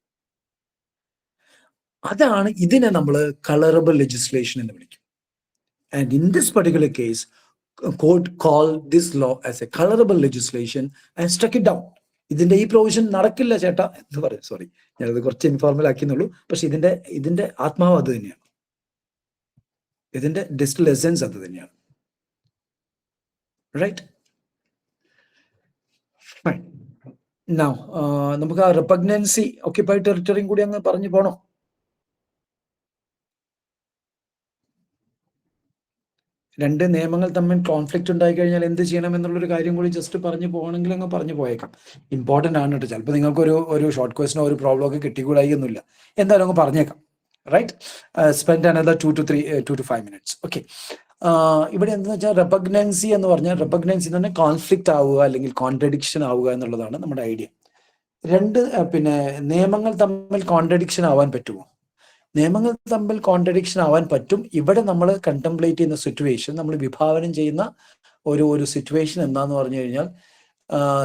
അതാണ് ഇതിനെ നമ്മൾ കളറബിൾ ലെജിസ്ലേഷൻ എന്ന് വിളിക്കും. And in this particular case court called this law as a colorable legislation and struck it down. ഇതിന്റെ ഈ പ്രൊവിഷൻ നടക്കില്ല ചേട്ടാ എന്ന് പറയും. സോറി, ഞാനത് കുറച്ച് ഇൻഫോർമൽ ആക്കിയെന്നുള്ളൂ. പക്ഷെ ഇതിന്റെ ആത്മാവ് അത് തന്നെയാണ്, ഇതിന്റെ ഡിസ്റ്റിൽ എസൻസ് അത് തന്നെയാണ്. റൈറ്റ്? ഫൈൻ. നൗ നമുക്ക് ആ റിപ്പഗ്നൻസി ഓക്യുപ്പൈഡ് ടെറിട്ടറിയും കൂടി അങ്ങ് പറഞ്ഞു പോണോ? രണ്ട് നിയമങ്ങൾ തമ്മിൽ കോൺഫ്ലിക്റ്റ് ഉണ്ടായി കഴിഞ്ഞാൽ എന്ത് ചെയ്യണം എന്നുള്ളൊരു കാര്യം കൂടി ജസ്റ്റ് പറഞ്ഞു പോകണമെങ്കിൽ അങ്ങ് പറഞ്ഞു പോയേക്കാം. ഇമ്പോർട്ടൻ്റ് ആണ് കേട്ടോ. ചിലപ്പോൾ നിങ്ങൾക്ക് ഒരു ഷോർട്ട് ക്വസ്റ്റനോ ഒരു പ്രോബ്ലം ഒക്കെ കിട്ടിക്കൂടായി ഒന്നുമില്ല. എന്തായാലും അങ്ങ് പറഞ്ഞേക്കാം. Right? Spend another 2 to 5 minutes. Okay. ഇവിടെ എന്താണെന്ന് വെച്ചാൽ റെപ്പഗ്നൻസി എന്ന് പറഞ്ഞാൽ, റെപ്പഗ്നൻസി എന്ന് പറഞ്ഞാൽ കോൺഫ്ലിക്റ്റ് ആവുക അല്ലെങ്കിൽ കോൺട്രഡിക്ഷൻ ആവുക എന്നുള്ളതാണ് നമ്മുടെ ഐഡിയ. രണ്ട് പിന്നെ നിയമങ്ങൾ തമ്മിൽ കോൺട്രഡിക്ഷൻ ആവാൻ പറ്റുമോ? നിയമങ്ങൾ തമ്മിൽ കോൺട്രഡിക്ഷൻ ആവാൻ പറ്റും. ഇവിടെ നമ്മൾ കണ്ടംപ്ലേറ്റ് ചെയ്യുന്ന സിറ്റുവേഷൻ, നമ്മൾ വിഭാവനം ചെയ്യുന്ന ഒരു സിറ്റുവേഷൻ എന്താന്ന് പറഞ്ഞു കഴിഞ്ഞാൽ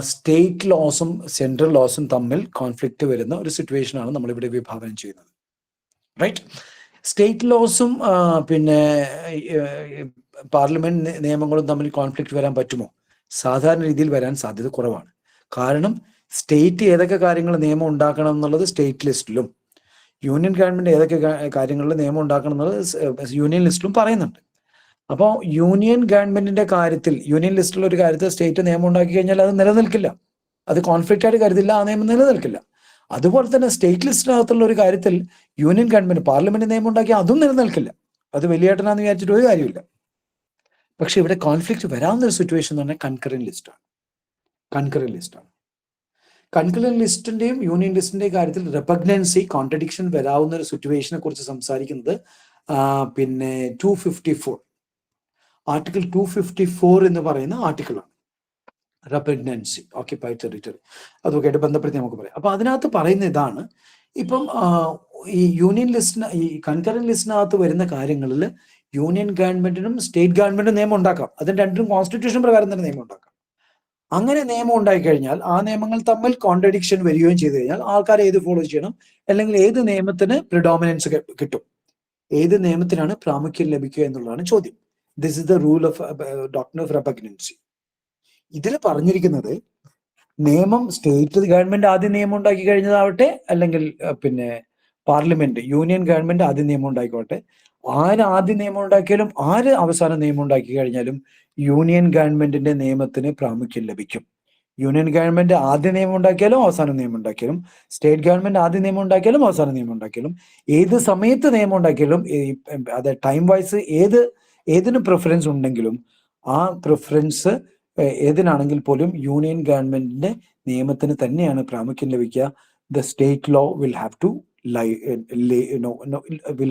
സ്റ്റേറ്റ് ലോസും സെൻട്രൽ ലോസും തമ്മിൽ കോൺഫ്ലിക്റ്റ് വരുന്ന ഒരു സിറ്റുവേഷൻ ആണ് നമ്മൾ ഇവിടെ വിഭാവനം ചെയ്യുന്നത്. റൈറ്റ്? സ്റ്റേറ്റ് ലോസും പിന്നെ പാർലമെന്റ് നിയമങ്ങളും തമ്മിൽ കോൺഫ്ലിക്റ്റ് വരാൻ പറ്റുമോ? സാധാരണ രീതിയിൽ വരാൻ സാധ്യത കുറവാണ്. കാരണം സ്റ്റേറ്റ് ഏതൊക്കെ കാര്യങ്ങൾ നിയമം ഉണ്ടാക്കണം എന്നുള്ളത് സ്റ്റേറ്റ് ലിസ്റ്റിലും യൂണിയൻ ഗവൺമെന്റ് ഏതൊക്കെ കാര്യങ്ങളിൽ നിയമം ഉണ്ടാക്കണം എന്നുള്ളത് യൂണിയൻ ലിസ്റ്റിലും പറയുന്നുണ്ട്. അപ്പോൾ യൂണിയൻ ഗവൺമെന്റിന്റെ കാര്യത്തിൽ യൂണിയൻ ലിസ്റ്റിലുള്ള ഒരു കാര്യത്തിൽ സ്റ്റേറ്റ് നിയമം ഉണ്ടാക്കി കഴിഞ്ഞാൽ അത് നിലനിൽക്കില്ല, അത് കോൺഫ്ലിക്റ്റ് ആയിട്ട് കരുതില്ല, ആ നിയമം നിലനിൽക്കില്ല. അതുപോലെ തന്നെ സ്റ്റേറ്റ് ലിസ്റ്റിനകത്തുള്ള ഒരു കാര്യത്തിൽ യൂണിയൻ ഗവൺമെന്റ് പാർലമെന്റ് നിയമം ഉണ്ടാക്കിയാൽ അതും നിലനിൽക്കില്ല, അത് വലിയേട്ടനാന്ന് വിചാരിച്ചിട്ട് ഒരു കാര്യമില്ല. പക്ഷെ ഇവിടെ കോൺഫ്ലിക്റ്റ് വരാവുന്ന ഒരു സിറ്റുവേഷൻ എന്ന് പറഞ്ഞാൽ കൺകറന്റ് ലിസ്റ്റാണ്. കൺകറന്റ് ലിസ്റ്റിന്റെയും യൂണിയൻ ലിസ്റ്റിന്റെയും കാര്യത്തിൽ റെപ്പഗ്നൻസി, കോൺട്രഡിക്ഷൻ വരാവുന്ന ഒരു സിറ്റുവേഷനെ കുറിച്ച് സംസാരിക്കുന്നത് പിന്നെ 254 ആർട്ടിക്കിൾ 254 എന്ന് പറയുന്ന ആർട്ടിക്കിളാണ്. റെപ്പഗ്നൻസി, ഓക്യുപൈഡ് ടെറിട്ടറി, അതൊക്കെ ആയിട്ട് ബന്ധപ്പെടുത്തി നമുക്ക് പറയാം. അപ്പൊ അതിനകത്ത് പറയുന്ന ഇതാണ്, ഇപ്പം ഈ യൂണിയൻ ലിസ്റ്റിന് ഈ കൺകറന്റ് ലിസ്റ്റിനകത്ത് വരുന്ന കാര്യങ്ങളിൽ യൂണിയൻ ഗവൺമെന്റിനും സ്റ്റേറ്റ് ഗവൺമെന്റിനും നിയമം ഉണ്ടാക്കാം. അതിന് രണ്ടും കോൺസ്റ്റിറ്റ്യൂഷൻ പ്രകാരം തന്നെ നിയമം ഉണ്ടാക്കാം. അങ്ങനെ നിയമം ഉണ്ടായി കഴിഞ്ഞാൽ ആ നിയമങ്ങൾ തമ്മിൽ കോൺട്രഡിക്ഷൻ വരികയും ചെയ്തു കഴിഞ്ഞാൽ ആൾക്കാർ ഏത് ഫോളോ ചെയ്യണം, അല്ലെങ്കിൽ ഏത് നിയമത്തിന് പ്രിഡോമിനൻസ് കിട്ടും, ഏത് നിയമത്തിനാണ് പ്രാമുഖ്യം ലഭിക്കുക എന്നുള്ളതാണ് ചോദ്യം. This is the rule of doctrine of repugnance. ഇതിൽ പറഞ്ഞിരിക്കുന്നത് നിയമം സ്റ്റേറ്റ് ഗവൺമെന്റ് ആദ്യം നിയമം ഉണ്ടാക്കി കഴിഞ്ഞതാവട്ടെ, അല്ലെങ്കിൽ പിന്നെ പാർലമെന്റ് യൂണിയൻ ഗവൺമെന്റ് ആദ്യം നിയമം ഉണ്ടാക്കിക്കോട്ടെ, ആര് ആദ്യം നിയമം ഉണ്ടാക്കിയാലും ആര് അവസാനം നിയമം ഉണ്ടാക്കി കഴിഞ്ഞാലും യൂണിയൻ ഗവൺമെന്റിന്റെ നിയമത്തിന് പ്രാമുഖ്യം ലഭിക്കും. യൂണിയൻ ഗവൺമെന്റ് ആദ്യം നിയമം ഉണ്ടാക്കിയാലും അവസാനം നിയമം ഉണ്ടാക്കിയാലും, സ്റ്റേറ്റ് ഗവൺമെന്റ് ആദ്യം നിയമം ഉണ്ടാക്കിയാലും അവസാനം നിയമം ഉണ്ടാക്കിയാലും, ഏത് സമയത്ത് നിയമം ഉണ്ടാക്കിയാലും, അത് ടൈം വൈസ് ഏതിന് പ്രിഫറൻസ് ഉണ്ടെങ്കിലും ആ പ്രിഫറൻസ് ഏതിനാണെങ്കിൽ പോലും യൂണിയൻ ഗവൺമെന്റിന്റെ നിയമത്തിന് തന്നെയാണ് പ്രാമുഖ്യം ലഭിക്കുക. The state law will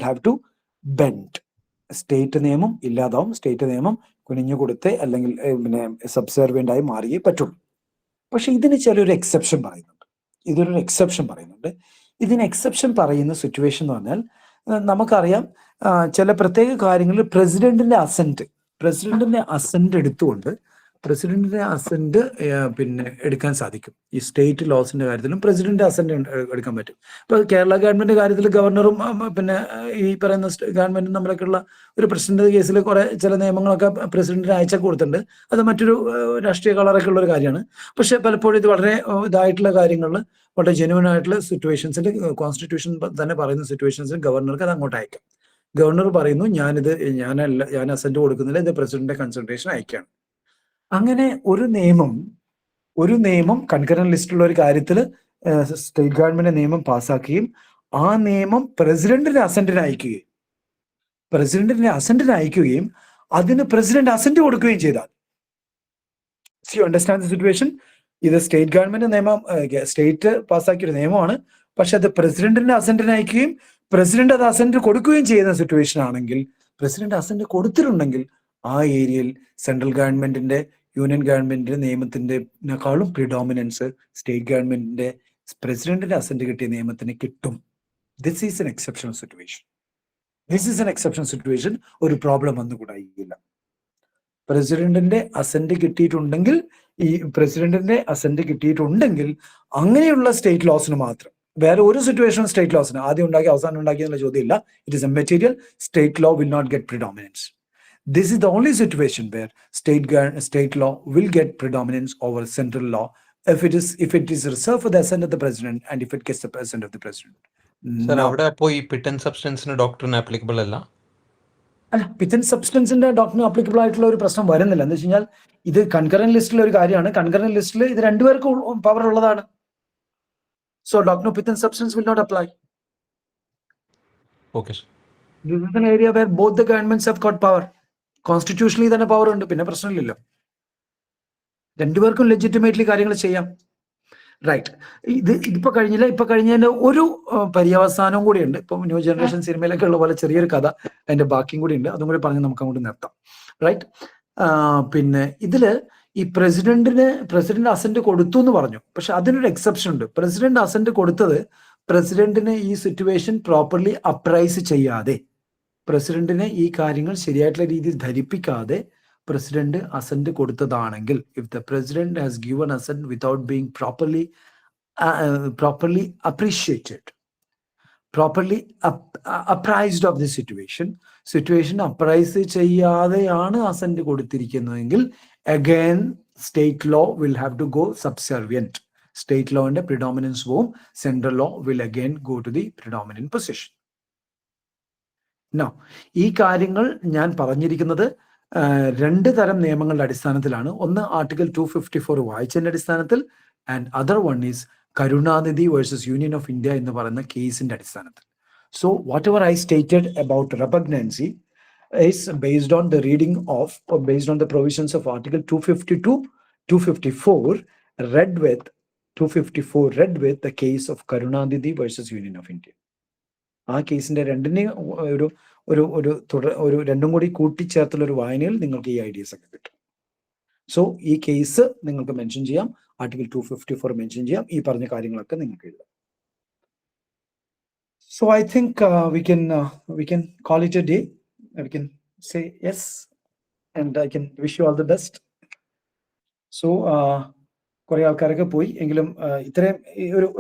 have to bend. State നിയമം ഇല്ലാതാവും, സ്റ്റേറ്റ് നിയമം കുനിഞ്ഞു കൊടുത്ത് അല്ലെങ്കിൽ പിന്നെ സബ്സർവിയന്റ് ആയി മാറിയേ പറ്റുള്ളൂ. പക്ഷെ ഇതിന് ചിലൊരു എക്സെപ്ഷൻ പറയുന്നുണ്ട്. ഇതിന് എക്സെപ്ഷൻ പറയുന്ന സിറ്റുവേഷൻ എന്ന് പറഞ്ഞാൽ നമുക്കറിയാം, ചില പ്രത്യേക കാര്യങ്ങളിൽ പ്രസിഡന്റിന്റെ അസന്റ് എടുത്തുകൊണ്ട് പ്രസിഡന്റിന്റെ അസന്റ് പിന്നെ എടുക്കാൻ സാധിക്കും. ഈ സ്റ്റേറ്റ് ലോസിന്റെ കാര്യത്തിലും പ്രസിഡന്റ് അസന്റ് എടുക്കാൻ പറ്റും. ഇപ്പൊ കേരള ഗവൺമെന്റ് കാര്യത്തിൽ ഗവർണറും പിന്നെ ഈ പറയുന്ന ഗവൺമെന്റും തമ്മിലൊക്കെയുള്ള ഒരു പ്രസിഡന്റ് കേസിൽ ചില നിയമങ്ങളൊക്കെ പ്രസിഡന്റിന് അയച്ചൊക്കെ കൊടുത്തിട്ടുണ്ട്. അത് മറ്റൊരു രാഷ്ട്രീയ കളറൊക്കെ ഉള്ള ഒരു കാര്യമാണ്. പക്ഷെ പലപ്പോഴും ഇത് വളരെ ഇതായിട്ടുള്ള കാര്യങ്ങളിൽ, വളരെ ജെന്യുവൻ ആയിട്ടുള്ള സിറ്റുവേഷൻസിൽ, കോൺസ്റ്റിറ്റ്യൂഷൻ തന്നെ പറയുന്ന സിറ്റുവേഷൻസിൽ ഗവർണർക്ക് അത് അങ്ങോട്ട് അയക്കാം. ഗവർണർ പറയുന്നു ഞാൻ അസന്റ് കൊടുക്കുന്നില്ല, ഇത് പ്രസിഡന്റിന്റെ കൺസൾട്ടേഷൻ അയക്കുകയാണ്. അങ്ങനെ ഒരു നിയമം കൺകറന്റ് ലിസ്റ്റുള്ള ഒരു കാര്യത്തിൽ സ്റ്റേറ്റ് ഗവൺമെന്റ് നിയമം പാസ്സാക്കുകയും ആ നിയമം പ്രസിഡന്റിന്റെ അസന്റിന് അയക്കുകയും അതിന് പ്രസിഡന്റ് അസന്റ് കൊടുക്കുകയും ചെയ്താൽ, യു അണ്ടർസ്റ്റാൻഡ് ദി സിറ്റുവേഷൻ? ഇത് സ്റ്റേറ്റ് ഗവൺമെന്റ് നിയമം, സ്റ്റേറ്റ് പാസ്സാക്കിയൊരു നിയമമാണ്, പക്ഷെ അത് പ്രസിഡന്റിന്റെ അസന്റിന് അയക്കുകയും പ്രസിഡന്റ് അത് അസന്റ് കൊടുക്കുകയും ചെയ്യുന്ന സിറ്റുവേഷൻ ആണെങ്കിൽ, പ്രസിഡന്റ് അസന്റ് ആ ഏരിയയിൽ സെൻട്രൽ ഗവൺമെന്റിന്റെ യൂണിയൻ ഗവൺമെന്റിന്റെ നിയമത്തിന്റെക്കാളും പ്രിഡോമിനൻസ് സ്റ്റേറ്റ് ഗവൺമെന്റിന്റെ പ്രസിഡന്റിന്റെ അസന്റ് കിട്ടിയ നിയമത്തിന് കിട്ടും. This is N exceptional situation. ഒരു പ്രോബ്ലം വന്നുകൂടായില്ല. പ്രസിഡന്റിന്റെ അസന്റ് കിട്ടിയിട്ടുണ്ടെങ്കിൽ അങ്ങനെയുള്ള സ്റ്റേറ്റ് ലോസിന് മാത്രം, വേറെ ഒരു സിറ്റുവേഷൻ സ്റ്റേറ്റ് ലോസിന് ആദ്യം ഉണ്ടാക്കി അവസാനം ഉണ്ടാക്കി എന്നുള്ള ചോദ്യമില്ല. It is a material. State law will not get predominance. This is the only situation where state law will get predominance over central law if it is reserved for the assent of the president and if it gets the assent of the president. Sir, അവിടെ അപ്പോ ഈ pit and സബ്സ്റ്റൻസിന് ഡോക്ടറിന് applicable അല്ല? Pit and സബ്സ്റ്റൻസിന്റെ ഡോക്ടറിന് applicable ആയിട്ടുള്ള ഒരു പ്രശ്നം വരുന്നില്ല. എന്ന് വെച്ച് കഴിഞ്ഞാൽ ഇത് കൺകറന്റ് ലിസ്റ്റിലെ ഒരു കാര്യമാണ്. കൺകറന്റ് ലിസ്റ്റിൽ ഇത് രണ്ടുപേർക്കും പവർ ഉള്ളതാണ്. So doctrine pith and substance will not apply. Okay, sir. This is an area where both the governments have got power. Constitutionally തന്നെ പവർ ഉണ്ട്, പിന്നെ പ്രശ്നമില്ലല്ലോ. രണ്ടുപേർക്കും ലെജിറ്റിമേറ്റ്ലി കാര്യങ്ങൾ ചെയ്യാം. റൈറ്റ്. ഇപ്പൊ കഴിഞ്ഞതിന്റെ ഒരു പര്യവസാനവും കൂടി ഉണ്ട്. ഇപ്പൊ ന്യൂ ജനറേഷൻ സിനിമയിലൊക്കെ ഉള്ള പോലെ ചെറിയൊരു കഥ അതിന്റെ ബാക്കിയും കൂടി ഉണ്ട്. അതും കൂടി പറഞ്ഞ് നമുക്ക് അങ്ങോട്ട് നിർത്താം. റൈറ്റ്. പിന്നെ ഇതില് ഈ പ്രസിഡന്റ് അസന്റ് കൊടുത്തു എന്ന് പറഞ്ഞു. പക്ഷെ അതിനൊരു എക്സെപ്ഷൻ ഉണ്ട്. പ്രസിഡന്റ് അസന്റ് കൊടുത്തത് പ്രസിഡന്റിന് ഈ സിറ്റുവേഷൻ പ്രോപ്പർലി അപ്രൈസ് ചെയ്യാതെ, പ്രസിഡന്റിനെ ഈ കാര്യങ്ങൾ ശരിയായിട്ടുള്ള രീതിയിൽ ധരിപ്പിക്കാതെ പ്രസിഡന്റ് അസന്റ് കൊടുത്തതാണെങ്കിൽ, if the president has given assent without being properly appreciated, properly appraised of the situation appraise ചെയ്യാതെയാണ് അസന്റ് കൊടുത്തിരിക്കുന്നതെങ്കിൽ, again state law will have to go subservient. State ലോന്റെ പ്രിഡോമിനൻസ് പോവും, central law will again go to the predominant position. No, ഈ കാര്യങ്ങൾ ഞാൻ പറഞ്ഞിരിക്കുന്നത് രണ്ട് തരം നിയമങ്ങളുടെ അടിസ്ഥാനത്തിലാണ്. ഒന്ന് ആർട്ടിക്കിൾ 254 വായിച്ചതിന്റെ അടിസ്ഥാനത്തിൽ, and other one is Karunanidhi versus union of India എന്ന് പറയുന്ന കേസിന്റെ അടിസ്ഥാനത്തിൽ. So what ever I stated about repugnancy is based on the reading of, or based on the provisions of article 252, 254 read with 254 read with the case of Karunanidhi versus Union of India. ആ കേസിന്റെ രണ്ടിനെ ഒരു രണ്ടും കൂടി കൂട്ടിച്ചേർത്തുള്ള ഒരു വായനയിൽ നിങ്ങൾക്ക് ഈ ഐഡിയസ് ഒക്കെ കിട്ടും. സോ ഈ കേസ് നിങ്ങൾക്ക് മെൻഷൻ ചെയ്യാം, ആർട്ടിക്കിൾ 254 മെൻഷൻ ചെയ്യാം, ഈ പറഞ്ഞ കാര്യങ്ങളൊക്കെ നിങ്ങൾക്ക് എഴുതാം. So I think we can call it a day. We can say yes, and I can wish you all the best. So കുറെ ആൾക്കാരൊക്കെ പോയി എങ്കിലും ഇത്രയും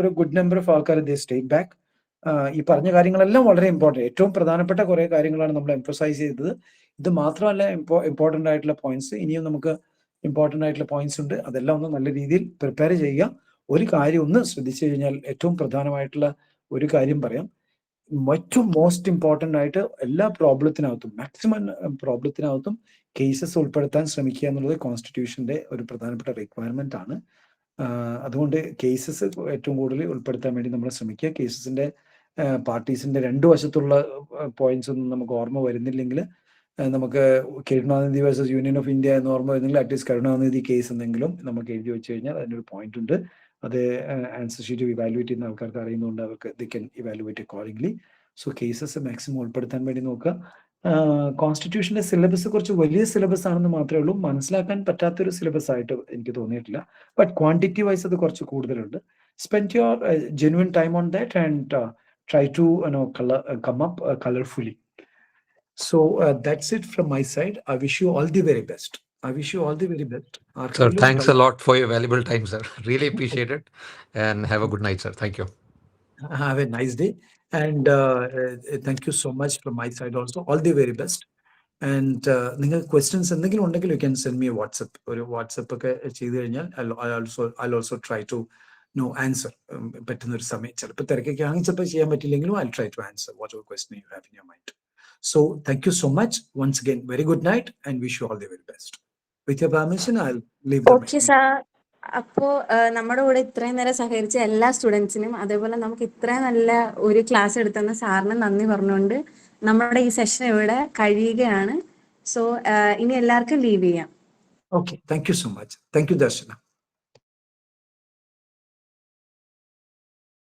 ഒരു ഗുഡ് നമ്പർ ഓഫ് ആൾക്കാർ ദേ സ്റ്റേറ്റ് ബാക്ക്. ഈ പറഞ്ഞ കാര്യങ്ങളെല്ലാം വളരെ ഇമ്പോർട്ടൻറ്റ്, ഏറ്റവും പ്രധാനപ്പെട്ട കുറെ കാര്യങ്ങളാണ് നമ്മൾ എംഫസൈസ് ചെയ്തത്. ഇത് മാത്രമല്ല ഇമ്പോർട്ടൻ്റ് ആയിട്ടുള്ള പോയിന്റ്സ്, ഇനിയും നമുക്ക് ഇമ്പോർട്ടൻ്റ് ആയിട്ടുള്ള പോയിന്റ്സ് ഉണ്ട്. അതെല്ലാം ഒന്ന് നല്ല രീതിയിൽ പ്രിപ്പയർ ചെയ്യുക. ഒരു കാര്യം ഒന്ന് ശ്രദ്ധിച്ചു കഴിഞ്ഞാൽ, ഏറ്റവും പ്രധാനമായിട്ടുള്ള ഒരു കാര്യം പറയാം. ഏറ്റവും മോസ്റ്റ് ഇമ്പോർട്ടൻ്റ് ആയിട്ട് എല്ലാ പ്രോബ്ലത്തിനകത്തും, മാക്സിമം പ്രോബ്ലത്തിനകത്തും കേസസ് ഉൾപ്പെടുത്താൻ ശ്രമിക്കുക എന്നുള്ളത് കോൺസ്റ്റിറ്റ്യൂഷന്റെ ഒരു പ്രധാനപ്പെട്ട റിക്വയർമെന്റ് ആണ്. അതുകൊണ്ട് കേസസ് ഏറ്റവും കൂടുതൽ ഉൾപ്പെടുത്താൻ വേണ്ടി നമ്മൾ ശ്രമിക്കുക. കേസസിന്റെ പാർട്ടീസിന്റെ രണ്ടു വശത്തുള്ള പോയിന്റ്സ് ഒന്നും നമുക്ക് ഓർമ്മ വരുന്നില്ലെങ്കിൽ, നമുക്ക് Karunanidhi versus union of India എന്ന് ഓർമ്മ വരുന്നെങ്കിൽ അറ്റ്ലീസ്റ്റ് കരുണാനിധി കേസ് എന്തെങ്കിലും നമുക്ക് എഴുതി വെച്ച് കഴിഞ്ഞാൽ അതിനൊരു പോയിന്റ് ഉണ്ട്. അത് ആൻസർ ഷീറ്റ് ഇവാലുവേറ്റ് ചെയ്യുന്ന ആൾക്കാർക്ക് അറിയുന്നതുകൊണ്ട് അവർക്ക് they can evaluate accordingly. So cases maximum ഉൾപ്പെടുത്താൻ വേണ്ടി നോക്കുക. കോൺസ്റ്റിറ്റ്യൂഷന്റെ സിലബസ് കുറച്ച് വലിയ സിലബസ് ആണെന്ന് മാത്രമേ ഉള്ളൂ, മനസ്സിലാക്കാൻ പറ്റാത്തൊരു സിലബസ് ആയിട്ട് എനിക്ക് തോന്നിയിട്ടില്ല. ബട്ട് ക്വാണ്ടിറ്റി വൈസ് അത് കുറച്ച് കൂടുതലുണ്ട്. Spend your genuine time on that and try to come up colorfully. So that's it from my side. I wish you all the very best. Sir, thanks a lot for your valuable time, sir. Really appreciate it, and have a good night, sir. Thank you. Have a nice day, and thank you so much from my side also. All the very best. And നിങ്ങൾ questions എന്തെങ്കിലും ഉണ്ടെങ്കിൽ you can send me a WhatsApp. ഒരു WhatsApp ഒക്കെ ചെയ്തു കഴിഞ്ഞാൽ I'll also try to answer. പറ്റുന്ന ഒരു സമയം ചിലപ്പോൾ തിരക്കൊക്കെ ആണെങ്കിൽ ചിലപ്പോൾ ചെയ്യാൻ പറ്റില്ലെങ്കിലും I'll try to answer whatever question you have in your mind. So thank you so much once again. Very good night and wish you all the very best. With your permission, I'll leave the Okay, sir. അപ്പോൾ നമ്മുടെ കൂടെ ഇത്രയും നേരം സഹകരിച്ച എല്ലാ സ്റ്റുഡൻസിനും, അതേപോലെ നമുക്ക് ഇത്രയും നല്ല ഒരു ക്ലാസ് എടുത്തുന്ന സാറിന് നന്ദി പറഞ്ഞുകൊണ്ട് നമ്മുടെ ഈ സെഷൻ ഇവിടെ കഴിയുകയാണ്. സോ ഇനി എല്ലാവർക്കും ലീവ് ചെയ്യാം. Okay, thank you so much. Thank you, Darshana.